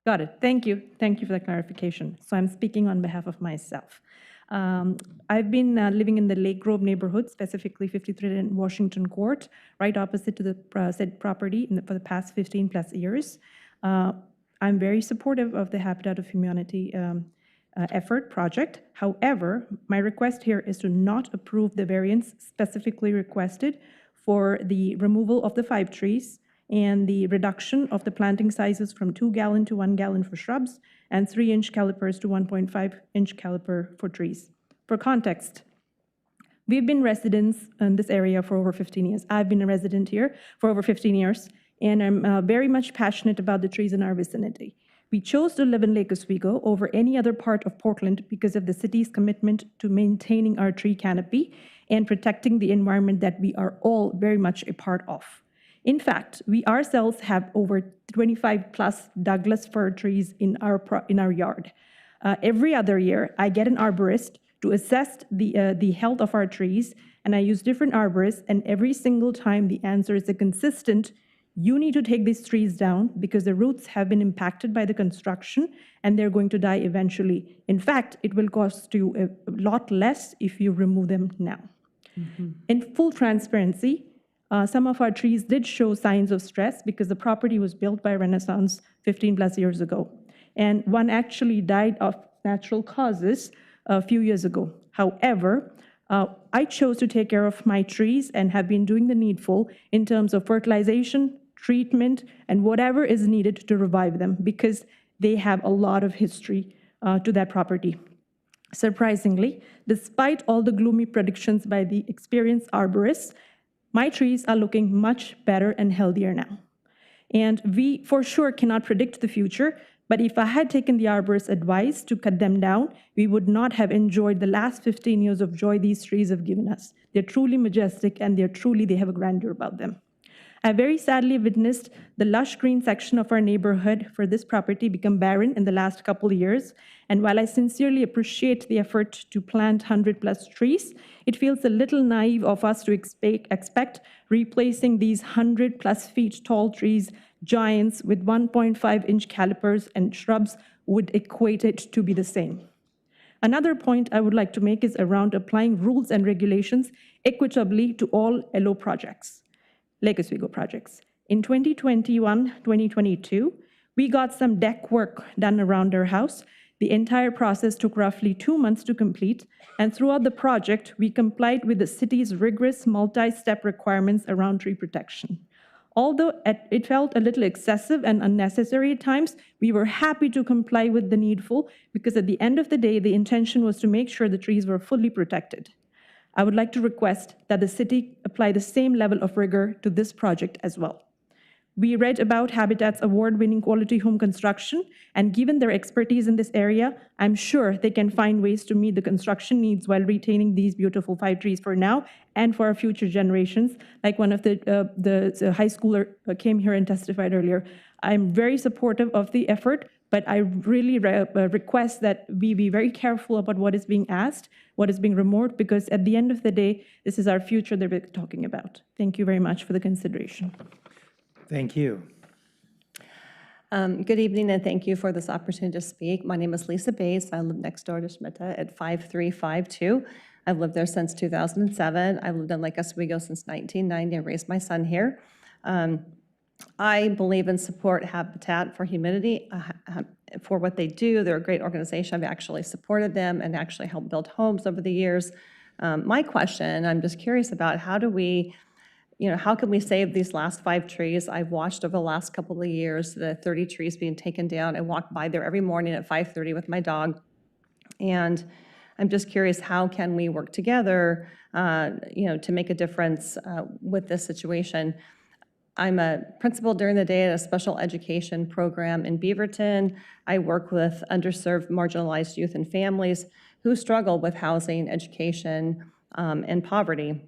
Got it. Thank you. Thank you for the clarification. So I'm speaking on behalf of myself. I've been living in the Lake Grove neighborhood, specifically 53 in Washington Court, right opposite to the said property for the past 15 plus years. I'm very supportive of the Habitat of Humanity effort project. However, my request here is to not approve the variance specifically requested for the removal of the 5 trees and the reduction of the planting sizes from 2 gallon to 1 gallon for shrubs and 3-inch calipers to 1.5-inch caliper for trees. For context, we've been residents in this area for over 15 years. I've been a resident here for over 15 years, and I'm very much passionate about the trees in our vicinity. We chose to live in Lake Oswego over any other part of Portland because of the city's commitment to maintaining our tree canopy and protecting the environment that we are all very much a part of. In fact, we ourselves have over 25 plus Douglas fir trees in our yard. Every other year, I get an arborist to assess the health of our trees, and I use different arborists, and every single time the answer is a consistent, you need to take these trees down because the roots have been impacted by the construction and they're going to die eventually. In fact, it will cost you a lot less if you remove them now. In full transparency, some of our trees did show signs of stress because the property was built by Renaissance 15 plus years ago. And one actually died of natural causes a few years ago. However, I chose to take care of my trees and have been doing the needful in terms of fertilization, treatment, and whatever is needed to revive them because they have a lot of history to that property. Surprisingly, despite all the gloomy predictions by the experienced arborists, my trees are looking much better and healthier now. And we for sure cannot predict the future, but if I had taken the arborist's advice to cut them down, we would not have enjoyed the last 15 years of joy these trees have given us. They're truly majestic and they have a grandeur about them. I very sadly witnessed the lush green section of our neighborhood for this property become barren in the last couple of years. And while I sincerely appreciate the effort to plant 100 plus trees, it feels a little naive of us to expect replacing these 100 plus feet tall trees, giants with 1.5-inch calipers and shrubs would equate it to be the same. Another point I would like to make is around applying rules and regulations equitably to all LO projects. Lake Oswego projects. In 2021-2022, we got some deck work done around our house. The entire process took roughly 2 months to complete, and throughout the project, we complied with the city's rigorous multi-step requirements around tree protection. Although it felt a little excessive and unnecessary at times, we were happy to comply with the needful because at the end of the day, the intention was to make sure the trees were fully protected. I would like to request that the city apply the same level of rigor to this project as well. We read about Habitat's award-winning quality home construction, and given their expertise in this area, I'm sure they can find ways to meet the construction needs while retaining these beautiful 5 trees for now and for our future generations, like one of the high schooler came here and testified earlier. I'm very supportive of the effort, but I really request that we be very careful about what is being asked, what is being removed, because at the end of the day, this is our future that we're talking about. Thank you very much for the consideration. Thank you. Good evening, and thank you for this opportunity to speak. My name is Lisa Bates. I live next door to Schmitta at 5352. I've lived there since 2007. I've lived in Lake Oswego since 1990. I raised my son here. I believe and support Habitat for Humanity for what they do. They're a great organization. I've actually supported them and actually helped build homes over the years. My question, I'm just curious about how do we, how can we save these last 5 trees? I've watched over the last couple of years the 30 trees being taken down. I walk by there every morning at 5:30 with my dog. And I'm just curious, how can we work together, to make a difference with this situation? I'm a principal during the day at a special education program in Beaverton. I work with underserved, marginalized youth and families who struggle with housing, education, and poverty.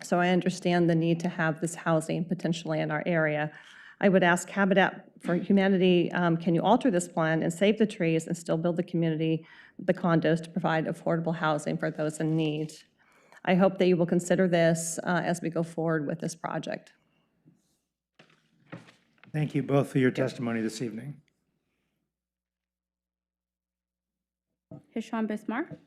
So I understand the need to have this housing potentially in our area. I would ask Habitat for Humanity, can you alter this plan and save the trees and still build the community, the condos to provide affordable housing for those in need? I hope that you will consider this as we go forward with this project. Thank you both for your testimony this evening. Hisham Bismar.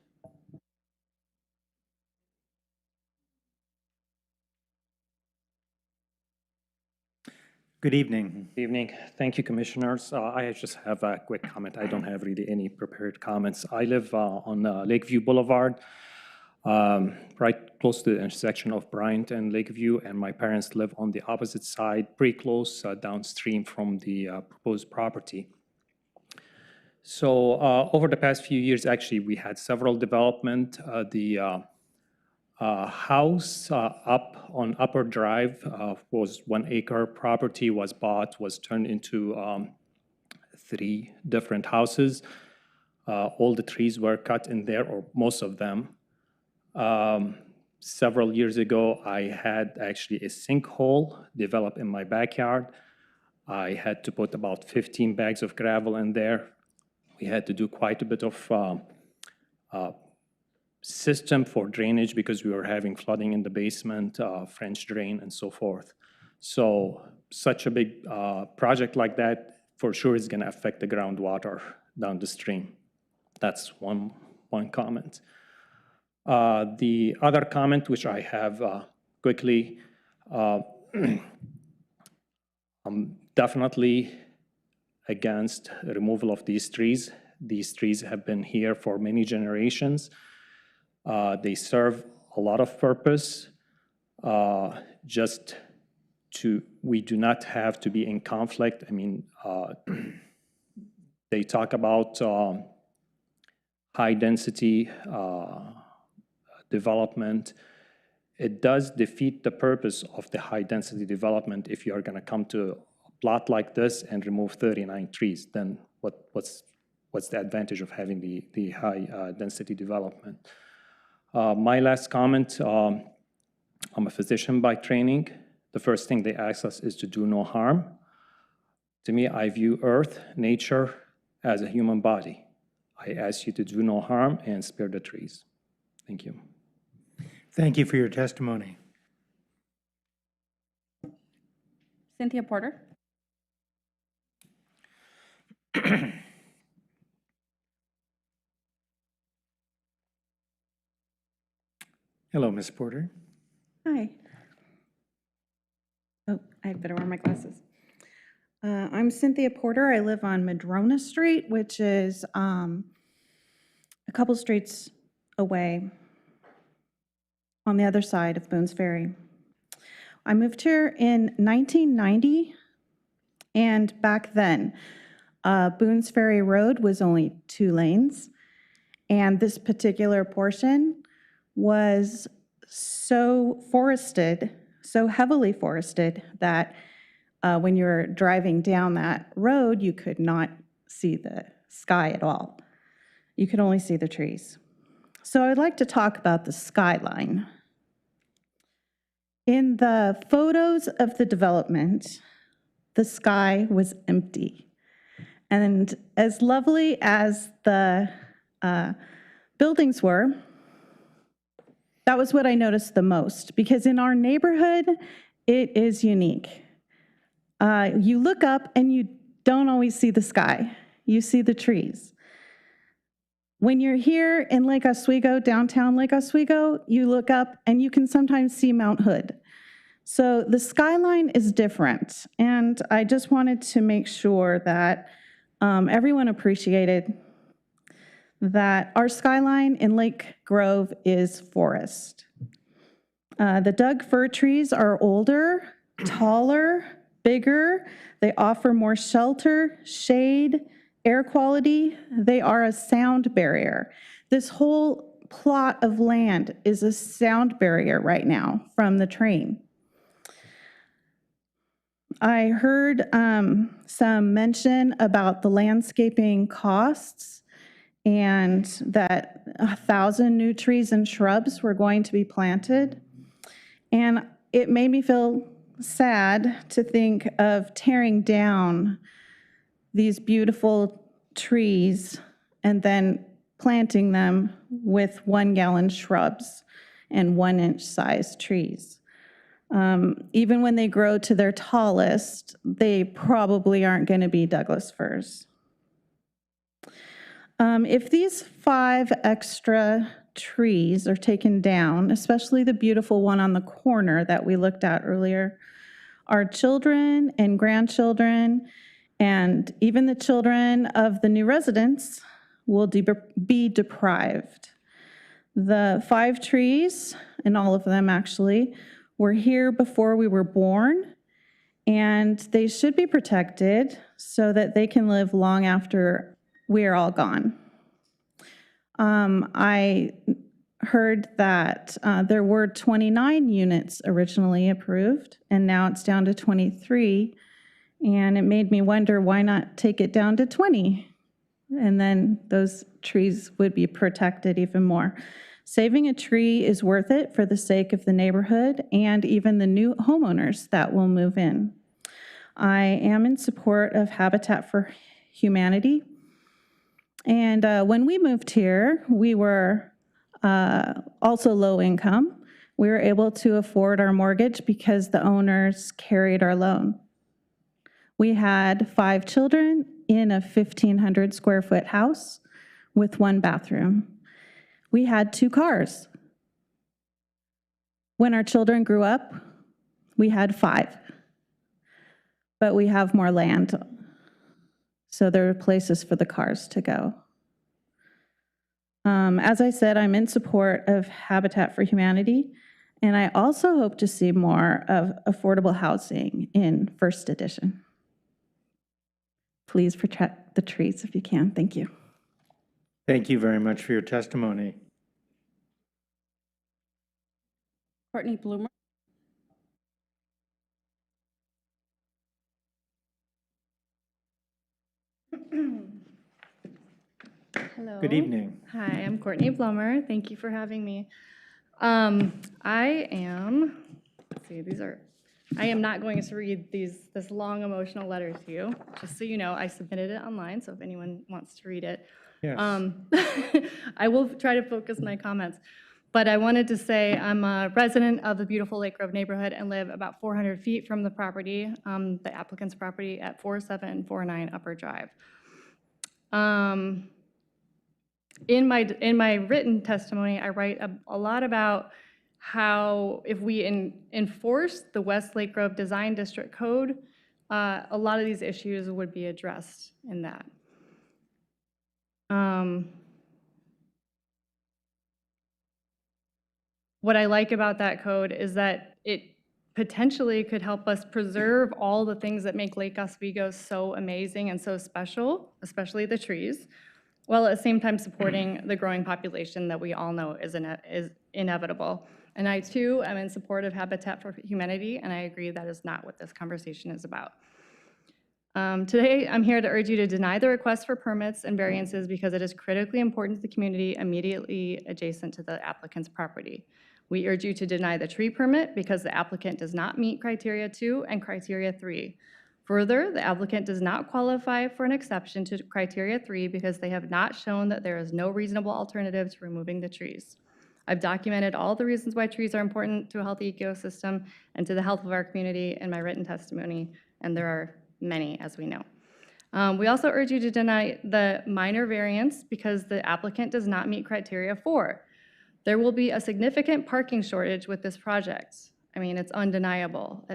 Good evening. Good evening. Thank you, Commissioners. I just have a quick comment. I don't have really any prepared comments. I live on Lakeview Boulevard, right close to the intersection of Bryant and Lakeview, and my parents live on the opposite side, pretty close downstream from the proposed property. So over the past few years, actually, we had several development. The house up on Upper Drive was 1 acre property, was bought, was turned into 3 different houses. All the trees were cut in there, or most of them. Several years ago, I had actually a sinkhole develop in my backyard. I had to put about 15 bags of gravel in there. We had to do quite a bit of system for drainage because we were having flooding in the basement, French drain, and so forth. So such a big project like that for sure is going to affect the groundwater down the stream. That's one comment. The other comment, which I have quickly, I'm definitely against removal of these trees. These trees have been here for many generations. They serve a lot of purpose. We do not have to be in conflict. I mean, they talk about high density development. It does defeat the purpose of the high density development if you are going to come to a plot like this and remove 39 trees. Then what's the advantage of having the high density development? My last comment, I'm a physician by training. The first thing they ask us is to do no harm. To me, I view Earth, nature, as a human body. I ask you to do no harm and spare the trees. Thank you. Thank you for your testimony. Cynthia Porter. Hello, Ms. Porter. Hi. Oh, I better wear my glasses. I'm Cynthia Porter. I live on Madrona Street, which is a couple streets away on the other side of Boone's Ferry. I moved here in 1990, and back then, Boone's Ferry Road was only 2 lanes, and this particular portion was so forested, so heavily forested, that when you were driving down that road, you could not see the sky at all. You could only see the trees. So I'd like to talk about the skyline. In the photos of the development, the sky was empty. And as lovely as the buildings were, that was what I noticed the most, because in our neighborhood, it is unique. You look up and you don't always see the sky. You see the trees. When you're here in Lake Oswego, downtown Lake Oswego, you look up and you can sometimes see Mount Hood. So the skyline is different. And I just wanted to make sure that everyone appreciated that our skyline in Lake Grove is forest. The Doug fir trees are older, taller, bigger. They offer more shelter, shade, air quality. They are a sound barrier. This whole plot of land is a sound barrier right now from the train. I heard some mention about the landscaping costs and that 1,000 new trees and shrubs were going to be planted. And it made me feel sad to think of tearing down these beautiful trees and then planting them with 1-gallon shrubs and 1-inch size trees. Even when they grow to their tallest, they probably aren't going to be Douglas firs. If these 5 extra trees are taken down, especially the beautiful one on the corner that we looked at earlier, our children and grandchildren and even the children of the new residents will be deprived. The 5 trees, and all of them actually, were here before we were born, and they should be protected so that they can live long after we are all gone. I heard that there were 29 units originally approved, and now it's down to 23. And it made me wonder, why not take it down to 20? And then those trees would be protected even more. Saving a tree is worth it for the sake of the neighborhood and even the new homeowners that will move in. I am in support of Habitat for Humanity. And when we moved here, we were also low income. We were able to afford our mortgage because the owners carried our loan. We had 5 children in a 1,500 square foot house with 1 bathroom. We had 2 cars. When our children grew up, we had 5. But we have more land, so there are places for the cars to go. As I said, I'm in support of Habitat for Humanity, and I also hope to see more of affordable housing in First Edition. Please protect the trees if you can. Thank you. Thank you very much for your testimony. Courtney Bloomer. Hello. Good evening. Hi, I'm Courtney Blummer. Thank you for having me. I am, let's see, I am not going to read this long emotional letter to you. Just so you know, I submitted it online, so if anyone wants to read it. Yes. I will try to focus my comments. But I wanted to say I'm a resident of the beautiful Lake Grove neighborhood and live about 400 feet from the property, the applicant's property at 4749 Upper Drive. In my written testimony, I write a lot about how if we enforce the West Lake Grove Design District Code, a lot of these issues would be addressed in that. What I like about that code is that it potentially could help us preserve all the things that make Lake Oswego so amazing and so special, especially the trees, while at the same time supporting the growing population that we all know is inevitable. And I too am in support of Habitat for Humanity, and I agree that is not what this conversation is about. Today, I'm here to urge you to deny the request for permits and variances because it is critically important to the community immediately adjacent to the applicant's property. We urge you to deny the tree permit because the applicant does not meet criteria 2 and criteria 3. Further, the applicant does not qualify for an exception to criteria 3 because they have not shown that there is no reasonable alternative to removing the trees. I've documented all the reasons why trees are important to a healthy ecosystem and to the health of our community in my written testimony, and there are many, as we know. We also urge you to deny the minor variance because the applicant does not meet criteria 4. There will be a significant parking shortage with this project. I mean, it's undeniable.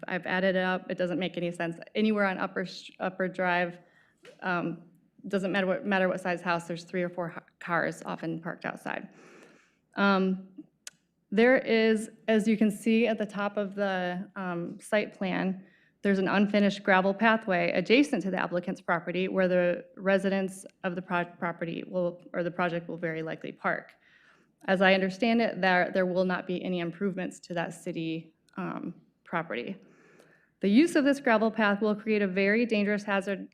I've added it up. It doesn't make any sense. Anywhere on Upper Drive, doesn't matter what size house, there's 3 or 4 cars often parked outside. There is, as you can see at the top of the site plan, there's an unfinished gravel pathway adjacent to the applicant's property where the residents of the property or the project will very likely park. As I understand it, there will not be any improvements to that city property. The use of this gravel path will create a very dangerous hazard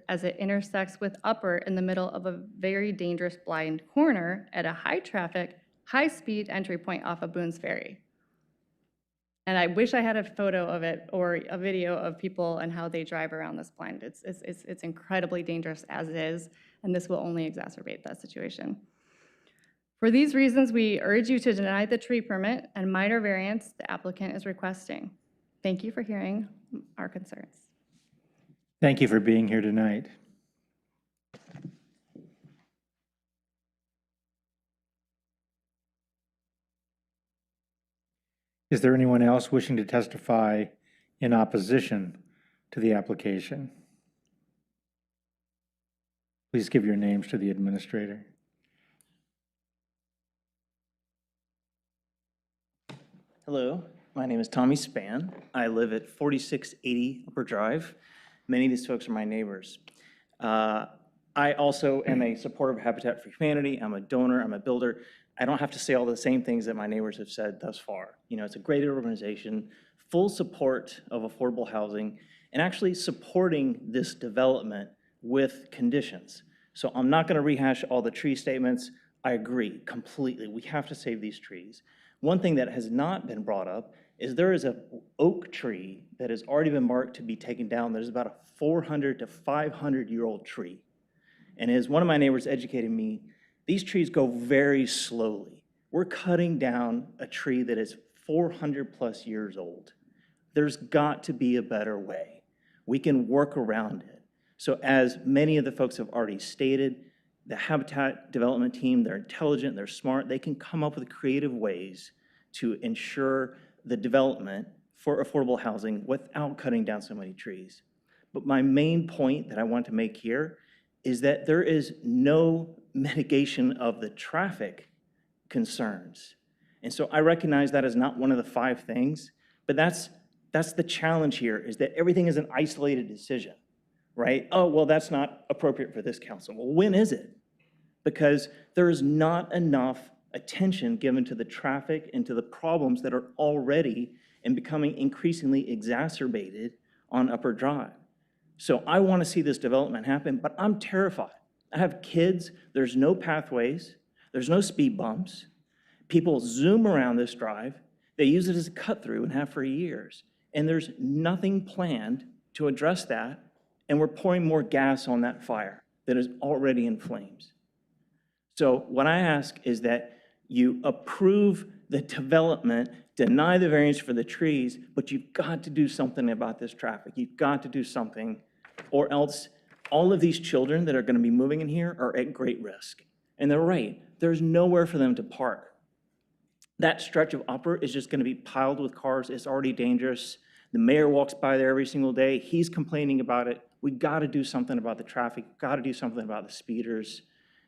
as it intersects with Upper in the middle of a very dangerous blind corner at a high traffic, high speed entry point off of Boone's Ferry. And I wish I had a photo of it or a video of people and how they drive around this blind. It's incredibly dangerous as it is, and this will only exacerbate that situation. For these reasons, we urge you to deny the tree permit and minor variance the applicant is requesting. Thank you for hearing our concerns. Thank you for being here tonight. Is there anyone else wishing to testify in opposition to the application? Please give your names to the administrator. Hello, my name is Tommy Spann. I live at 4680 Upper Drive. Many of these folks are my neighbors. I also am a supporter of Habitat for Humanity. I'm a donor, I'm a builder. I don't have to say all the same things that my neighbors have said thus far. You know, it's a great organization, full support of affordable housing, and actually supporting this development with conditions. So I'm not going to rehash all the tree statements. I agree completely. We have to save these trees. One thing that has not been brought up is there is an oak tree that has already been marked to be taken down. There's about a 400 to 500-year-old tree. And as one of my neighbors educated me, these trees go very slowly. We're cutting down a tree that is 400 plus years old. There's got to be a better way. We can work around it. So as many of the folks have already stated, the habitat development team, they're intelligent, they're smart, they can come up with creative ways to ensure the development for affordable housing without cutting down so many trees. But my main point that I want to make here is that there is no mitigation of the traffic concerns. And so I recognize that is not one of the 5 things, but that's the challenge here, is that everything is an isolated decision, right? Oh, well, that's not appropriate for this council. Well, when is it? Because there is not enough attention given to the traffic and to the problems that are already and becoming increasingly exacerbated on Upper Drive. So I want to see this development happen, but I'm terrified. I have kids, there's no pathways, there's no speed bumps. People zoom around this drive, they use it as a cut through and have for years. And there's nothing planned to address that, and we're pouring more gas on that fire that is already in flames. So what I ask is that you approve the development, deny the variance for the trees, but you've got to do something about this traffic. You've got to do something, or else all of these children that are going to be moving in here are at great risk. And they're right, there's nowhere for them to park. That stretch of Upper is just going to be piled with cars. It's already dangerous. The mayor walks by there every single day. He's complaining about it. We got to do something about the traffic. Got to do something about the speeders.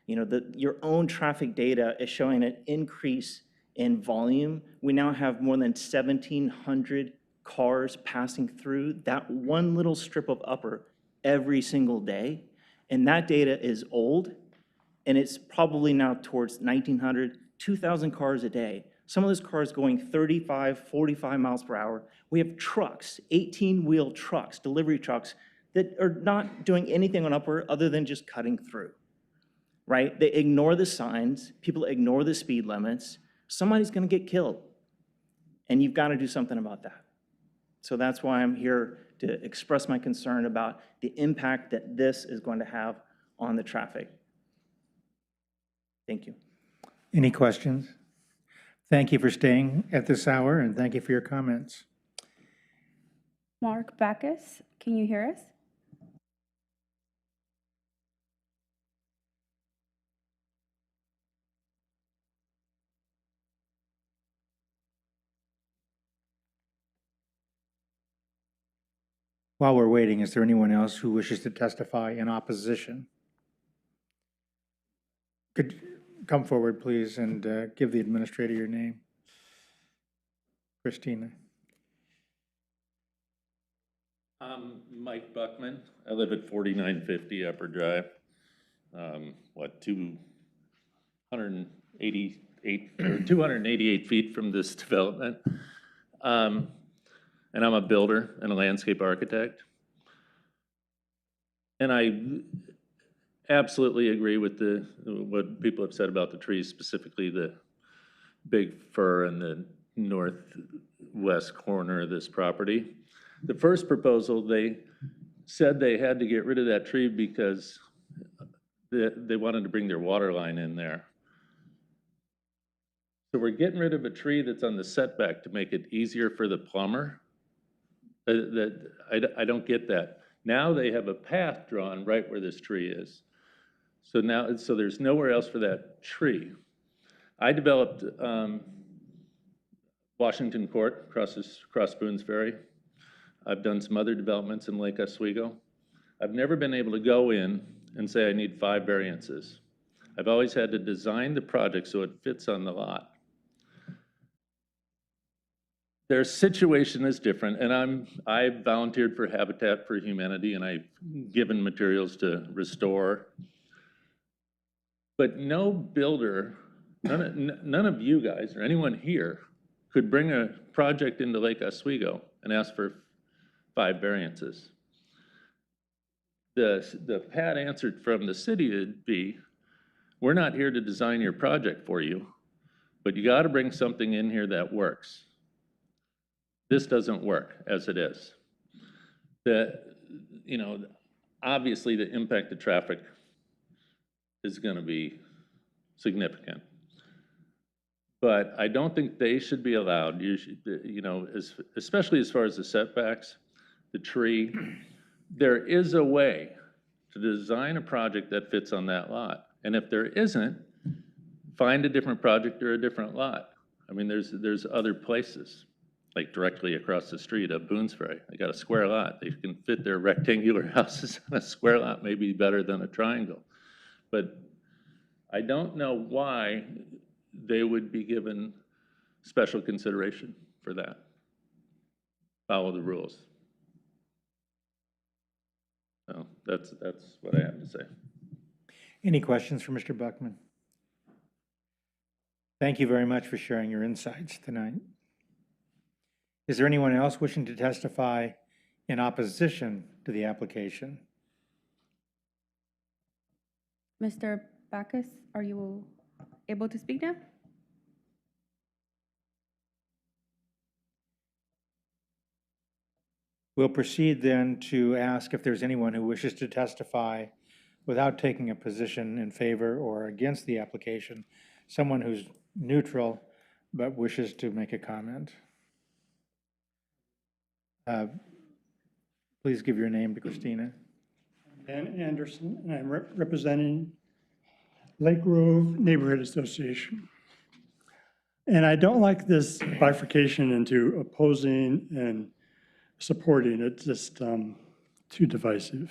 You know, your own traffic data is showing an increase in volume. We now have more than 1,700 cars passing through that one little strip of Upper every single day. And that data is old, and it's probably now towards 1,900, 2,000 cars a day. Some of those cars going 35, 45 miles per hour. We have trucks, 18-wheel trucks, delivery trucks, that are not doing anything on Upper other than just cutting through, right? They ignore the signs. People ignore the speed limits. Somebody's going to get killed, and you've got to do something about that. So that's why I'm here to express my concern about the impact that this is going to have on the traffic. Thank you. Any questions? Thank you for staying at this hour, and thank you for your comments. Mark Backus, can you hear us? While we're waiting, is there anyone else who wishes to testify in opposition? Could you come forward, please, and give the administrator your name? Christina. I'm Mike Buckman. I live at 4950 Upper Drive. 288 feet from this development. And I'm a builder and a landscape architect. And I absolutely agree with what people have said about the trees, specifically the big fir in the northwest corner of this property. The first proposal, they said they had to get rid of that tree because they wanted to bring their water line in there. So we're getting rid of a tree that's on the setback to make it easier for the plumber. I don't get that. Now they have a path drawn right where this tree is. So there's nowhere else for that tree. I developed Washington Court, across Boones Ferry. I've done some other developments in Lake Oswego. I've never been able to go in and say I need 5 variances. I've always had to design the project so it fits on the lot. Their situation is different, and I volunteered for Habitat for Humanity, and I've given materials to restore. But no builder, none of you guys or anyone here could bring a project into Lake Oswego and ask for 5 variances. The pat answer from the city would be, we're not here to design your project for you, but you got to bring something in here that works. This doesn't work as it is. Obviously the impact to traffic is going to be significant. But I don't think they should be allowed, especially as far as the setbacks, the tree. There is a way to design a project that fits on that lot. And if there isn't, find a different project or a different lot. I mean, there's other places, like directly across the street of Boones Ferry. They got a square lot. They can fit their rectangular houses on a square lot, maybe better than a triangle. But I don't know why they would be given special consideration for that. Follow the rules. So that's what I have to say. Any questions for Mr. Buckman? Thank you very much for sharing your insights tonight. Is there anyone else wishing to testify in opposition to the application? Mr. Backus, are you able to speak now? We'll proceed then to ask if there's anyone who wishes to testify without taking a position in favor or against the application, someone who's neutral but wishes to make a comment. Please give your name to Christina. Dan Anderson, and I'm representing Lake Grove Neighborhood Association. And I don't like this bifurcation into opposing and supporting. It's just too divisive.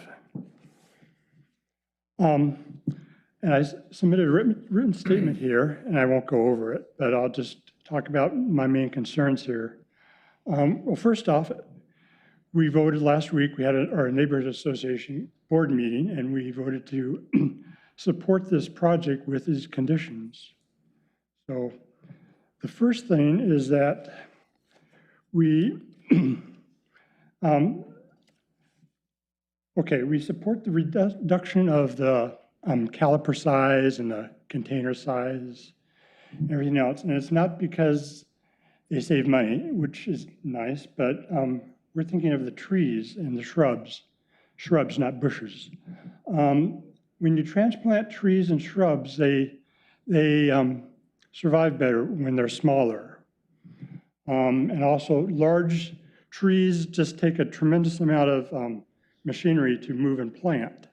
And I submitted a written statement here, and I won't go over it, but I'll just talk about my main concerns here. Well, first off, we voted last week. We had our neighborhood association board meeting, and we voted to support this project with these conditions. So the first thing is that we we support the reduction of the caliper size and the container size, and everything else. And it's not because they save money, which is nice, but we're thinking of the trees and the shrubs, not bushes. When you transplant trees and shrubs, they survive better when they're smaller. And also large trees just take a tremendous amount of machinery to move and plant.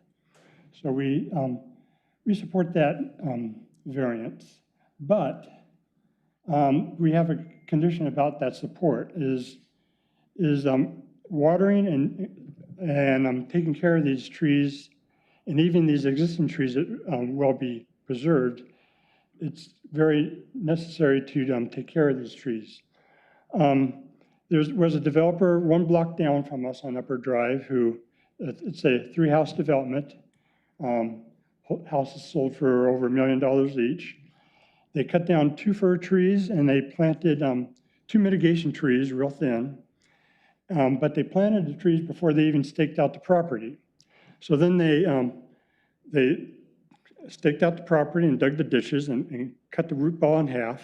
So we support that variance, but we have a condition about that support is watering and taking care of these trees, and even these existing trees that will be preserved. It's very necessary to take care of these trees. There was a developer 1 block down from us on Upper Drive who, it's a 3-house development. Houses sold for over $1 million each. They cut down 2 fir trees and they planted 2 mitigation trees, real thin. But they planted the trees before they even staked out the property. So then they staked out the property and dug the ditches and cut the root ball in half.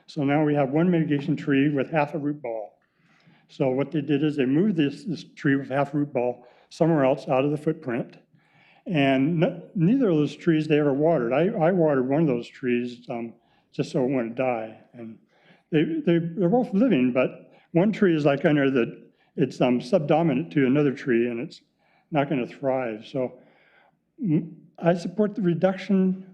So now we have 1 mitigation tree with half a root ball. So what they did is they moved this tree with half a root ball somewhere else out of the footprint. And neither of those trees they ever watered. I watered one of those trees just so it wouldn't die. And they're both living, but one tree is like under it's subdominant to another tree and it's not going to thrive. So I support the reduction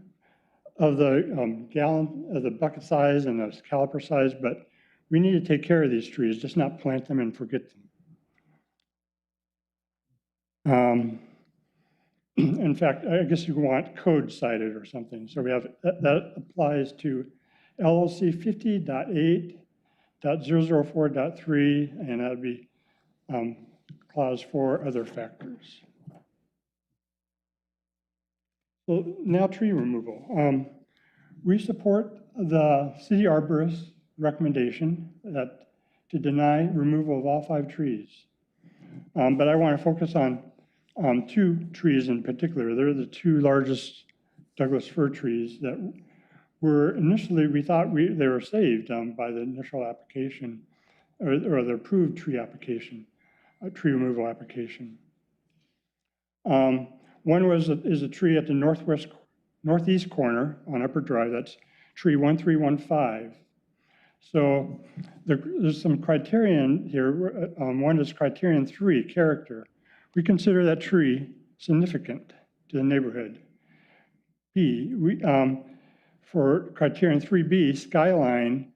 of the bucket size and the caliper size, but we need to take care of these trees, just not plant them and forget them. In fact, I guess you want code cited or something. So we have, that applies to LLC 50.8.004.3, and that would be clause 4, other factors. So now tree removal. We support the city arborist recommendation that to deny removal of all 5 trees. But I want to focus on 2 trees in particular. They're the 2 largest Douglas fir trees that were initially, we thought they were saved by the initial application or the approved tree application, tree removal application. One is a tree at the northeast corner on Upper Drive. That's tree 1315. So there's some criterion here. One is criterion 3, character. We consider that tree significant to the neighborhood. B, for criterion 3B, skyline,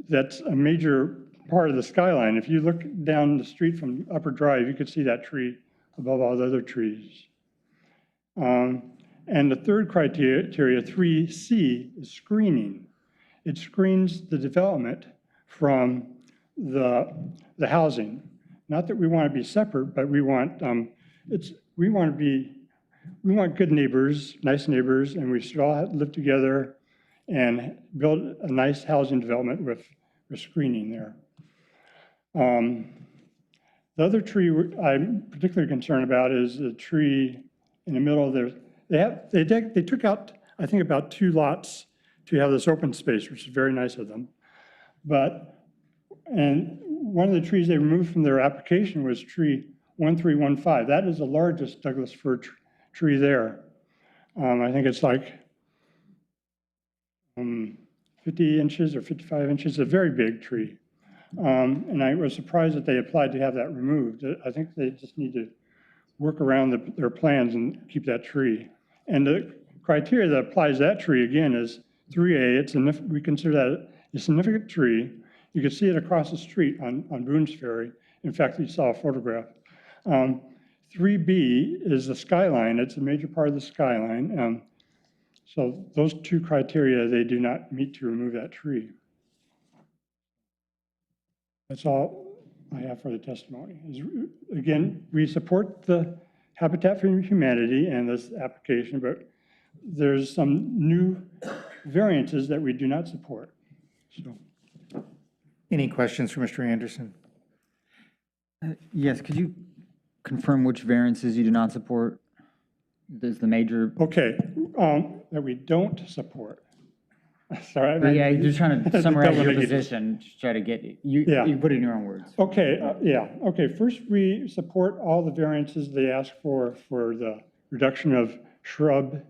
that's a major part of the skyline. If you look down the street from Upper Drive, you could see that tree above all the other trees. And the third criteria, 3C, is screening. It screens the development from the housing. Not that we want to be separate, but we want we want good neighbors, nice neighbors, and we should all live together and build a nice housing development with screening there. The other tree I'm particularly concerned about is the tree in the middle of there. They took out, I think, about 2 lots to have this open space, which is very nice of them. And one of the trees they removed from their application was tree 1315. That is the largest Douglas fir tree there. I think it's like 50 inches or 55 inches, a very big tree. And I was surprised that they applied to have that removed. I think they just need to work around their plans and keep that tree. And the criteria that applies to that tree, again, is 3A. We consider that a significant tree. You can see it across the street on Boone's Ferry. In fact, you saw a photograph. 3B is the skyline. It's a major part of the skyline. So those 2 criteria, they do not meet to remove that tree. That's all I have for the testimony. Again, we support the Habitat for Humanity and this application, but there's some new variances that we do not support. So. Any questions for Mr. Anderson? Yes, could you confirm which variances you do not support? There's the major. Okay, that we don't support. Sorry. Yeah, you're just trying to summarize your position, just try to get it. You put it in your own words. Okay, Okay, first we support all the variances they ask for the reduction of shrub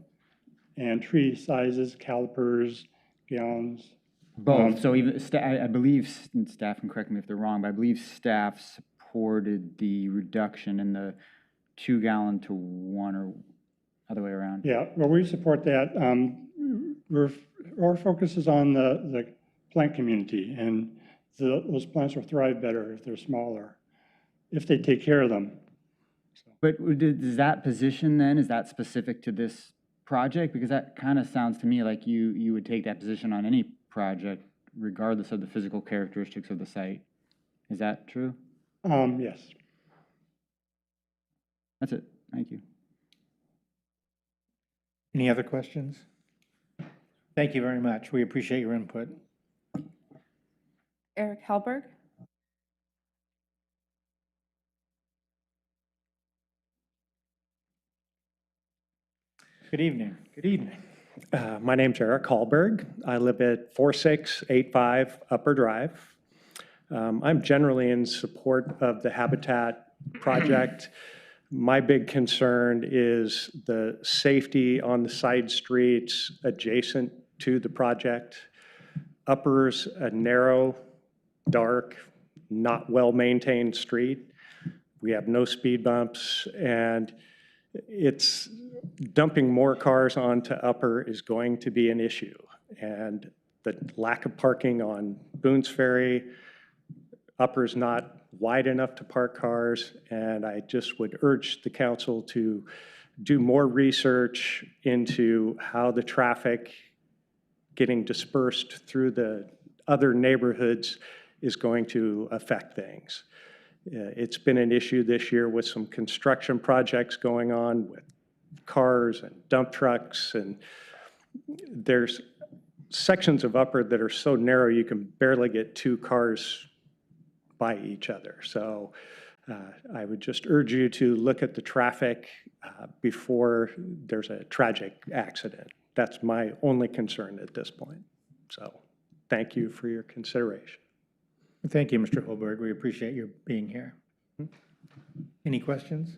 and tree sizes, calipers, gallons. Both. So even I believe, and staff can correct me if they're wrong, but I believe staff supported the reduction in the 2-gallon to 1 or other way around. Yeah, well, we support that. Our focus is on the plant community, and those plants will thrive better if they're smaller, if they take care of them. So. But does that position then, is that specific to this project? Because that kind of sounds to me like you would take that position on any project, regardless of the physical characteristics of the site. Is that true? Yes. That's it. Thank you. Any other questions? Thank you very much. We appreciate your input. Eric Halberg. Good evening. Good evening. My name's Eric Hallberg. I live at 4685 Upper Drive. I'm generally in support of the Habitat project. My big concern is the safety on the side streets adjacent to the project. Upper's a narrow, dark, not well-maintained street. We have no speed bumps, and it's dumping more cars onto Upper is going to be an issue. And the lack of parking on Boone's Ferry. Upper's not wide enough to park cars, and I just would urge the council to do more research into how the traffic getting dispersed through the other neighborhoods is going to affect things. It's been an issue this year with some construction projects going on with cars and dump trucks, and there's sections of Upper that are so narrow you can barely get 2 cars by each other. So I would just urge you to look at the traffic before there's a tragic accident. That's my only concern at this point. So thank you for your consideration. Thank you, Mr. Holberg. We appreciate your being here. Any questions?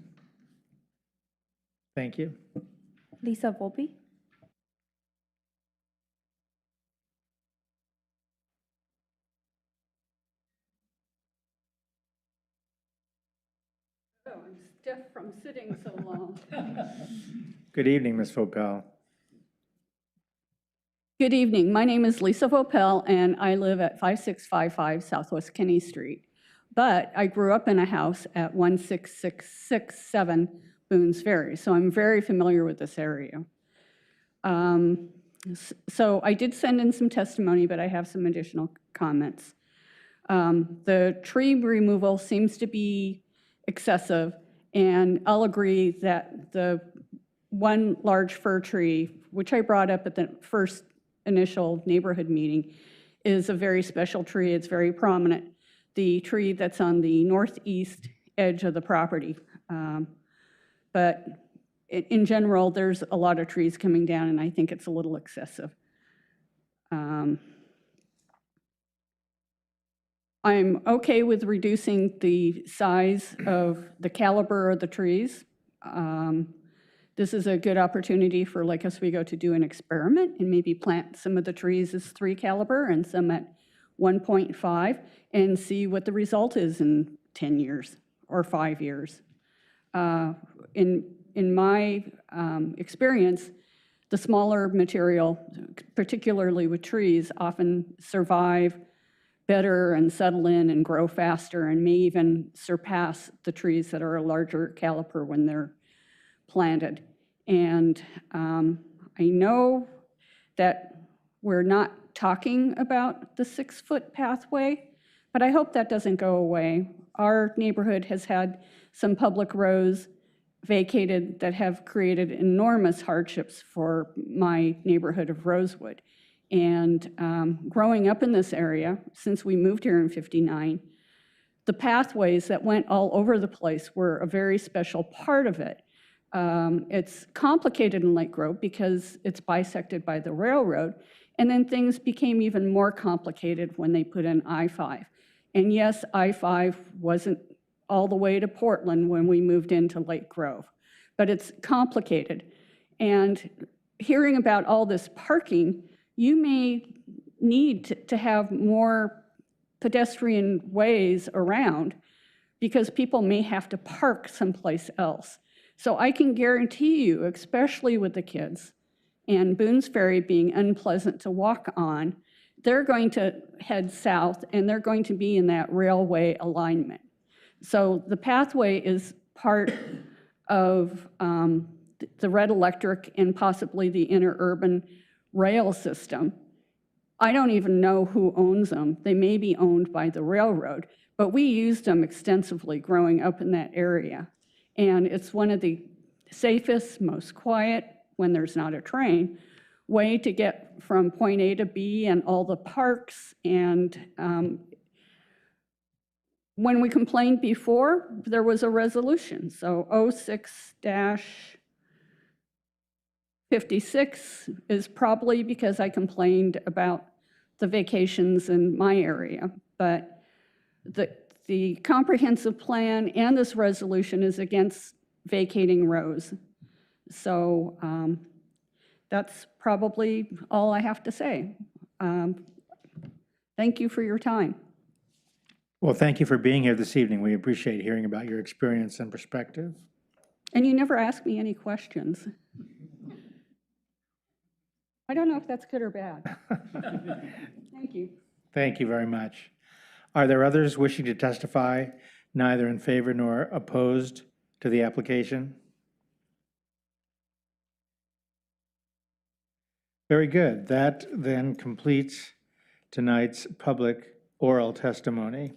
Thank you. Lisa Volpe. Oh, I'm stiff from sitting so long. Good evening, Ms. Vopel. Good evening. My name is Lisa Vopel, and I live at 5655 Southwest Kenny Street. But I grew up in a house at 16667 Boone's Ferry, so I'm very familiar with this area. So I did send in some testimony, but I have some additional comments. The tree removal seems to be excessive, and I'll agree that the one large fir tree, which I brought up at the first initial neighborhood meeting, is a very special tree. It's very prominent. The tree that's on the northeast edge of the property. But in general, there's a lot of trees coming down, and I think it's a little excessive. I'm okay with reducing the size of the caliber of the trees. This is a good opportunity for Lake Oswego to do an experiment and maybe plant some of the trees as 3 caliber and some at 1.5 and see what the result is in 10 years or 5 years. In my experience, the smaller material, particularly with trees, often survive better and settle in and grow faster and may even surpass the trees that are a larger caliper when they're planted. And I know that we're not talking about the 6-foot pathway, but I hope that doesn't go away. Our neighborhood has had some public roads vacated that have created enormous hardships for my neighborhood of Rosewood. And growing up in this area, since we moved here in '59, the pathways that went all over the place were a very special part of it. It's complicated in Lake Grove because it's bisected by the railroad, and then things became even more complicated when they put in I-5. And yes, I-5 wasn't all the way to Portland when we moved into Lake Grove, but it's complicated. And hearing about all this parking, you may need to have more pedestrian ways around because people may have to park someplace else. So I can guarantee you, especially with the kids, and Boone's Ferry being unpleasant to walk on, they're going to head south and they're going to be in that railway alignment. So the pathway is part of the Red Electric and possibly the interurban rail system. I don't even know who owns them. They may be owned by the railroad, but we used them extensively growing up in that area. And it's one of the safest, most quiet, when there's not a train, way to get from point A to B and all the parks. And when we complained before, there was a resolution. So 06-56 is probably because I complained about the vacations in my area. But the comprehensive plan and this resolution is against vacating rows. So that's probably all I have to say. Thank you for your time. Well, thank you for being here this evening. We appreciate hearing about your experience and perspective. And you never asked me any questions. I don't know if that's good or bad. Thank you. Thank you very much. Are there others wishing to testify, neither in favor nor opposed to the application? Very good. That then completes tonight's public oral testimony.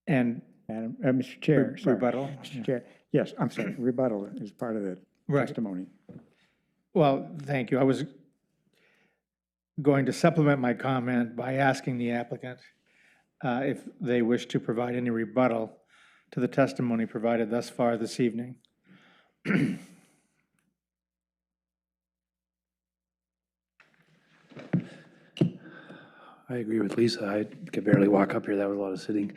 And Mr. Chair, sorry. rebuttal? Mr. Chair, yes, I'm sorry, rebuttal is part of the Right. testimony. Well, thank you. I was going to supplement my comment by asking the applicant if they wish to provide any rebuttal to the testimony provided thus far this evening. I agree with Lisa. I could barely walk up here. That was a lot of sitting.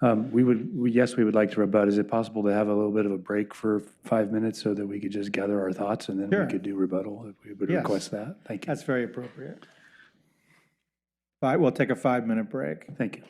Yes, we would like to rebut. Is it possible to have a little bit of a break for 5 minutes so that we could just gather our thoughts and then Sure. we could do rebuttal if we would Yes. request that? Thank you. That's very appropriate. We'll take a 5-minute break. Thank you.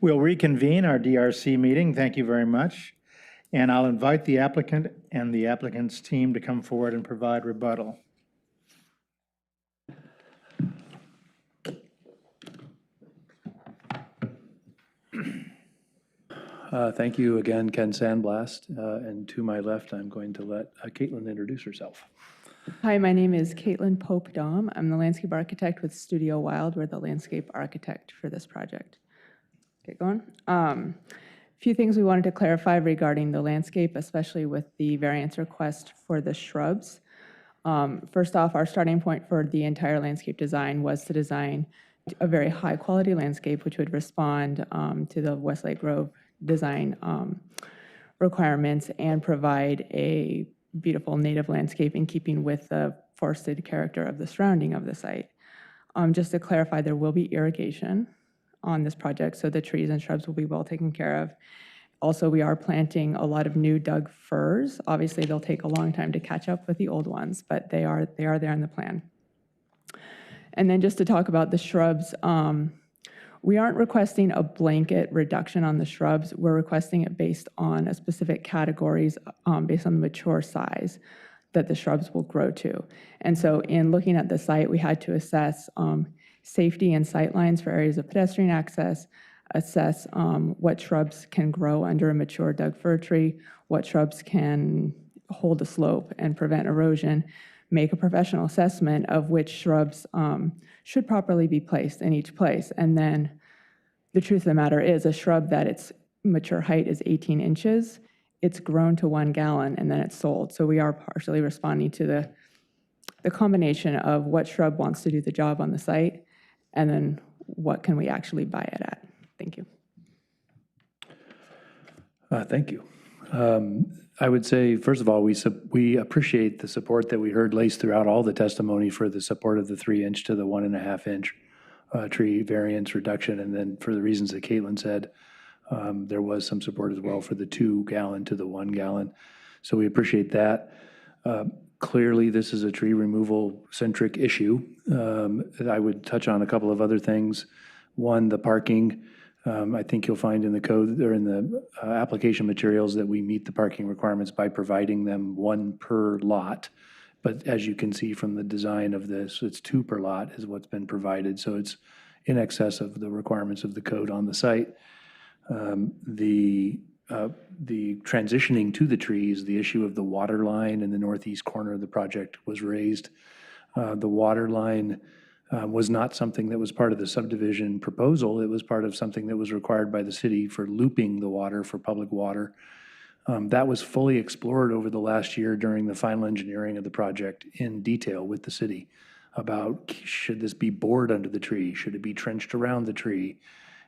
We'll reconvene our DRC meeting. Thank you very much. And I'll invite the applicant and the applicant's team to come forward and provide rebuttal. Thank you again, Ken Sandblast. And to my left, I'm going to let Caitlin introduce herself. Hi, my name is Caitlin Pope-Dom. I'm the landscape architect with Studio Wild. We're the landscape architect for this project. Get going. A few things we wanted to clarify regarding the landscape, especially with the variance request for the shrubs. First off, our starting point for the entire landscape design was to design a very high quality landscape which would respond to the Westlake Grove design requirements and provide a beautiful native landscape in keeping with the forested character of the surrounding of the site. Just to clarify, there will be irrigation on this project, so the trees and shrubs will be well taken care of. Also, we are planting a lot of new dug firs. Obviously, they'll take a long time to catch up with the old ones, but they are there in the plan. And then just to talk about the shrubs, we aren't requesting a blanket reduction on the shrubs. We're requesting it based on a specific categories, based on the mature size that the shrubs will grow to. And so in looking at the site, we had to assess safety and sight lines for areas of pedestrian access, assess what shrubs can grow under a mature Doug fir tree, what shrubs can hold a slope and prevent erosion, make a professional assessment of which shrubs should properly be placed in each place. And then the truth of the matter is a shrub that its mature height is 18 inches, it's grown to 1 gallon and then it's sold. So we are partially responding to the combination of what shrub wants to do the job on the site and then what can we actually buy it at. Thank you. Thank you. I would say, first of all, we appreciate the support that we heard laced throughout all the testimony for the support of the 3-inch to the 1.5-inch tree variance reduction. And then for the reasons that Caitlin said, there was some support as well for the 2-gallon to the 1 gallon. So we appreciate that. Clearly, this is a tree removal centric issue. I would touch on a couple of other things. One, the parking. I think you'll find in the code or in the application materials that we meet the parking requirements by providing them 1 per lot. But as you can see from the design of this, it's 2 per lot is what's been provided. So it's in excess of the requirements of the code on the site. The transitioning to the trees, the issue of the water line in the northeast corner of the project was raised. The water line was not something that was part of the subdivision proposal. It was part of something that was required by the city for looping the water for public water. That was fully explored over the last year during the final engineering of the project in detail with the city about should this be bored under the tree? Should it be trenched around the tree?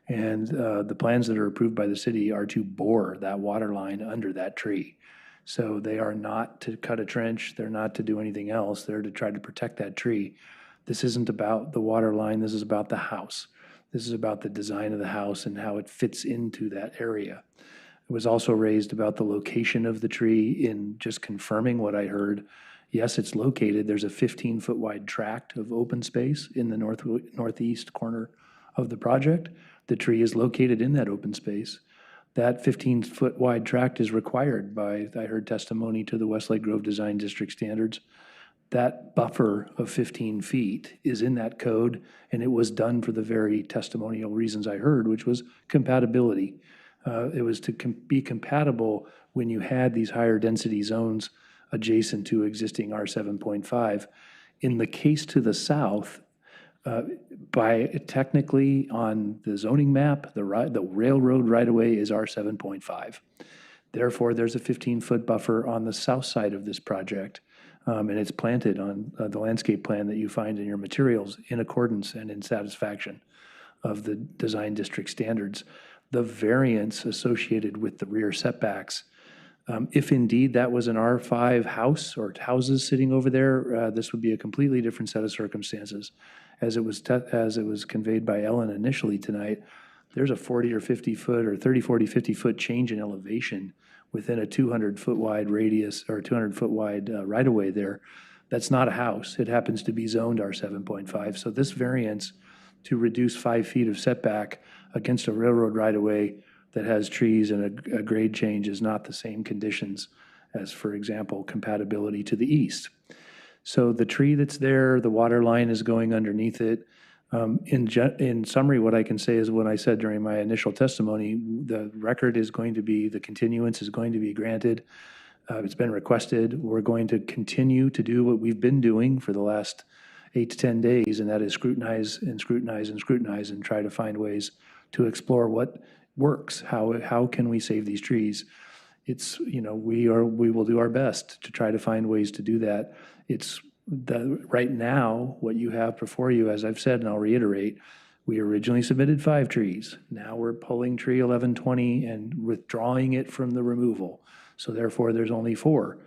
And the plans that are approved by the city are to bore that water line under that tree. So they are not to cut a trench. They're not to do anything else. They're to try to protect that tree. This isn't about the water line. This is about the house. This is about the design of the house and how it fits into that area. It was also raised about the location of the tree in just confirming what I heard. Yes, it's located. There's a 15-foot wide tract of open space in the northeast corner of the project. The tree is located in that open space. That 15-foot wide tract is required by, I heard testimony to the Westlake Grove Design District standards. That buffer of 15 feet is in that code, and it was done for the very testimonial reasons I heard, which was compatibility. It was to be compatible when you had these higher density zones adjacent to existing R7.5. In the case to the south, by technically on the zoning map, the railroad right-of-way is R7.5. Therefore, there's a 15-foot buffer on the south side of this project. And it's planted on the landscape plan that you find in your materials in accordance and in satisfaction of the design district standards. The variance associated with the rear setbacks, if indeed that was an R5 house or houses sitting over there, this would be a completely different set of circumstances. As it was conveyed by Ellen initially tonight, there's a 40 or 50 foot or 30, 40, 50 foot change in elevation within a 200-foot wide radius or 200-foot wide right-of-way there. That's not a house. It happens to be zoned R7.5. So this variance to reduce 5 feet of setback against a railroad right-of-way that has trees and a grade change is not the same conditions as, for example, compatibility to the east. So the tree that's there, the water line is going underneath it. In summary, what I can say is what I said during my initial testimony, the record is going to be, the continuance is going to be granted. It's been requested. We're going to continue to do what we've been doing for the last 8 to 10 days, and that is scrutinize and scrutinize and scrutinize and try to find ways to explore what works. How can we save these trees? It's, we will do our best to try to find ways to do that. It's right now, what you have before you, as I've said, and I'll reiterate, we originally submitted 5 trees. Now we're pulling tree 1120 and withdrawing it from the removal. So therefore, there's only 4.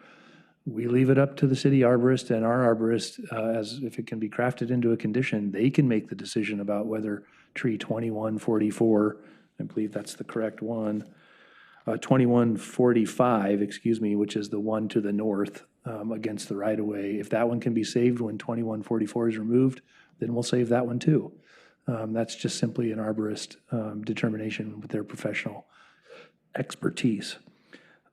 We leave it up to the city arborist and our arborist, as if it can be crafted into a condition, they can make the decision about whether tree 2144, I believe that's the correct one, 2145, excuse me, which is the one to the north against the right-of-way. If that one can be saved when 2144 is removed, then we'll save that one too. That's just simply an arborist determination with their professional expertise.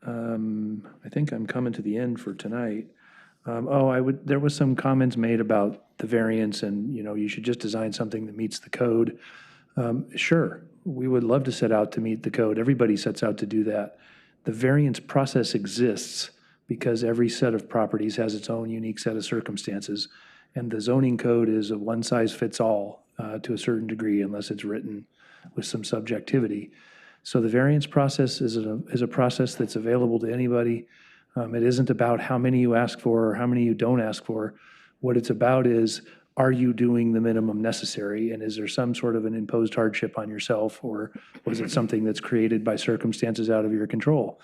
I think I'm coming to the end for tonight. There was some comments made about the variance and, you should just design something that meets the code. Sure, we would love to set out to meet the code. Everybody sets out to do that. The variance process exists because every set of properties has its own unique set of circumstances. And the zoning code is a one-size-fits-all to a certain degree unless it's written with some subjectivity. So the variance process is a process that's available to anybody. It isn't about how many you ask for or how many you don't ask for. What it's about is, are you doing the minimum necessary? And is there some sort of an imposed hardship on yourself, or was it something that's created by circumstances out of your control?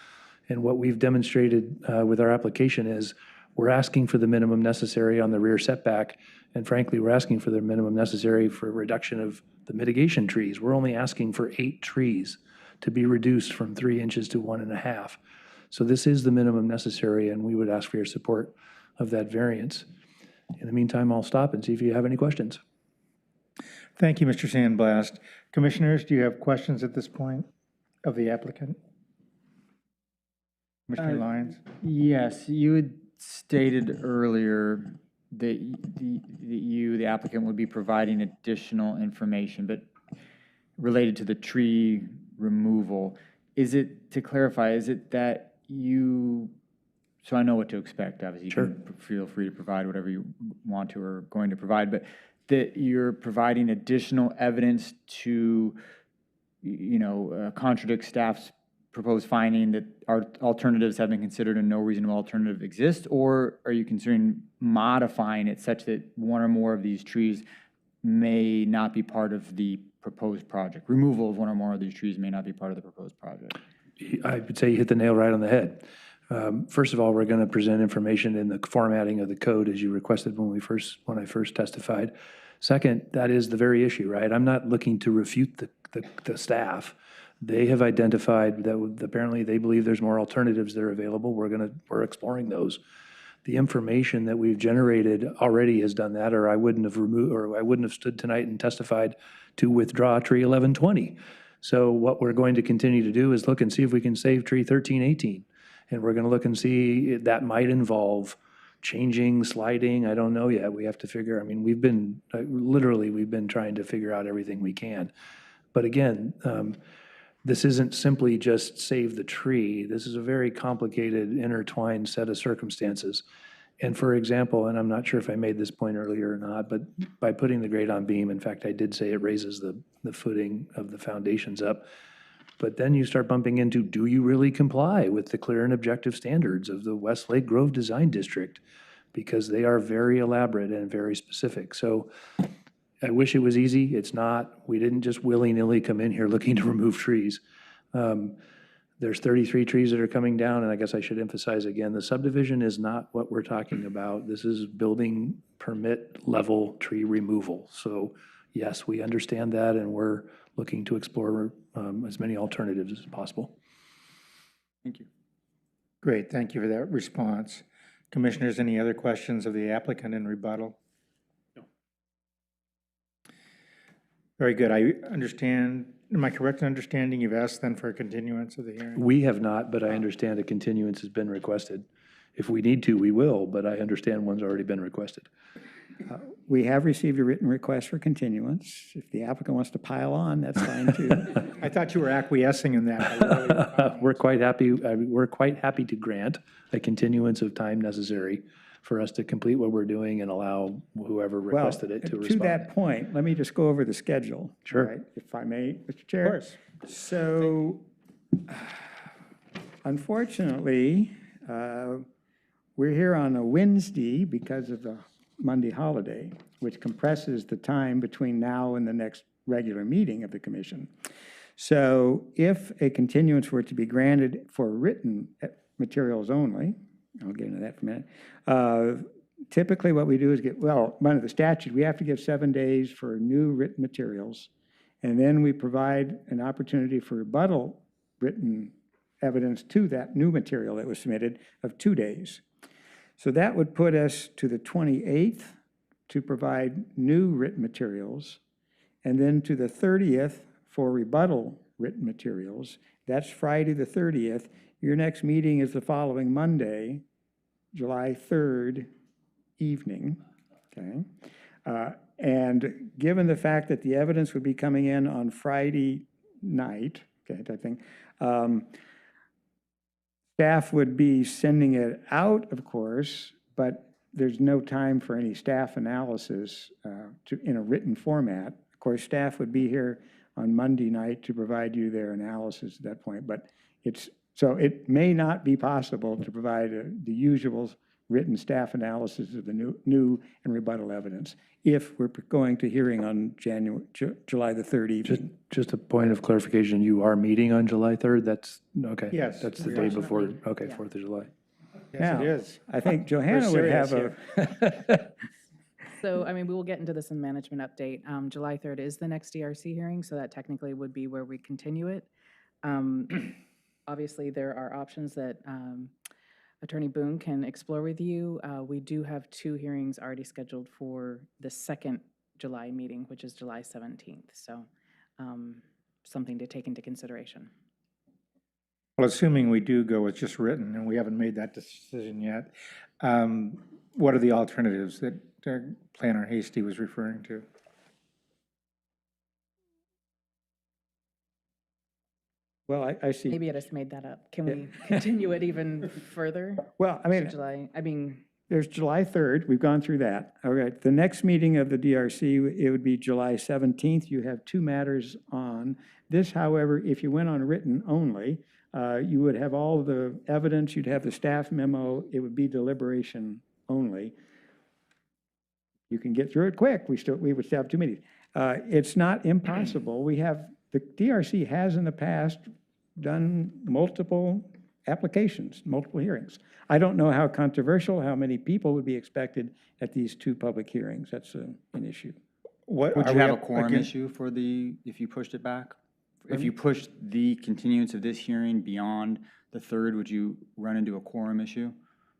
And what we've demonstrated with our application is we're asking for the minimum necessary on the rear setback. And frankly, we're asking for the minimum necessary for reduction of the mitigation trees. We're only asking for 8 trees to be reduced from 3 inches to 1.5. So this is the minimum necessary, and we would ask for your support of that variance. In the meantime, I'll stop and see if you have any questions. Thank you, Mr. Sandblast. Commissioners, do you have questions at this point of the applicant? Commissioner Lyons? Yes, you had stated earlier that the applicant would be providing additional information, but related to the tree removal. Is it, to clarify, is it that so I know what to expect, obviously. Sure. You can feel free to provide whatever you want to or are going to provide, but that you're providing additional evidence to, contradict staff's proposed finding that our alternatives have been considered and no reasonable alternative exists, or are you considering modifying it such that one or more of these trees may not be part of the proposed project? Removal of one or more of these trees may not be part of the proposed project. I would say you hit the nail right on the head. First of all, we're going to present information in the formatting of the code as you requested when I first testified. Second, that is the very issue, right? I'm not looking to refute the staff. They have identified that apparently they believe there's more alternatives that are available. We're exploring those. The information that we've generated already has done that, or I wouldn't have stood tonight and testified to withdraw tree 1120. So what we're going to continue to do is look and see if we can save tree 1318. And we're going to look and see if that might involve changing, sliding. I don't know yet. We have to figure. We've been trying to figure out everything we can. But again, this isn't simply just save the tree. This is a very complicated, intertwined set of circumstances. And for example, and I'm not sure if I made this point earlier or not, but by putting the grade on beam, in fact, I did say it raises the footing of the foundations up. But then you start bumping into, do you really comply with the clear and objective standards of the Westlake Grove Design District? Because they are very elaborate and very specific. So I wish it was easy. It's not. We didn't just willy-nilly come in here looking to remove trees. There's 33 trees that are coming down, and I guess I should emphasize again, the subdivision is not what we're talking about. This is building permit level tree removal. So yes, we understand that, and we're looking to explore as many alternatives as possible. Thank you. Great, thank you for that response. Commissioners, any other questions of the applicant in rebuttal? Very good. I understand, am I correct in understanding you've asked then for a continuance of the hearing? We have not, but I understand a continuance has been requested. If we need to, we will, but I understand one's already been requested. We have received a written request for continuance. If the applicant wants to pile on, that's fine too. I thought you were acquiescing in that. We're quite happy to grant a continuance of time necessary for us to complete what we're doing and allow whoever requested it to respond. To that point, let me just go over the schedule. Sure. all right, if I may, Mr. Chair. Of course. So, unfortunately, we're here on a Wednesday because of the Monday holiday, which compresses the time between now and the next regular meeting of the commission. So if a continuance were to be granted for written materials only, I'll get into that for a minute, typically what we do is under the statute, we have to give 7 days for new written materials, and then we provide an opportunity for rebuttal written evidence to that new material that was submitted of 2 days. So that would put us to the 28th to provide new written materials, and then to the 30th for rebuttal written materials. That's Friday the 30th. Your next meeting is the following Monday, July 3rd evening, okay? And given the fact that the evidence would be coming in on Friday night, okay, I think, staff would be sending it out, of course, but there's no time for any staff analysis in a written format. Of course, staff would be here on Monday night to provide you their analysis at that point, but so it may not be possible to provide the usual written staff analysis of the new and rebuttal evidence if we're going to hearing on July the 3rd evening. Just a point of clarification, you are meeting on July 3rd? That's, okay. Yes. That's the day before, okay, 4th of July. Yes, it is. I think Johanna would have So, I mean, we will get into this in management update. July 3rd is the next DRC hearing, so that technically would be where we continue it. Obviously, there are options that Attorney Boone can explore with you. We do have 2 hearings already scheduled for the second July meeting, which is July 17th. So something to take into consideration. Well, assuming we do go with just written, and we haven't made that decision yet, what are the alternatives that Planner Hasty was referring to? Well, I see. Maybe I just made that up. Can we continue it even further? Well, I mean, July, there's July 3rd. We've gone through that. All right. The next meeting of the DRC, it would be July 17th. You have 2 matters on. This, however, if you went on written only, you would have all the evidence. You'd have the staff memo. It would be deliberation only. You can get through it quick. We would still have 2 meetings. It's not impossible. The DRC has in the past done multiple applications, multiple hearings. I don't know how controversial, how many people would be expected at these 2 public hearings. That's an issue. Would you have a quorum issue for if you pushed it back? If you pushed the continuance of this hearing beyond the 3rd, would you run into a quorum issue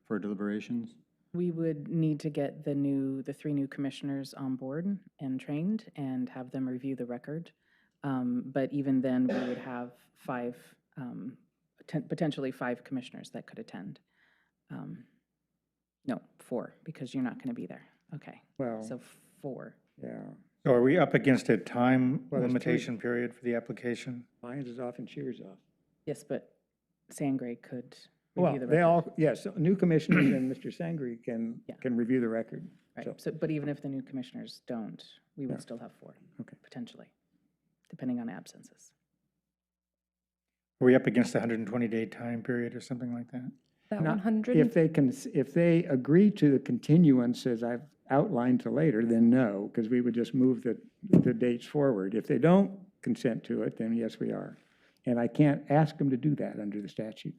for deliberations? we would need to get the 3 new commissioners on board and trained and have them review the record. But even then, we would have 5, potentially 5 commissioners that could attend. No, 4, because you're not going to be there. Okay, Well, so 4. yeah. So are we up against a time Well, there's limitation period for the application? Lyons is off and Cheers off. Yes, but Sangre could Well, review the they record. all, yes, new commissioners and Mr. Sangri can review the record. Right, so, but even if the new commissioners don't, we would Yeah. still have 4, Okay. potentially, depending on absences. Are we up against a 120-day time period or something like that? That Not- 100? If they agree to the continuance as I've outlined to later, then no, because we would just move the dates forward. If they don't consent to it, then yes, we are. And I can't ask them to do that under the statute.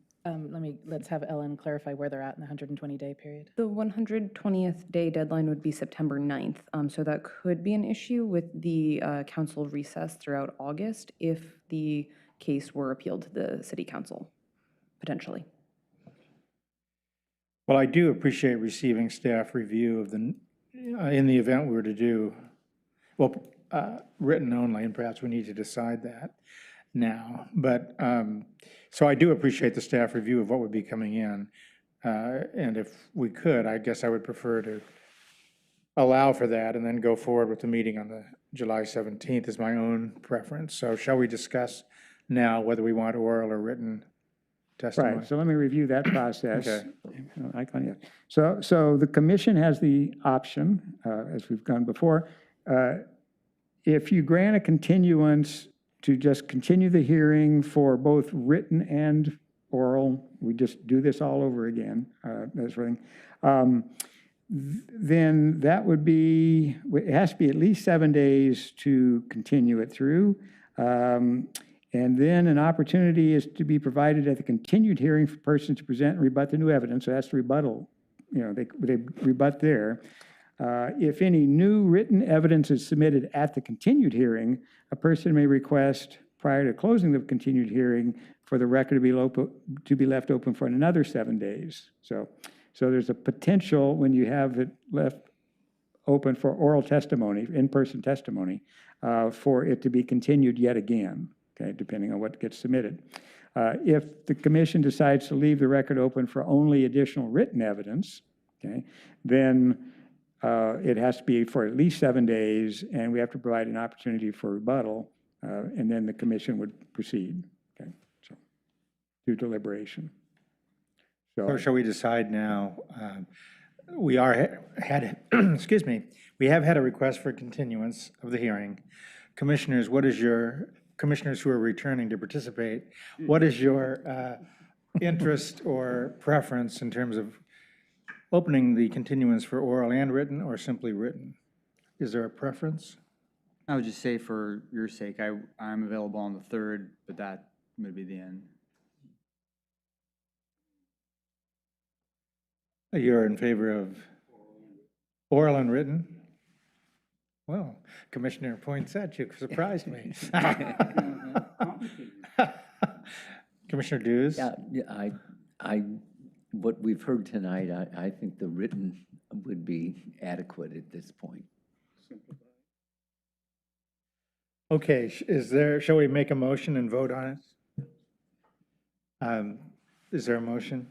Let's have Ellen clarify where they're at in the 120-day period. The 120th day deadline would be September 9th, so that could be an issue with the council recess throughout August if the case were appealed to the city council, potentially. Well, I do appreciate receiving staff review of in the event we were to do, well, written only, and perhaps we need to decide that now. But, so I do appreciate the staff review of what would be coming in. And if we could, I guess I would prefer to allow for that and then go forward with the meeting on the July 17th is my own preference. So shall we discuss now whether we want oral or written testimony? Right, so let me review that process. Okay. So the commission has the option, as we've done before, if you grant a continuance to just continue the hearing for both written and oral, we just do this all over again, that sort of thing, then that would be, it has to be at least 7 days to continue it through. And then an opportunity is to be provided at the continued hearing for persons to present and rebut the new evidence. So that's the rebuttal, they rebut there. If any new written evidence is submitted at the continued hearing, a person may request prior to closing the continued hearing for the record to be left open for another 7 days. So there's a potential when you have it left open for oral testimony, in-person testimony, for it to be continued yet again, okay, depending on what gets submitted. If the commission decides to leave the record open for only additional written evidence, okay, then it has to be for at least 7 days, and we have to provide an opportunity for rebuttal, and then the commission would proceed, okay, so to deliberation. So shall we decide now? We excuse me, we have had a request for continuance of the hearing. Commissioners, commissioners who are returning to participate, what is your interest or preference in terms of opening the continuance for oral and written, or simply written? Is there a preference? I would just say for your sake, I'm available on the 3rd, but that would be the end. You're in favor of oral and written? Well, Commissioner points at you, surprised me. Commissioner Dews? Yeah, what we've heard tonight, I think the written would be adequate at this point. Okay, shall we make a motion and vote on it? Is there a motion?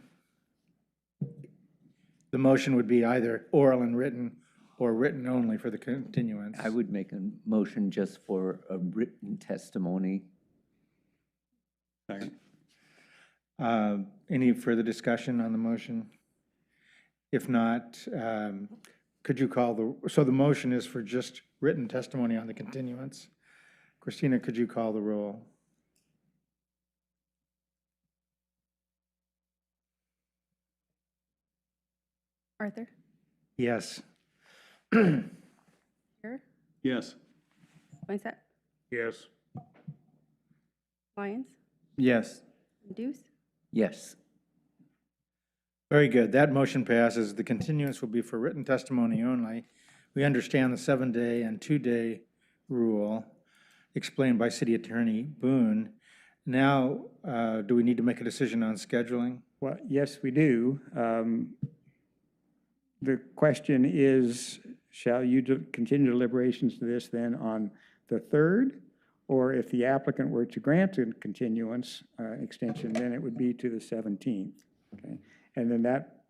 The motion would be either oral and written or written only for the continuance. I would make a motion just for a written testimony. Second. Any further discussion on the motion? If not, could you call so the motion is for just written testimony on the continuance. Christina, could you call the roll? Arthur? Yes. Here? Yes. Mindset? Yes. Lyons? Yes. Deuce? Yes. Very good. That motion passes. The continuance will be for written testimony only. We understand the 7-day and 2-day rule explained by City Attorney Boone. Now, do we need to make a decision on scheduling? Well, yes, we do. The question is, shall you continue deliberations to this then on the 3rd? Or if the applicant were to grant a continuance extension, then it would be to the 17th. Okay? And then that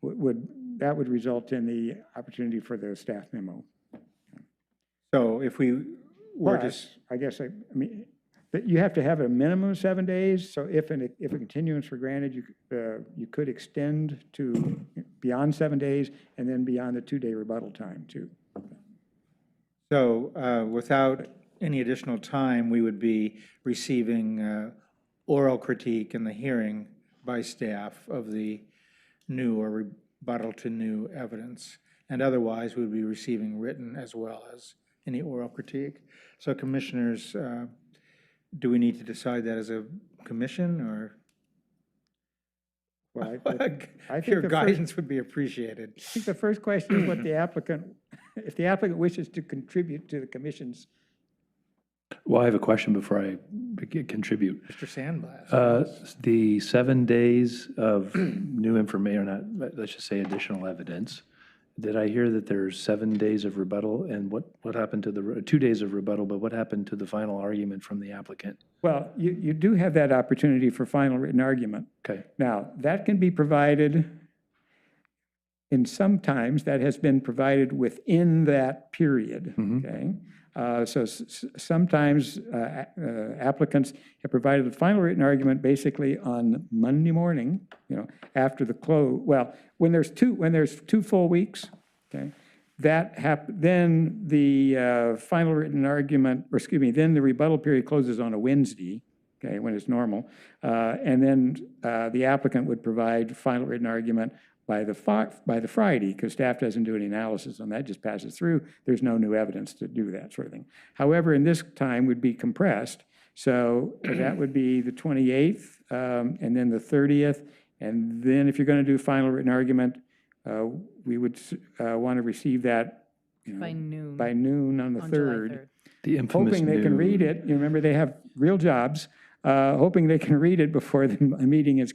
would result in the opportunity for the staff memo. So if we were Plus, I guess, I mean, but you have to have a minimum of 7 days. So if a continuance were granted, you could extend to beyond 7 days and then beyond the 2-day rebuttal time too. So without any additional time, we would be receiving oral critique in the hearing by staff of the new or rebuttal to new evidence. And otherwise, we would be receiving written as well as any oral critique. So commissioners, do we need to decide that as a commission, or? Well, I think your the guidance would be appreciated. I think the first question is what the applicant, if the applicant wishes to contribute to the commission's. Well, I have a question before I contribute. Mr. Sandblast. The 7 days of new information, or not, let's just say additional evidence, Did I hear that there's 7 days of rebuttal? And what happened to the, 2 days of rebuttal, but what happened to the final argument from the applicant? Well, you do have that opportunity for final written argument. Okay. Now, that can be provided, and sometimes that has been provided within that period, okay? So sometimes applicants have provided the final written argument basically on Monday morning, after the close. Well, when there's two full weeks, okay, then the final written argument, or excuse me, then the rebuttal period closes on a Wednesday, okay, when it's normal, and then the applicant would provide final written argument by the Friday, because staff doesn't do any analysis on that, just passes through. There's no new evidence to do that sort of thing. However, in this time would be compressed, so that would be the 28th, and then the 30th, and then if you're going to do final written argument, we would want to receive that By noon. by noon on the On July 3rd. The infamous Hoping they can read it. You remember, they have real jobs, hoping they can read it before the meeting is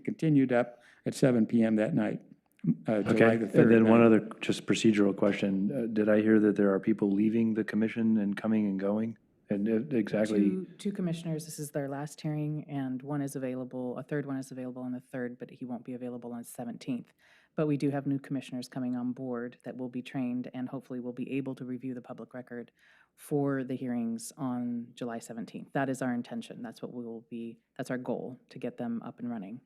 continued up at 7 p.m. that night, July Okay, the 3rd. and then one night. other just procedural question. Did I hear that there are people leaving the commission and coming and going? And exactly, Two commissioners, this is their last hearing, and one is available, a third one is available on the 3rd, but he won't be available on the 17th. But we do have new commissioners coming on board that will be trained and hopefully will be able to review the public record for the hearings on July 17th. That is our intention. That's what we will be, that's our goal, to get them up and running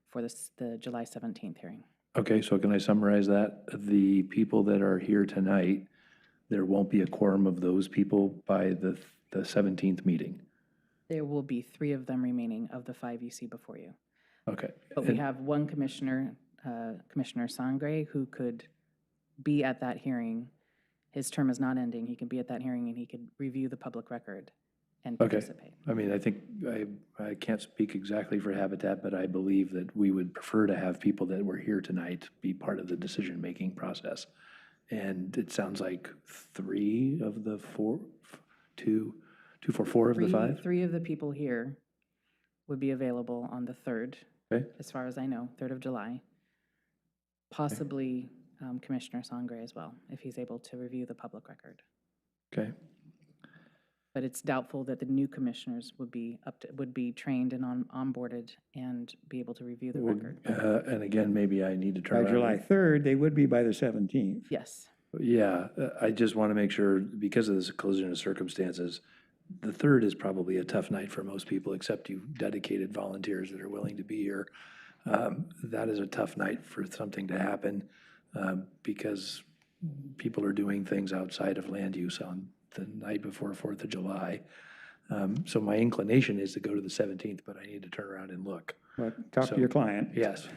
for the July 17th hearing. okay, so can I summarize that? The people that are here tonight, there won't be a quorum of those people by the 17th meeting. There will be 3 of them remaining of the 5 you see before you. Okay. But we have one commissioner, Commissioner Sangre, who could be at that hearing. His term is not ending. He can be at that hearing and he could review the public record and Okay. participate. I mean, I think, I can't speak exactly for Habitat, but I believe that we would prefer to have people that were here tonight be part of the decision-making process. And it sounds like 3 of the 4, 2 for 4 of the 5? 3 of the people here would be available on the 3rd, Okay. as far as I know, 3rd of July. Possibly Commissioner Sangre as well, if he's able to review the public record. Okay. But it's doubtful that the new commissioners would be trained and onboarded and be able to review the record. And again, maybe I need to turn By around. July 3rd, they would be by the 17th. Yes. Yeah, I just want to make sure, because of this collision of circumstances, the 3rd is probably a tough night for most people, except you dedicated volunteers that are willing to be here. That is a tough night for something to happen because people are doing things outside of land use on the night before 4th of July. So my inclination is to go to the 17th, but I need to turn around and look. Well, talk to your client. Yes.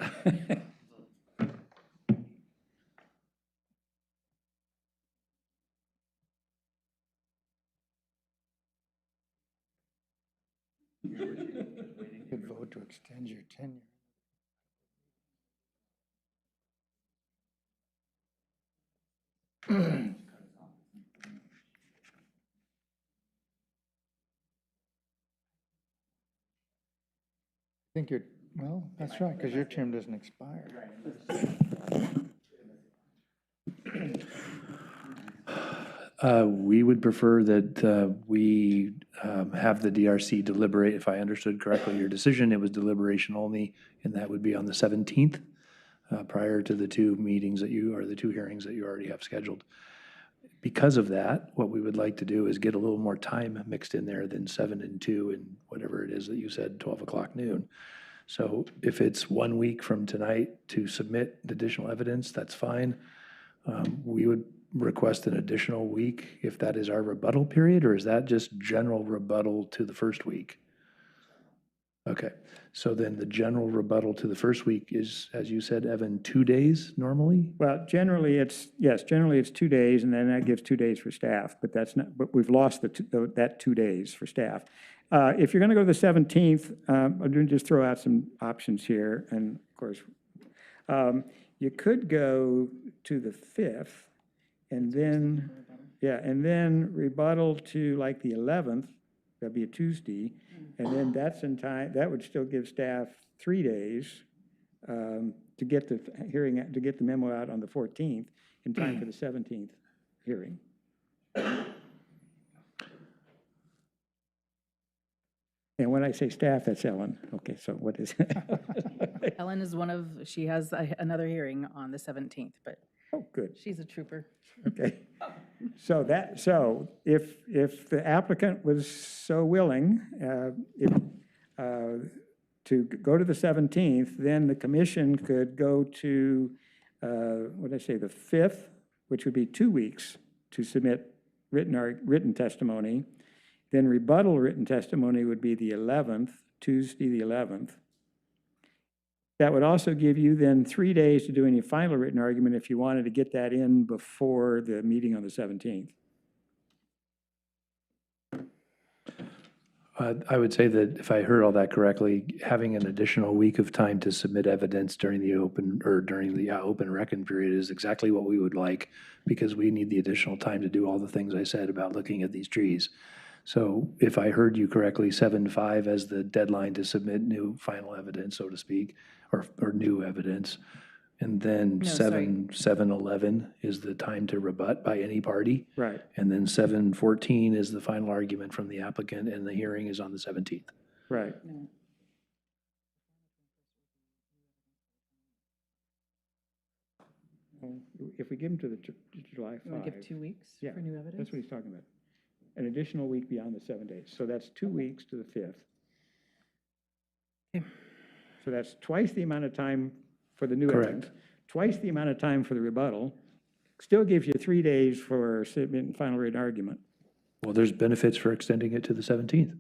You could vote to extend your tenure. I think well, that's right, because your term doesn't expire. We would prefer that we have the DRC deliberate, if I understood correctly your decision, it was deliberation only, and that would be on the 17th, prior to the 2 meetings that the 2 hearings that you already have scheduled. Because of that, what we would like to do is get a little more time mixed in there than 7 and 2 and whatever it is that you said, 12 o'clock noon. So if it's 1 week from tonight to submit additional evidence, that's fine. We would request an additional week if that is our rebuttal period, or is that just general rebuttal to the first week? Okay, so then the general rebuttal to the first week is, as you said, Evan, 2 days normally? Well, generally generally it's 2 days, and then that gives 2 days for staff, but but we've lost that 2 days for staff. If you're going to go to the 17th, I'm going to just throw out some options here, and of course, you could go to the 5th, and then, and then rebuttal to like the 11th, that'd be a Tuesday, and then that's in time, that would still give staff 3 days, to get the hearing, to get the memo out on the 14th in time for the 17th hearing. And when I say staff, that's Ellen. Okay, so what is it? Ellen is she has another hearing on the 17th, but oh, good. She's a trooper. Okay. So if the applicant was so willing, to go to the 17th, then the commission could go to, what did I say, the 5th, which would be 2 weeks to submit written testimony. Then rebuttal written testimony would be the 11th, Tuesday the 11th. That would also give you then 3 days to do any final written argument if you wanted to get that in before the meeting on the 17th. I would say that if I heard all that correctly, having an additional week of time to submit evidence during the open record period is exactly what we would like, because we need the additional time to do all the things I said about looking at these trees. So if I heard you correctly, 7/5 as the deadline to submit new final evidence, so to speak, or new evidence. And then No, sorry. 7/11 is the time to rebut by any party. Right. And then 7/14 is the final argument from the applicant, and the hearing is on the 17th. Right. Well, if we give them to the July 5. You want to give 2 weeks Yeah, for new evidence? that's what he's talking about. An additional week beyond the 7 days. So that's 2 weeks to the 5th. Okay. So that's twice the amount of time for the new Correct. evidence, twice the amount of time for the rebuttal. Still gives you 3 days for submitting final written argument. Well, there's benefits for extending it to the 17th.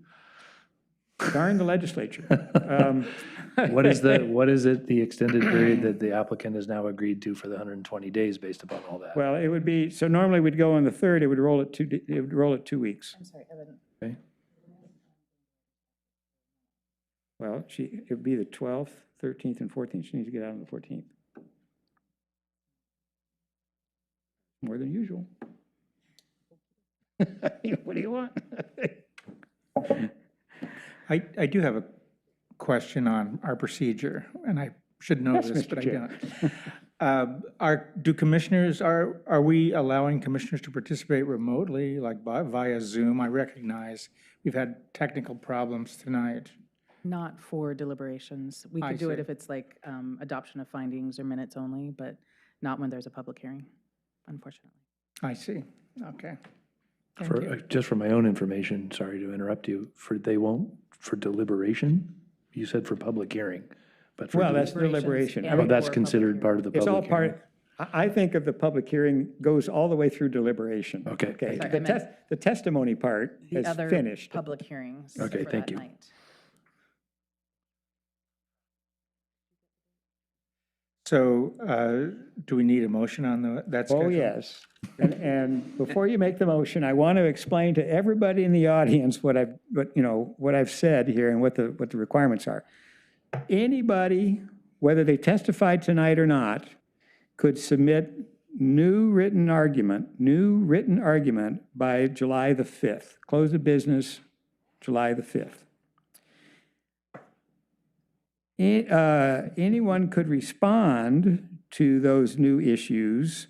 Darn the legislature. What is the extended period that the applicant has now agreed to for the 120 days based upon all that? Well, it would be, so normally we'd go on the 3rd, it would roll it 2 weeks. I'm sorry, Evan. Okay. Well, it would be the 12th, 13th, and 14th. She needs to get out on the 14th. More than usual. What do you want? I do have a question on our procedure, and I should know Yes, this, Mr. but I Chair. don't. Are we allowing commissioners to participate remotely, like via Zoom? I recognize we've had technical problems tonight. Not for deliberations. We I could do it see. if it's like adoption of findings or minutes only, but not when there's a public hearing, unfortunately. I see, okay. Thank For, you. just for my own information, sorry to interrupt you, for deliberation? You said for public hearing, but for. Well, that's deliberation. and Oh, that's for considered part of the It's all public hearing. I think of the public hearing goes all the way through deliberation. Okay. Okay, Sorry, I meant the testimony part The is other finished. public hearings Okay, for thank that you. night. So, do we need a motion on that schedule? Oh, yes. And before you make the motion, I want to explain to everybody in the audience what I've said here and what the requirements are. Anybody, whether they testified tonight or not, could submit new written argument by July the 5th. Close of business, July the 5th. Anyone could respond to those new issues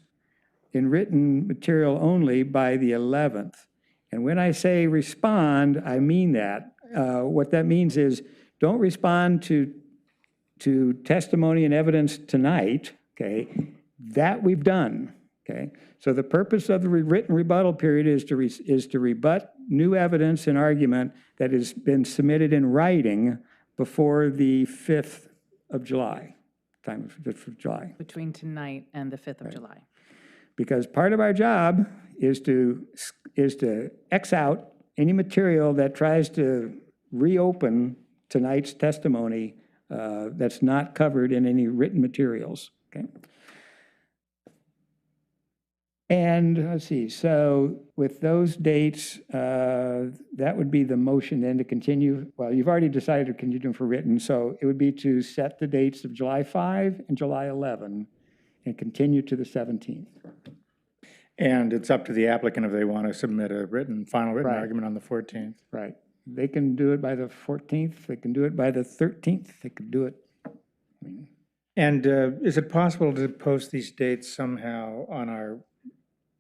in written material only by the 11th. And when I say respond, I mean that. What that means is don't respond to testimony and evidence tonight, okay? That we've done, okay? So the purpose of the written rebuttal period is to rebut new evidence and argument that has been submitted in writing before the 5th of July, time of 5th of July. Between tonight and the 5th of July. Because part of our job is to X out any material that tries to reopen tonight's testimony that's not covered in any written materials, okay? And let's see, so with those dates, that would be the motion then to continue. Well, you've already decided to continue for written, so it would be to set the dates of July 5 and July 11 and continue to the 17th. And it's up to the applicant if they want to submit a final written Right. argument on the 14th. Right. They can do it by the 14th, they can do it by the 13th, they could do it. I mean, And is it possible to post these dates somehow on our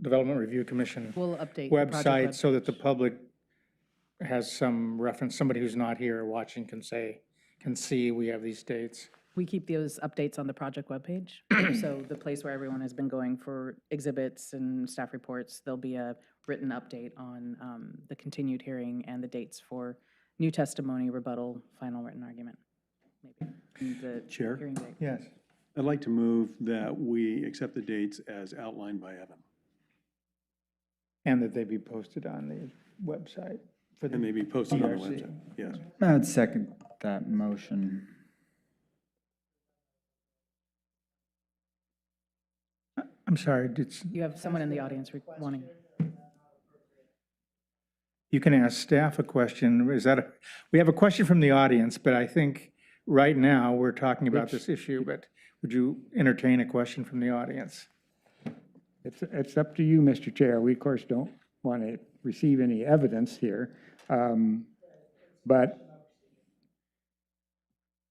Development Review Commission We'll update the project website so that the webpage. public has some reference, somebody who's not here or watching can see we have these dates? We keep those updates on the project webpage. So the place where everyone has been going for exhibits and staff reports, there'll be a written update on the continued hearing and the dates for new testimony, rebuttal, final written argument. Maybe and the Chair? hearing date. Yes. I'd like to move that we accept the dates as outlined by Evan. And that they be posted on the website for the And maybe posted on the DRC. website, yes. I would second that motion. I'm sorry, You have someone in the audience wanting. you can ask staff a question. We have a question from the audience, but I think right now we're talking about this issue, but would you entertain a question from the audience? It's up to you, Mr. Chair. We, of course, don't want to receive any evidence here. But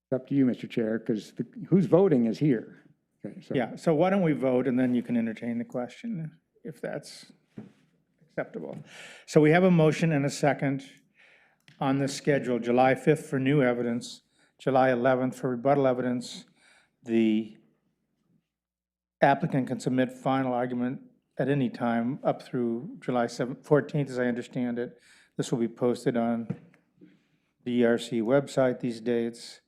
it's up to you, Mr. Chair, because who's voting is here. Okay, so. Yeah, so why don't we vote and then you can entertain the question if that's acceptable. So we have a motion and a second on the schedule, July 5th for new evidence, July 11th for rebuttal evidence. The applicant can submit final argument at any time up through July 14th, as I understand it. This will be posted on the ERC website, these dates.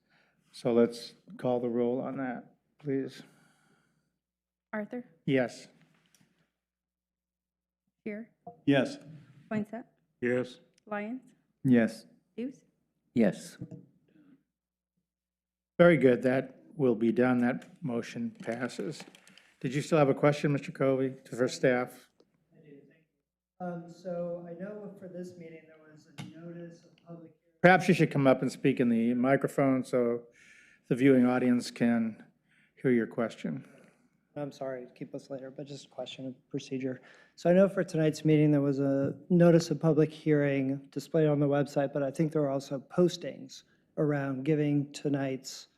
So let's call the roll on that, please. Arthur? Yes. Here? Yes. Poinsett? Yes. Lyons? Yes. Hughes? Yes. Very good. That will be done. That motion passes. Did you still have a question, Mr. Covey, for staff? So I know for this meeting, there was a notice of public. Perhaps you should come up and speak in the microphone so the viewing audience can hear your question. I'm sorry to keep us later, but just a question of procedure. So I know for tonight's meeting, there was a notice of public hearing displayed on the website, but I think there were also postings around giving tonight's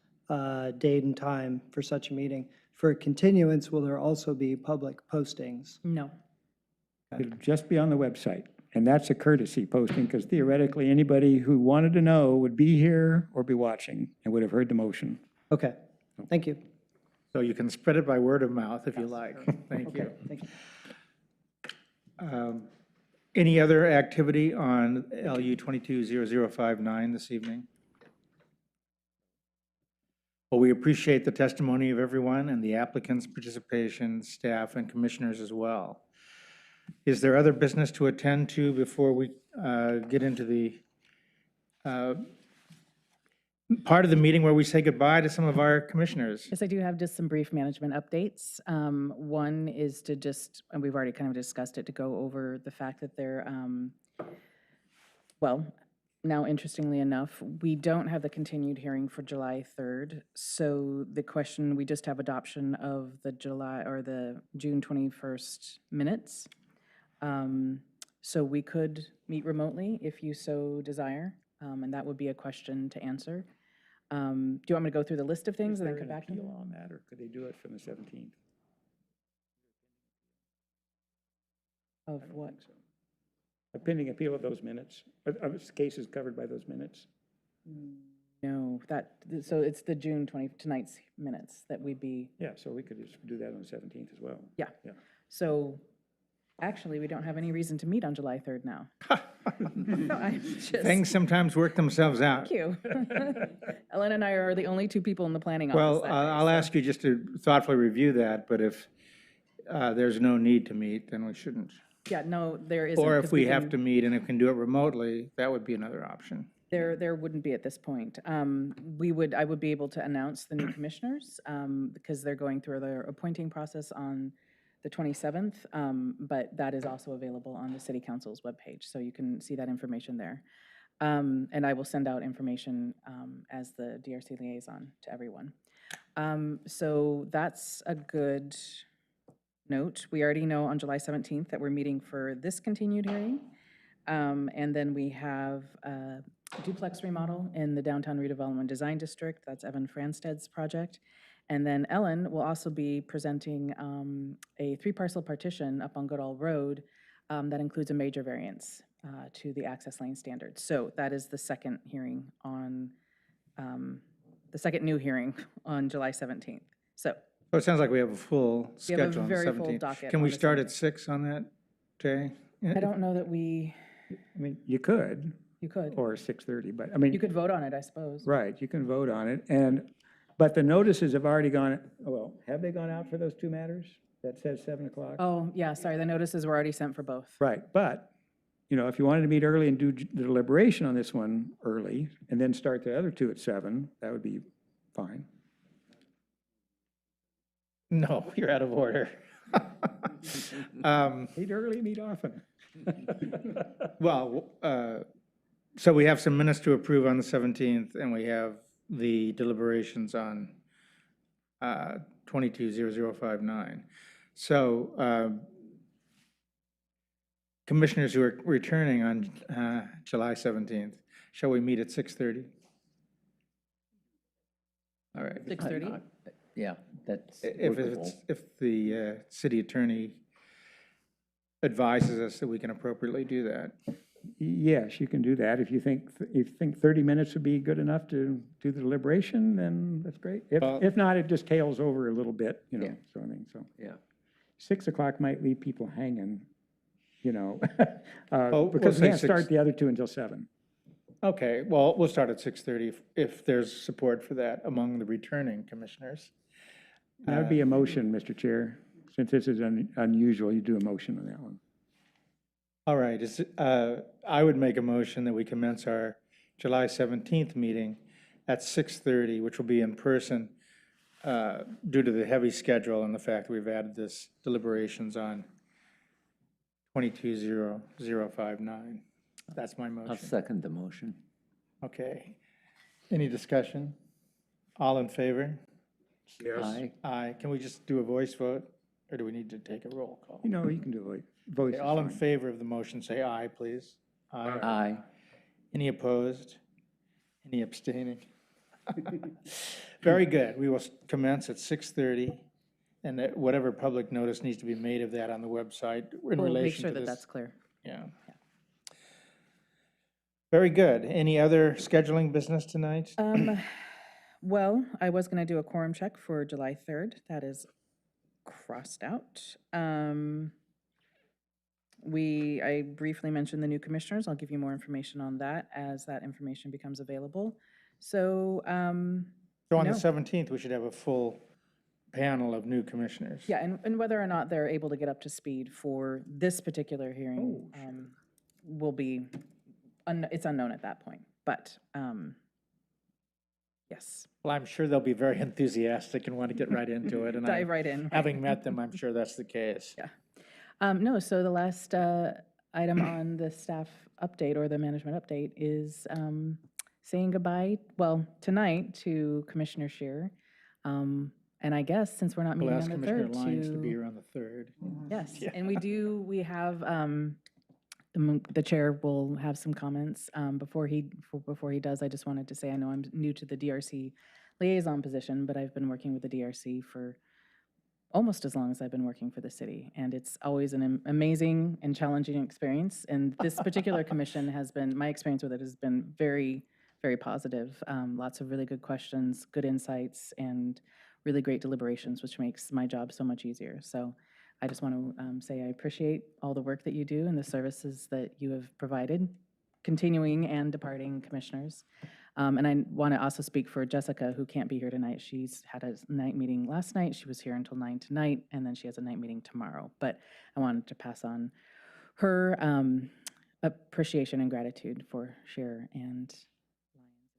date and time for such a meeting. For continuance, will there also be public postings? No. It'll just be on the website. And that's a courtesy posting because theoretically, anybody who wanted to know would be here or be watching and would have heard the motion. Okay, thank you. So you can spread it by word of mouth if you like. Thank you. Thank you. Any other activity on LU 220059 this evening? Well, we appreciate the testimony of everyone and the applicant's participation, staff, and commissioners as well. Is there other business to attend to before we get into the part of the meeting where we say goodbye to some of our commissioners? Yes, I do have just some brief management updates. One is to just, and we've already kind of discussed it, to go over the fact that they're, well, now interestingly enough, we don't have the continued hearing for July 3rd. So the question, we just have adoption of the July or the June 21st minutes. So we could meet remotely if you so desire, and that would be a question to answer. Do you want me to go through the list of things and then come back to you? On that, or could they do it from the 17th? Of what? A pending appeal of those minutes, of cases covered by those minutes. No, so it's the June 20, tonight's minutes that we'd be. Yeah, so we could just do that on the 17th as well. Yeah. So actually, we don't have any reason to meet on July 3rd now. No, I'm just. Things sometimes work themselves out. Thank you. Ellen and I are the only two people in the planning office. Well, I'll ask you just to thoughtfully review that, but if there's no need to meet, then we shouldn't. Yeah, no, there isn't. Or 'cause if we have can- to meet and if we can do it remotely, that would be another option. There wouldn't be at this point. I would be able to announce the new commissioners because they're going through their appointing process on the 27th, but that is also available on the City Council's webpage, so you can see that information there. And I will send out information as the DRC liaison to everyone. So that's a good note. We already know on July 17th that we're meeting for this continued hearing. And then we have a duplex remodel in the Downtown Redevelopment Design District. That's Evan Fransted's project. And then Ellen will also be presenting a 3-parcel partition up on Goodall Road that includes a major variance to the access lane standards. So that is the second hearing on, the second new hearing on July 17th. So So it sounds like we have a full we have a schedule on the very full 17th. docket Can on we the start at 17th. 6 on that, Jay? I don't know that we, I mean, you could, you could. or 6:30, but, I mean. You could vote on it, I suppose. Right, you can vote on it, but the notices have already gone, well, have they gone out for those two matters? That says 7 o'clock? Oh, yeah, sorry, the notices were already sent for both. Right, but, you know, if you wanted to meet early and do the deliberation on this one early, and then start the other two at 7, that would be fine. No, you're out of order. Meet early, meet often. Well, so we have some minutes to approve on the 17th, and we have the deliberations on 220059. So commissioners who are returning on July 17th, shall we meet at 6:30? All right. 6:30? Yeah, that's If the city attorney advises us that we can appropriately do that. Yes, you can do that. If you think 30 minutes would be good enough to do the deliberation, then that's great. If not, it just tails over a little bit, you know, Yeah. sort of thing, so. Yeah. 6 o'clock might leave people hanging, you know, we'll because we say can't 6. start the other two until 7. Okay, well, we'll start at 6:30 if there's support for that among the returning commissioners. That would be a motion, Mr. Chair. Since this is unusual, you do a motion on that one. All right, I would make a motion that we commence our July 17th meeting at 6:30, which will be in person due to the heavy schedule and the fact that we've added this deliberations on 220059. That's my motion. I'll second the motion. Okay. Any discussion? All in favor? Yes. Aye. Aye. Can we just do a voice vote, or do we need to take a roll call? You know, you can do a voice. Okay, all in favor of the motion, say aye, please. Aye. Any opposed? Any abstaining? Very good. We will commence at 6:30, and that whatever public notice needs to be made of that on the website in We'll relation make to sure that this. that's clear. Yeah. Very good. Any other scheduling business tonight? Well, I was going to do a quorum check for July 3rd. That is crossed out. I briefly mentioned the new commissioners. I'll give you more information on that as that information becomes available. So, So on no. the 17th, we should have a full panel of new commissioners. Yeah, and whether or not they're able to get up to speed for this particular hearing will be, it's unknown at that point, but yes. Well, I'm sure they'll be very enthusiastic and want to get right into it. And Dive right in. Having met them, I'm sure that's the case. Yeah. No, so the last item on the staff update or the management update is saying goodbye, well, tonight to Commissioner Scheer. And I guess since we're not We'll meeting ask on the Commissioner 3rd Lyons to be here on the 3rd. Yes, Yeah. and we have, the chair will have some comments. Before he does, I just wanted to say, I know I'm new to the DRC liaison position, but I've been working with the DRC for almost as long as I've been working for the city. And it's always an amazing and challenging experience. And this particular commission has been, my experience with it has been very, very positive. Lots of really good questions, good insights, and really great deliberations, which makes my job so much easier. So I just want to say I appreciate all the work that you do and the services that you have provided, continuing and departing commissioners. And I want to also speak for Jessica, who can't be here tonight. She's had a night meeting last night. She was here until 9 tonight, and then she has a night meeting tomorrow. But I wanted to pass on her appreciation and gratitude for Scheer and Lyons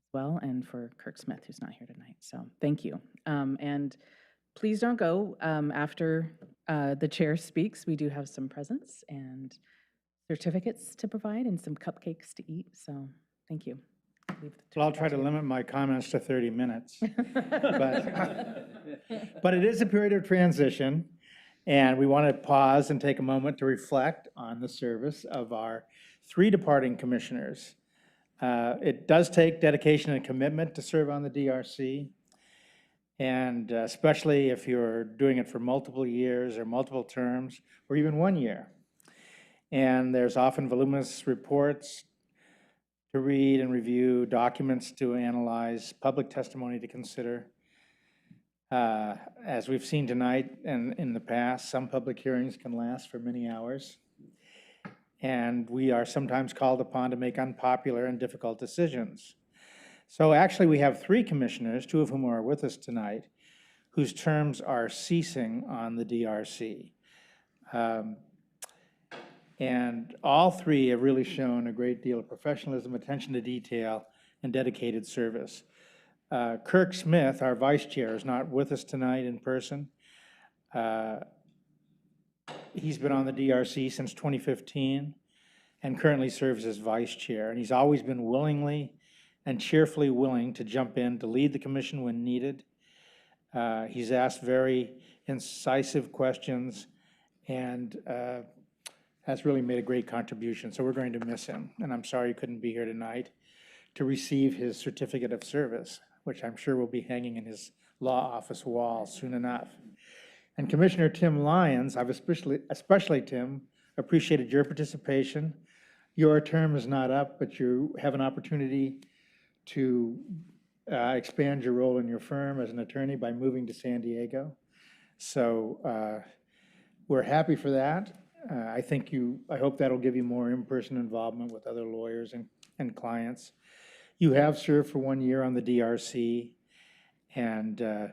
as well, and for Kirk Smith, who's not here tonight. So thank you. And please don't go after the chair speaks. We do have some presents and certificates to provide and some cupcakes to eat. So thank you. Well, I'll try to limit my comments to 30 minutes. But it is a period of transition, and we want to pause and take a moment to reflect on the service of our 3 departing commissioners. It does take dedication and commitment to serve on the DRC, And especially if you're doing it for multiple years or multiple terms, or even 1 year. And there's often voluminous reports to read and review, documents to analyze, public testimony to consider. As we've seen tonight and in the past, some public hearings can last for many hours. And we are sometimes called upon to make unpopular and difficult decisions. So actually, we have 3 commissioners, 2 of whom are with us tonight, whose terms are ceasing on the DRC. And all 3 have really shown a great deal of professionalism, attention to detail, and dedicated service. Kirk Smith, our vice chair, is not with us tonight in person. He's been on the DRC since 2015 and currently serves as vice chair. And he's always been willingly and cheerfully willing to jump in to lead the commission when needed. He's asked very incisive questions and has really made a great contribution. So we're going to miss him. And I'm sorry he couldn't be here tonight to receive his certificate of service, which I'm sure will be hanging in his law office wall soon enough. And Commissioner Tim Lyons, I've especially Tim, appreciated your participation. Your term is not up, but you have an opportunity to expand your role in your firm as an attorney by moving to San Diego. So we're happy for that. I hope that'll give you more in-person involvement with other lawyers and clients. You have served for 1 year on the DRC, and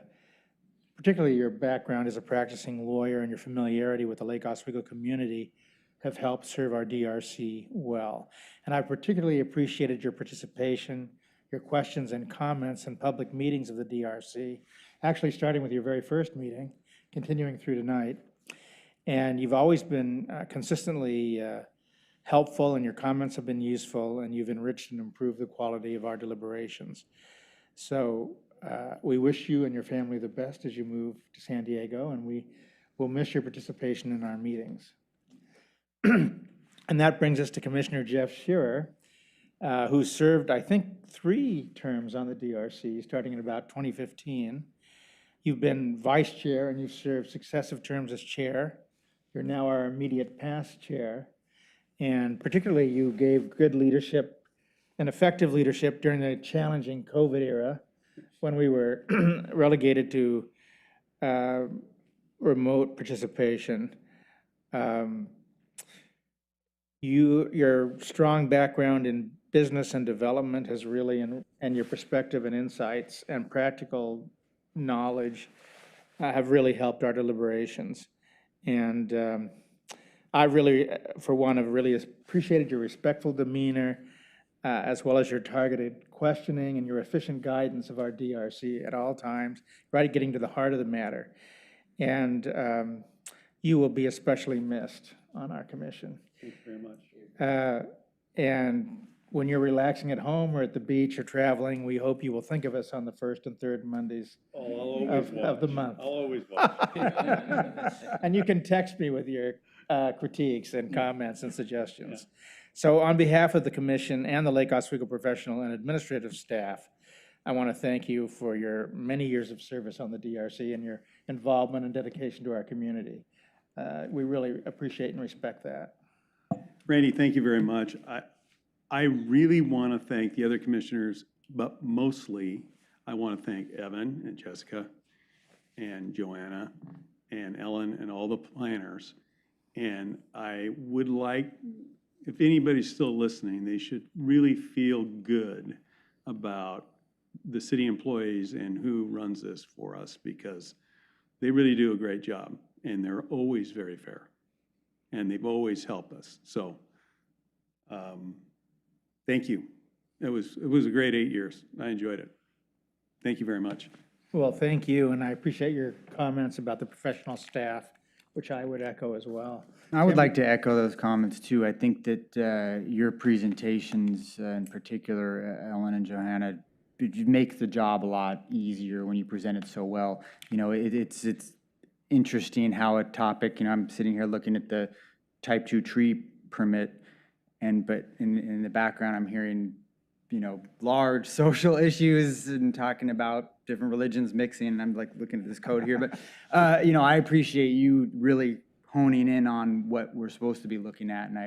particularly your background as a practicing lawyer and your familiarity with the Lake Oswego community have helped serve our DRC well. And I particularly appreciated your participation, your questions and comments in public meetings of the DRC, actually starting with your very first meeting, continuing through tonight. And you've always been consistently helpful, and your comments have been useful, and you've enriched and improved the quality of our deliberations. So we wish you and your family the best as you move to San Diego, and we will miss your participation in our meetings. And that brings us to Commissioner Jeff Shearer, who served, I think, 3 terms on the DRC, starting in about 2015. You've been vice chair, and you've served successive terms as chair. You're now our immediate past chair. And particularly, you gave good leadership and effective leadership during the challenging COVID era when we were relegated to remote participation. Your strong background in business and development has really, and your perspective and insights and practical knowledge have really helped our deliberations. And I really, for one, have really appreciated your respectful demeanor, as well as your targeted questioning and your efficient guidance of our DRC at all times, right getting to the heart of the matter. And you will be especially missed on our commission. Thank you very much. And when you're relaxing at home or at the beach or traveling, we hope you will think of us on the 1st and 3rd Mondays of the month. I'll always watch. And you can text me with your critiques and comments and suggestions. Yeah. So on behalf of the commission and the Lake Oswego professional and administrative staff, I want to thank you for your many years of service on the DRC and your involvement and dedication to our community. We really appreciate and respect that. Randy, thank you very much. I really want to thank the other commissioners, but mostly I want to thank Evan and Jessica and Joanna and Ellen and all the planners. And I would like, if anybody's still listening, they should really feel good about the city employees and who runs this for us, because they really do a great job, and they're always very fair, and they've always helped us. So thank you. It was a great 8 years. I enjoyed it. Thank you very much. Well, thank you, and I appreciate your comments about the professional staff, which I would echo as well. I would like to echo those comments too. I think that your presentations, in particular, Ellen and Johanna, make the job a lot easier when you present it so well. You know, it's interesting how a topic, you know, I'm sitting here looking at the type 2 tree permit, but in the background I'm hearing, you know, large social issues and talking about different religions mixing, and I'm like looking at this code here, but, you know, I appreciate you really honing in on what we're supposed to be looking at, and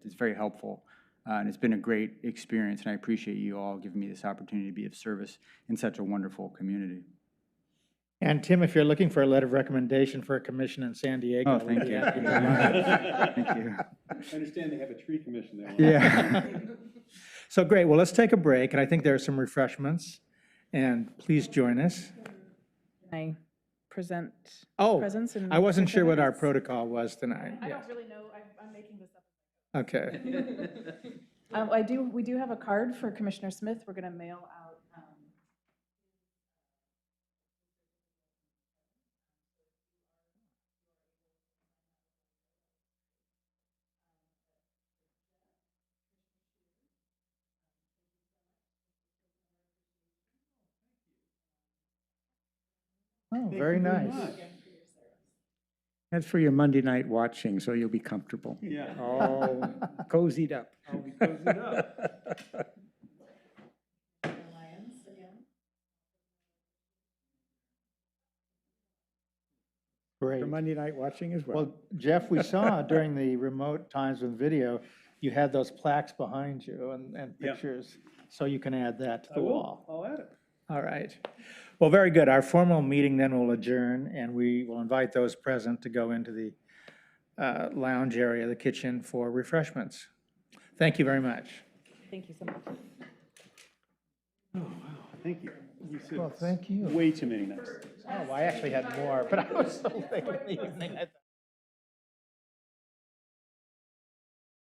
it's very helpful. And it's been a great experience, and I appreciate you all giving me this opportunity to be of service in such a wonderful community. And Tim, if you're looking for a letter of recommendation for a commission in San Diego. Oh, thank you. we'd be happy to- Thank you. I understand they have a tree commission there. Yeah. So great, well, let's take a break, and I think there are some refreshments, and please join us. Can I present Oh, presents? in I wasn't sure what our 10 minutes? protocol was tonight. I Yes. don't really know, I'm making this up. Okay. We do have a card for Commissioner Smith. We're going to mail out. Oh, very nice. That's for your Monday night watching, so you'll be comfortable. Yeah. All cozied up. I'll be cozied up. Lyons again. Great. For Monday night watching as well. Well, Jeff, we saw during the remote times with video, you had those plaques behind you and Yeah. pictures, so you can add that to I the will. wall. I'll add it. All right. Well, very good. Our formal meeting then will adjourn, and we will invite those present to go into the lounge area, the kitchen, for refreshments. Thank you very much. Thank you so much. Oh, wow, thank you. You said Well, thank you. way too many nice things. Oh, I actually had more, but I was so late in the evening. I thought-